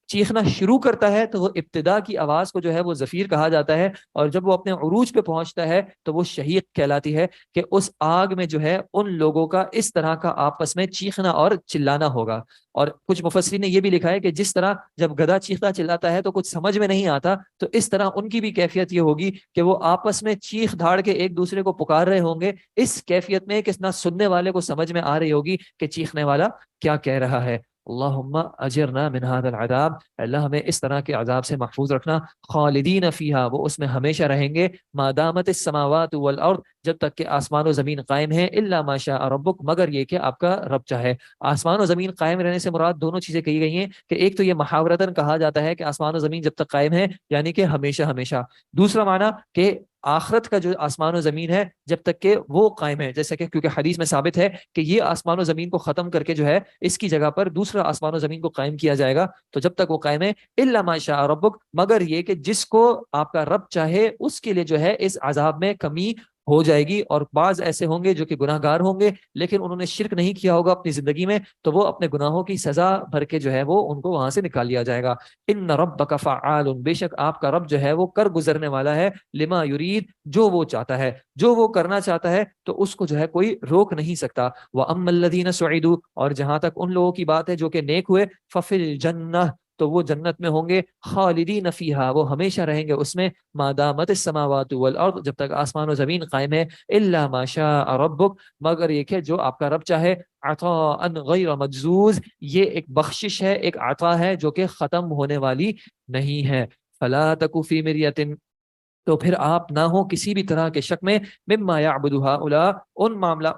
چیخنا شروع کرتا ہے تو وہ ابتدا کی آواز کو جو ہے وہ زفیر کہا جاتا ہے، اور جب وہ اپنے عروج پہ پہنچتا ہے تو وہ شہیق کہلاتی ہے، کہ اس آگ میں جو ہے ان لوگوں کا اس طرح کا آپس میں چیخنا اور چلانا ہوگا۔ اور کچھ مفسرین نے یہ بھی لکھا ہے کہ جس طرح جب گدھا چیختا چلاتا ہے تو کچھ سمجھ میں نہیں آتا، تو اس طرح ان کی بھی کیفیت یہ ہوگی کہ وہ آپس میں چیخ دھاڑ کے ایک دوسرے کو پکار رہے ہوں گے، اس کیفیت میں کہ نہ سننے والے کو سمجھ میں آ رہی ہوگی کہ چیخنے والا کیا کہہ رہا ہے۔ اللہم اجرنا من هذا العذاب، اللہ ہمیں اس طرح کے عذاب سے محفوظ رکھنا۔ خالدین فیہا، وہ اس میں ہمیشہ رہیں گے، ما دامت السماوات والارض، جب تک کہ آسمان و زمین قائم ہیں، الا ما شاء ربک، مگر یہ کہ آپ کا رب چاہے۔ آسمان و زمین قائم رہنے سے مراد دونوں چیزیں کہی گئی ہیں، کہ ایک تو یہ محاورتاً کہا جاتا ہے کہ آسمان و زمین جب تک قائم ہے، یعنی کہ ہمیشہ ہمیشہ۔ دوسرا معنی کہ آخرت کا جو آسمان و زمین ہے جب تک کہ وہ قائم ہے، جیسا کہ کیونکہ حدیث میں ثابت ہے کہ یہ آسمان و زمین کو ختم کر کے جو ہے اس کی جگہ پر دوسرا آسمان و زمین کو قائم کیا جائے گا، تو جب تک وہ قائم ہے، الا ما شاء ربک، مگر یہ کہ جس کو آپ کا رب چاہے اس کے لیے جو ہے اس عذاب میں کمی ہو جائے گی۔ اور بعض ایسے ہوں گے جو کہ گناہ گار ہوں گے لیکن انہوں نے شرک نہیں کیا ہوگا اپنی زندگی میں، تو وہ اپنے گناہوں کی سزا بھر کے جو ہے وہ ان کو وہاں سے نکال لیا جائے گا۔ ان ربک فعال، بے شک آپ کا رب جو ہے وہ کر گزرنے والا ہے، لما یرید، جو وہ چاہتا ہے، جو وہ کرنا چاہتا ہے تو اس کو جو ہے کوئی روک نہیں سکتا۔ وَأَمَّا الَّذِينَ سُعِدُوا، اور جہاں تک ان لوگوں کی بات ہے جو کہ نیک ہوئے، فَفِي الْجَنَّةِ، تو وہ جنت میں ہوں گے، خالدین فیہا، وہ ہمیشہ رہیں گے اس میں، ما دامت السماوات والارض، جب تک آسمان و زمین قائم ہے، الا ما شاء ربک، مگر یہ کہ جو آپ کا رب چاہے، عطاء غیر مجزوز، یہ ایک بخشش ہے، ایک عطا ہے جو کہ ختم ہونے والی نہیں ہے۔ فلا تک فی مریۃ، تو پھر آپ نہ ہو کسی بھی طرح کے شک میں، مما یعبد ہؤلاء،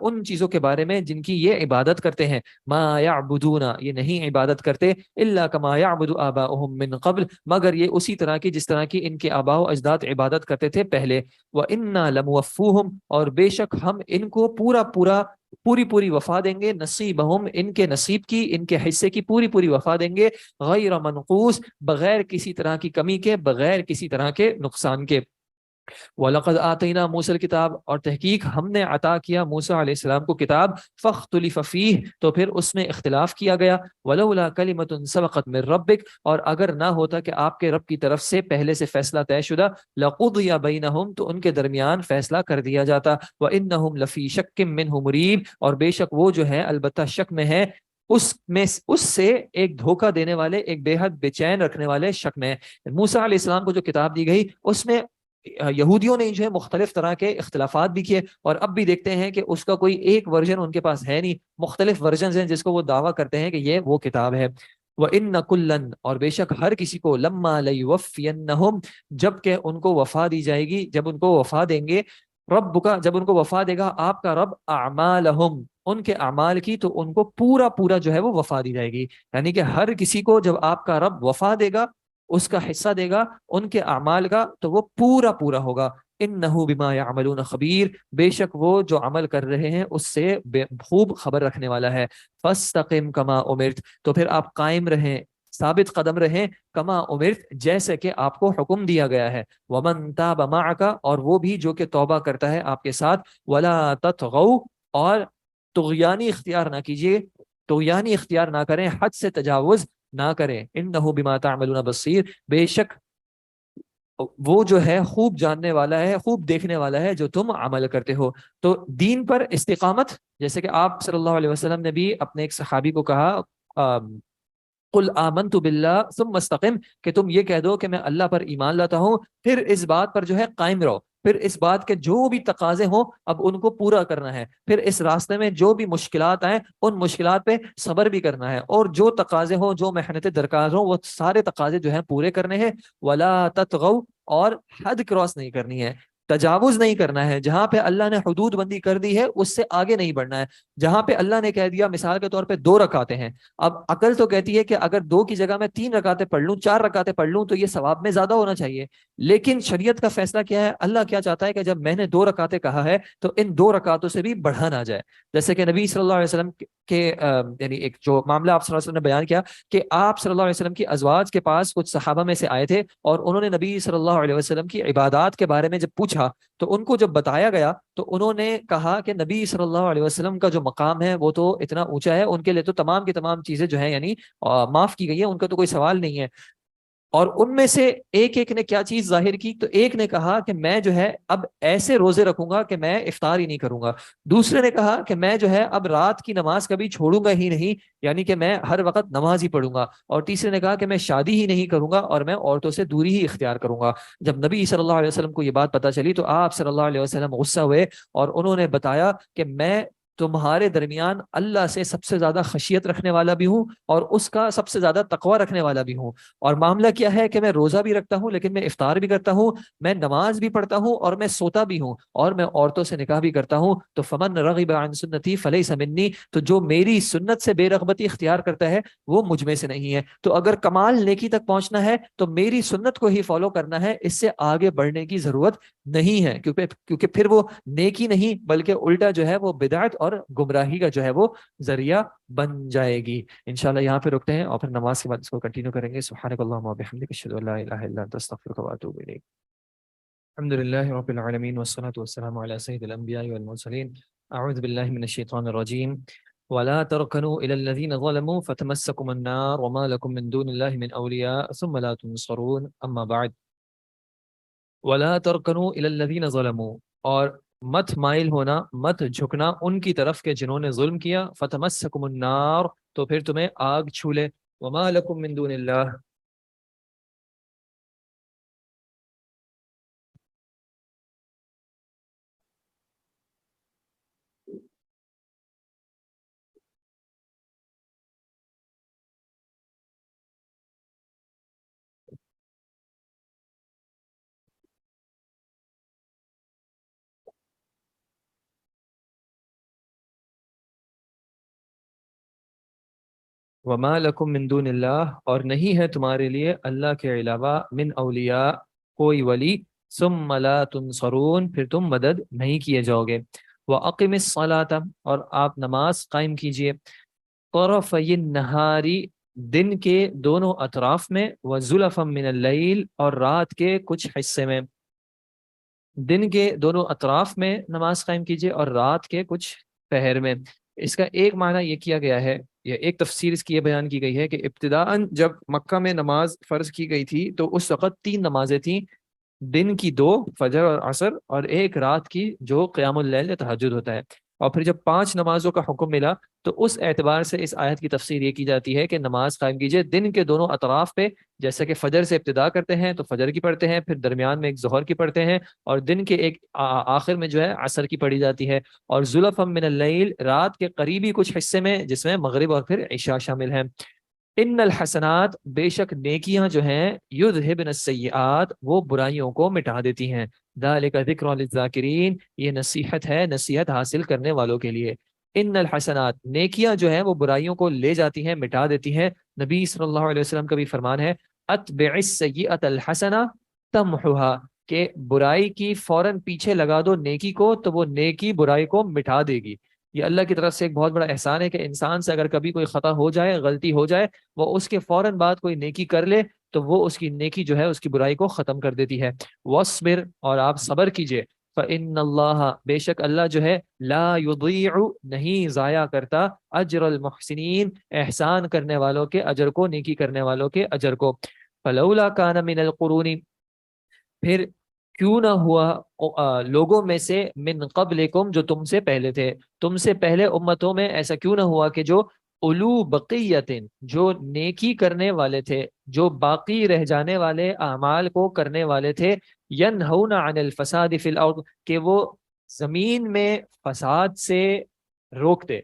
ان چیزوں کے بارے میں جن کی یہ عبادت کرتے ہیں، ما یعبدون، یہ نہیں عبادت کرتے، الا کما یعبد آباؤہم من قبل، مگر یہ اسی طرح کی جس طرح کی ان کے آباء و اجداد عبادت کرتے تھے پہلے۔ وَإِنَّا لَمُوَفُّوهُمْ، اور بے شک ہم ان کو پوری وفا دیں گے، نصیبہم، ان کے نصیب کی، ان کے حصے کی پوری وفا دیں گے، غیر منقوص، بغیر کسی طرح کی کمی کے، بغیر کسی طرح کے نقصان کے۔ وَلَقَدْ آتَيْنَا مُوسَى الْكِتَابَ، اور تحقیق ہم نے عطا کیا موسیٰ علیہ السلام کو کتاب، فَاخْتُلِفَ فِيهِ، تو پھر اس میں اختلاف کیا گیا، وَلَوْلَا كَلِمَةٌ سَبَقَتْ مِنْ رَبِّكَ، اور اگر نہ ہوتا کہ آپ کے رب کی طرف سے پہلے سے فیصلہ طے شدہ، لَقُضِيَ بَيْنَهُمْ، تو ان کے درمیان فیصلہ کر دیا جاتا، وَإِنَّهُمْ لَفِي شَكٍّ مِّنْهُ مُرِيبٍ، اور بے شک وہ جو ہے البتہ شک میں ہے اس سے ایک دھوکہ دینے والے، ایک بے حد بے چین رکھنے والے شک میں ہے۔ موسیٰ علیہ السلام کو جو کتاب دی گئی اس میں یہودیوں نے جو ہے مختلف طرح کے اختلافات بھی کیے، اور اب بھی دیکھتے ہیں کہ اس کا کوئی ایک ورژن ان کے پاس ہے نہیں، مختلف ورژنز ہیں جس کو وہ دعویٰ کرتے ہیں کہ یہ وہ کتاب ہے۔ وَإِنَّ كُلًّا، اور بے شک ہر کسی کو، لَمَّا لَيُوَفِّيَنَّهُمْ، جب کہ ان کو وفا دی جائے گی، جب ان کو وفا دیں گے، رب کا، جب ان کو وفا دے گا آپ کا رب، اعمالہم، ان کے اعمال کی، تو ان کو پورا پورا جو ہے وہ وفا دی جائے گی، یعنی کہ ہر کسی کو جب آپ کا رب وفا دے گا، اس کا حصہ دے گا ان کے اعمال کا، تو وہ پورا پورا ہوگا۔ انہ بما یعملون خبیر، بے شک وہ جو عمل کر رہے ہیں اس سے خوب خبر رکھنے والا ہے۔ فاستقم کما امرت، تو پھر آپ قائم رہیں، ثابت قدم رہیں، کما امرت، جیسے کہ آپ کو حکم دیا گیا ہے۔ ومن تاب معک، اور وہ بھی جو کہ توبہ کرتا ہے آپ کے ساتھ، ولا تطغوا، اور طغیانی اختیار نہ کیجیے، طغیانی اختیار نہ کریں، حد سے تجاوز نہ کریں۔ انہ بما تعملون بصیر، بے شک وہ جو ہے خوب جاننے والا ہے، خوب دیکھنے والا ہے جو تم عمل کرتے ہو۔ تو دین پر استقامت، جیسے کہ آپ صلی اللہ علیہ وسلم نے بھی اپنے ایک صحابی کو کہا، قل آمنت باللہ ثم استقم، کہ تم یہ کہہ دو کہ میں اللہ پر ایمان لاتا ہوں، پھر اس بات پر جو ہے قائم رہو، پھر اس بات کے جو بھی تقاضے ہوں اب ان کو پورا کرنا ہے، پھر اس راستے میں جو بھی مشکلات آئیں ان مشکلات پہ صبر بھی کرنا ہے، اور جو تقاضے ہوں، جو محنتیں درکار ہوں، وہ سارے تقاضے جو ہیں پورے کرنے ہیں۔ ولا تطغوا، اور حد کراس نہیں کرنی ہے، تجاوز نہیں کرنا ہے، جہاں پہ اللہ نے حدود بندی کر دی ہے اس سے آگے نہیں بڑھنا ہے۔ جہاں پہ اللہ نے کہہ دیا، مثال کے طور پہ 2 رکعتیں ہیں، اب عقل تو کہتی ہے کہ اگر 2 کی جگہ میں 3 رکعتیں پڑھ لوں، 4 رکعتیں پڑھ لوں، تو یہ ثواب میں زیادہ ہونا چاہیے، لیکن شریعت کا فیصلہ کیا ہے؟ اللہ کیا چاہتا ہے کہ جب میں نے 2 رکعتیں کہا ہے تو ان 2 رکعتوں سے بھی بڑھا نہ جائے۔ جیسے کہ نبی صلی اللہ علیہ وسلم کے یعنی ایک جو معاملہ آپ صلی اللہ علیہ وسلم نے بیان کیا کہ آپ صلی اللہ علیہ وسلم کی ازواج کے پاس کچھ صحابہ میں سے آئے تھے، اور انہوں نے نبی صلی اللہ علیہ وسلم کی عبادات کے بارے میں جب پوچھا تو ان کو جب بتایا گیا تو انہوں نے کہا کہ نبی صلی اللہ علیہ وسلم کا جو مقام ہے وہ تو اتنا اونچا ہے، ان کے لیے تو تمام کی تمام چیزیں جو ہیں یعنی معاف کی گئی ہیں، ان کا تو کوئی سوال نہیں ہے۔ اور ان میں سے ایک نے کیا چیز ظاہر کی، تو ایک نے کہا کہ میں جو ہے اب ایسے روزے رکھوں گا کہ میں افطار ہی نہیں کروں گا، دوسرے نے کہا کہ میں جو ہے اب رات کی نماز کبھی چھوڑوں گا ہی نہیں، یعنی کہ میں ہر وقت نماز ہی پڑھوں گا، اور تیسرے نے کہا کہ میں شادی ہی نہیں کروں گا اور میں عورتوں سے دوری ہی اختیار کروں گا۔ جب نبی صلی اللہ علیہ وسلم کو یہ بات پتہ چلی تو آپ صلی اللہ علیہ وسلم غصہ ہوئے، اور انہوں نے بتایا کہ میں تمہارے درمیان اللہ سے سب سے زیادہ خشیت رکھنے والا بھی ہوں اور اس کا سب سے زیادہ تقوی رکھنے والا بھی ہوں، اور معاملہ کیا ہے کہ میں روزہ بھی رکھتا ہوں لیکن میں افطار بھی کرتا ہوں، میں نماز بھی پڑھتا ہوں اور میں سوتا بھی ہوں، اور میں عورتوں سے نکاح بھی کرتا ہوں۔ تو فمن رغب عن سنتی فلیس منی، تو جو میری سنت سے بے رغبتی اختیار کرتا ہے وہ مجھ میں سے نہیں ہے۔ تو اگر کمال نیکی تک پہنچنا ہے تو میری سنت کو ہی فالو کرنا ہے، اس سے آگے بڑھنے کی ضرورت نہیں ہے، کیونکہ پھر وہ نیکی نہیں بلکہ الٹا جو ہے وہ بدعت اور گمراہی کا جو ہے وہ ذریعہ بن جائے گی۔ انشاءاللہ یہاں پہ رکتے ہیں اور پھر نماز کے بعد اس کو کنٹینیو کریں گے۔ سبحانک اللہم و بحمدک، اشہد ان لا الہ الا انت، استغفرک و اتوب الیک۔ الحمد للہ رب العالمین والصلاة والسلام علی سید الانبیاء والمرسلین۔ اعوذ باللہ من الشیطان الرجیم۔ ولا تركنوا الى الذين ظلموا فتمسكم النار وما لكم من دون الله من اولياء ثم لا تنصرون، اما بعد۔ ولا تركنوا الى الذين ظلموا، اور مت مائل ہونا، مت جھکنا ان کی طرف کے جنہوں نے ظلم کیا، فتمسکم النار، تو پھر تمہیں آگ چھو لے، وما لکم من دون اللہ، وما لکم من دون اللہ، اور نہیں ہے تمہارے لیے اللہ کے علاوہ من اولیاء کوئی ولی، ثم لا تنصرون، پھر تم مدد نہیں کیے جاؤ گے۔ وَأَقِمِ الصَّلَاةَ، اور آپ نماز قائم کیجئے، طرفی النہار، دن کے دونوں اطراف میں، وزلفا من اللیل، اور رات کے کچھ حصے میں، دن کے دونوں اطراف میں نماز قائم کیجیے اور رات کے کچھ پہر میں۔ اس کا ایک معنی یہ کیا گیا ہے، یا ایک تفسیر اس کی یہ بیان کی گئی ہے کہ ابتداءً جب مکہ میں نماز فرض کی گئی تھی تو اس وقت 3 نمازیں تھیں، دن کی 2 فجر اور عصر، اور ایک رات کی جو قیام اللیل یا تہجد ہوتا ہے۔ اور پھر جب 5 نمازوں کا حکم ملا تو اس اعتبار سے اس آیت کی تفسیر یہ کی جاتی ہے کہ نماز قائم کیجیے دن کے دونوں اطراف پہ، جیسا کہ فجر سے ابتدا کرتے ہیں تو فجر کی پڑھتے ہیں، پھر درمیان میں ایک ظہر کی پڑھتے ہیں، اور دن کے ایک آخر میں جو ہے عصر کی پڑھی جاتی ہے، اور زلفم من اللیل رات کے قریبی کچھ حصے میں جس میں مغرب اور پھر عشاء شامل ہیں۔ ان الحسنات بے شک نیکیاں جو ہیں یذہبن السیئات وہ برائیوں کو مٹا دیتی ہیں، ذالک ذکر للذاکرین یہ نصیحت ہے نصیحت حاصل کرنے والوں کے لیے۔ ان الحسنات نیکیاں جو ہیں وہ برائیوں کو لے جاتی ہیں، مٹا دیتی ہیں۔ نبی صلی اللہ علیہ وسلم کا بھی فرمان ہے اتبع السیئۃ الحسنہ تمحوها، کہ برائی کی فوراً پیچھے لگا دو نیکی کو تو وہ نیکی برائی کو مٹا دے گی۔ یہ اللہ کی طرف سے ایک بہت بڑا احسان ہے کہ انسان سے اگر کبھی کوئی خطا ہو جائے، غلطی ہو جائے، وہ اس کے فوراً بعد کوئی نیکی کر لے تو وہ اس کی نیکی جو ہے اس کی برائی کو ختم کر دیتی ہے۔ وَاصْبِرْ اور آپ صبر کیجئے، فَإِنَّ اللَّهَ بے شک اللہ جو ہے لا يضيع نہیں ضائع کرتا اجر المحسنین احسان کرنے والوں کے اجر کو، نیکی کرنے والوں کے اجر کو۔ فَلَوْلَا كَانَ مِنَ الْقُرُونِ پھر کیوں نہ ہوا لوگوں میں سے من قبلکم جو تم سے پہلے تھے، تم سے پہلے امتوں میں ایسا کیوں نہ ہوا کہ جو اولو بقیتن جو نیکی کرنے والے تھے، جو باقی رہ جانے والے اعمال کو کرنے والے تھے، ینہون عن الفساد فی الارض کہ وہ زمین میں فساد سے روکتے،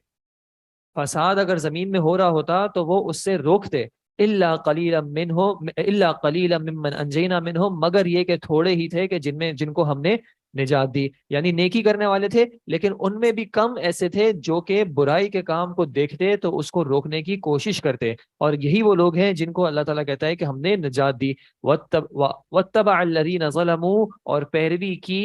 فساد اگر زمین میں ہو رہا ہوتا تو وہ اس سے روکتے، الا قلیلا منہم الا قلیلا ممن انجینا منہم مگر یہ کہ تھوڑے ہی تھے کہ جن کو ہم نے نجات دی، یعنی نیکی کرنے والے تھے لیکن ان میں بھی کم ایسے تھے جو کہ برائی کے کام کو دیکھتے تو اس کو روکنے کی کوشش کرتے، اور یہی وہ لوگ ہیں جن کو اللہ تعالیٰ کہتا ہے کہ ہم نے نجات دی۔ واتبع الذین ظلموا اور پیروی کی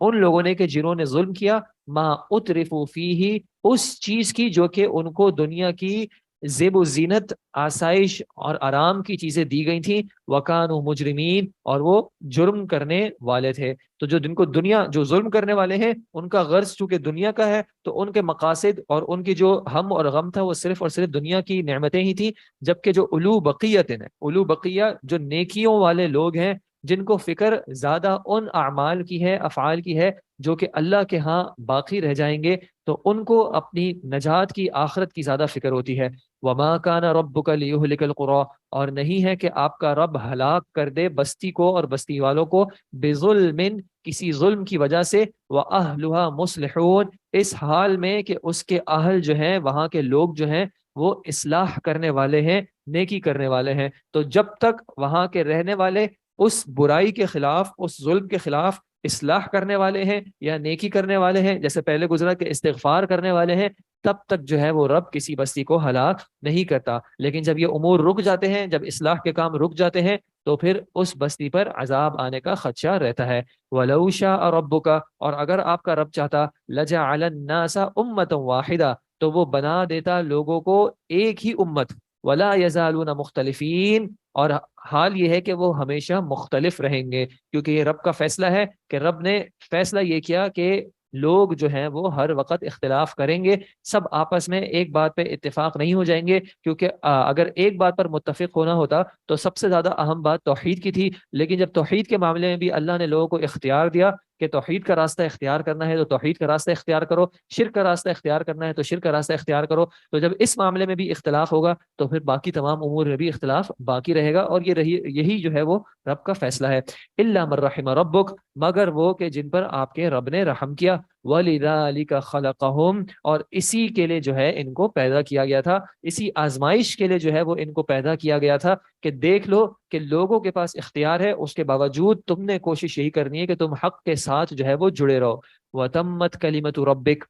ان لوگوں نے کہ جنہوں نے ظلم کیا، ما اترفوا فیہ اس چیز کی جو کہ ان کو دنیا کی زیب و زینت، آسائش اور آرام کی چیزیں دی گئی تھیں، وکانوا مجرمین اور وہ جرم کرنے والے تھے۔ تو جو جن کو دنیا جو ظلم کرنے والے ہیں ان کا غرض چونکہ دنیا کا ہے تو ان کے مقاصد اور ان کی جو ہم اور غم تھا وہ صرف اور صرف دنیا کی نعمتیں ہی تھیں، جبکہ جو اولو بقیت ہیں، اولو بقیہ جو نیکیوں والے لوگ ہیں جن کو فکر زیادہ ان اعمال کی ہے، افعال کی ہے جو کہ اللہ کے ہاں باقی رہ جائیں گے، تو ان کو اپنی نجات کی آخرت کی زیادہ فکر ہوتی ہے۔ وما کان ربک لیہلک القری اور نہیں ہے کہ آپ کا رب ہلاک کر دے بستی کو اور بستی والوں کو، بظلم کسی ظلم کی وجہ سے، واہلھا مصلحون اس حال میں کہ اس کے اہل جو ہیں وہاں کے لوگ جو ہیں وہ اصلاح کرنے والے ہیں، نیکی کرنے والے ہیں۔ تو جب تک وہاں کے رہنے والے اس برائی کے خلاف، اس ظلم کے خلاف اصلاح کرنے والے ہیں یا نیکی کرنے والے ہیں، جیسے پہلے گزرا کہ استغفار کرنے والے ہیں، تب تک جو ہے وہ رب کسی بستی کو ہلاک نہیں کرتا۔ لیکن جب یہ امور رک جاتے ہیں، جب اصلاح کے کام رک جاتے ہیں تو پھر اس بستی پر عذاب آنے کا خدشہ رہتا ہے۔ وَلَوْ شَاءَ رَبُّكَ اور اگر آپ کا رب چاہتا، لَجَعَلَ النَّاسَ أُمَّةً وَاحِدَةً تو وہ بنا دیتا لوگوں کو ایک ہی امت، وَلَا يَزَالُونَ مُخْتَلِفِينَ اور حال یہ ہے کہ وہ ہمیشہ مختلف رہیں گے، کیونکہ یہ رب کا فیصلہ ہے کہ رب نے فیصلہ یہ کیا کہ لوگ جو ہیں وہ ہر وقت اختلاف کریں گے، سب آپس میں ایک بات پہ اتفاق نہیں ہو جائیں گے، کیونکہ اگر ایک بات پر متفق ہونا ہوتا تو سب سے زیادہ اہم بات توحید کی تھی، لیکن جب توحید کے معاملے میں بھی اللہ نے لوگوں کو اختیار دیا کہ توحید کا راستہ اختیار کرنا ہے تو توحید کا راستہ اختیار کرو، شرک کا راستہ اختیار کرنا ہے تو شرک کا راستہ اختیار کرو، تو جب اس معاملے میں بھی اختلاف ہوگا تو پھر باقی تمام امور میں بھی اختلاف باقی رہے گا، اور یہی جو ہے وہ رب کا فیصلہ ہے۔ الا من رحم ربک مگر وہ کہ جن پر آپ کے رب نے رحم کیا، وَلِذَٰلِكَ خَلَقَهُمْ اور اسی کے لیے جو ہے ان کو پیدا کیا گیا تھا، اسی آزمائش کے لیے جو ہے وہ ان کو پیدا کیا گیا تھا کہ دیکھ لو کہ لوگوں کے پاس اختیار ہے، اس کے باوجود تم نے کوشش یہی کرنی ہے کہ تم حق کے ساتھ جو ہے وہ جڑے رہو۔ وَتَمَّتْ كَلِمَةُ رَبِّكَ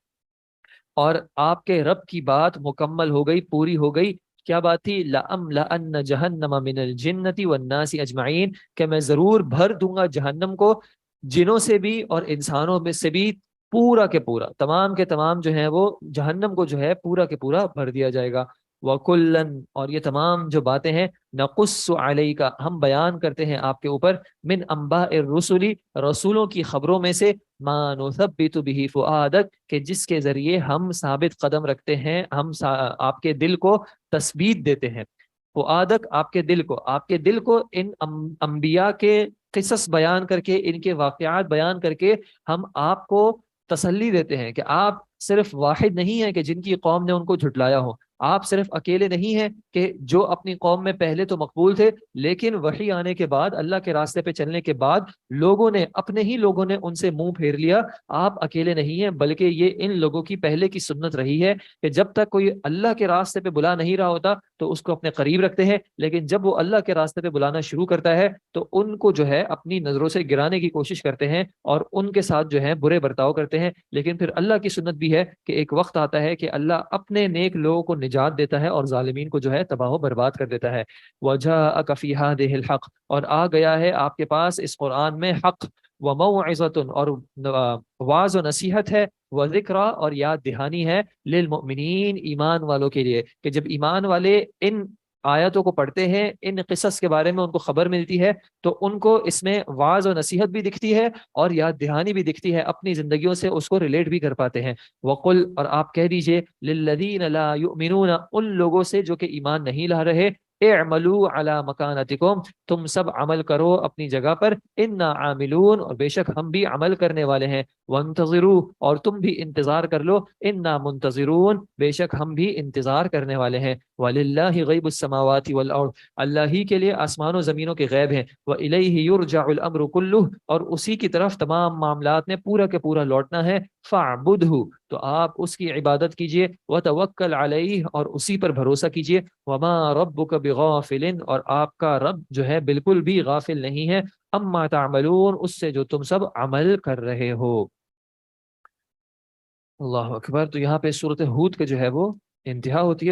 اور آپ کے رب کی بات مکمل ہو گئی، پوری ہو گئی۔ کیا بات تھی؟ لَأَمْلَأَنَّ جَهَنَّمَ مِنَ الْجِنَّةِ وَالنَّاسِ أَجْمَعِينَ کہ میں ضرور بھر دوں گا جہنم کو جنوں سے بھی اور انسانوں میں سے بھی، پورا کے پورا، تمام کے تمام جو ہیں وہ جہنم کو جو ہے پورا کے پورا بھر دیا جائے گا۔ وَكُلًّا اور یہ تمام جو باتیں ہیں نقص علیک ہم بیان کرتے ہیں آپ کے اوپر من انباء الرسل رسولوں کی خبروں میں سے ما نثبت به فؤادک کہ جس کے ذریعے ہم ثابت قدم رکھتے ہیں ہم آپ کے دل کو تثبیت دیتے ہیں فؤادک آپ کے دل کو ان انبیاء کے قصص بیان کر کے ان کے واقعات بیان کر کے ہم آپ کو تسلی دیتے ہیں کہ آپ صرف واحد نہیں ہیں کہ جن کی قوم نے ان کو جھٹلایا ہو آپ صرف اکیلے نہیں ہیں کہ جو اپنی قوم میں پہلے تو مقبول تھے لیکن وحی آنے کے بعد اللہ کے راستے پہ چلنے کے بعد لوگوں نے اپنے ہی لوگوں نے ان سے منہ پھیر لیا آپ اکیلے نہیں ہیں بلکہ یہ ان لوگوں کی پہلے کی سنت رہی ہے کہ جب تک کوئی اللہ کے راستے پہ بلا نہیں رہا ہوتا تو اس کو اپنے قریب رکھتے ہیں لیکن جب وہ اللہ کے راستے پہ بلانا شروع کرتا ہے تو ان کو جو ہے اپنی نظروں سے گرانے کی کوشش کرتے ہیں اور ان کے ساتھ جو ہے برے برتاؤ کرتے ہیں لیکن پھر اللہ کی سنت بھی ہے کہ ایک وقت آتا ہے کہ اللہ اپنے نیک لوگوں کو نجات دیتا ہے اور ظالمین کو جو ہے تباہ و برباد کر دیتا ہے وَجَاءَكَ فِي هَذِهِ الْحَقُّ اور آ گیا ہے آپ کے پاس اس قرآن میں حق وَمَوْعِظَةٌ اور واعظ و نصیحت ہے وذکرى اور یاد دہانی ہے للمؤمنین ایمان والوں کے لیے کہ جب ایمان والے ان آیتوں کو پڑھتے ہیں ان قصص کے بارے میں ان کو خبر ملتی ہے تو ان کو اس میں واعظ و نصیحت بھی دکھتی ہے اور یاد دہانی بھی دکھتی ہے اپنی زندگیوں سے اس کو ریلیٹ بھی کر پاتے ہیں وقل اور آپ کہہ دیجئے للذین لا یؤمنون ان لوگوں سے جو کہ ایمان نہیں لا رہے اعملوا علی مکانتکم تم سب عمل کرو اپنی جگہ پر انا عاملون اور بے شک ہم بھی عمل کرنے والے ہیں وانتظروا اور تم بھی انتظار کر لو انا منتظرون بے شک ہم بھی انتظار کرنے والے ہیں وللہ غیب السماوات والارض اللہ ہی کے لیے آسمان و زمینوں کے غیب ہیں والیہ یرجع الامر کلہ اور اسی کی طرف تمام معاملات میں پورا کے پورا لوٹنا ہے فاعبدہ تو آپ اس کی عبادت کیجئے وتوکل علیہ اور اسی پر بھروسہ کیجئے وما ربک بغافل اور آپ کا رب جو ہے بالکل بھی غافل نہیں ہے اما تعملون اس سے جو تم سب عمل کر رہے ہو اللہ اکبر تو یہاں پہ سورۃ ہود کے جو ہے وہ انتہا ہوتی ہے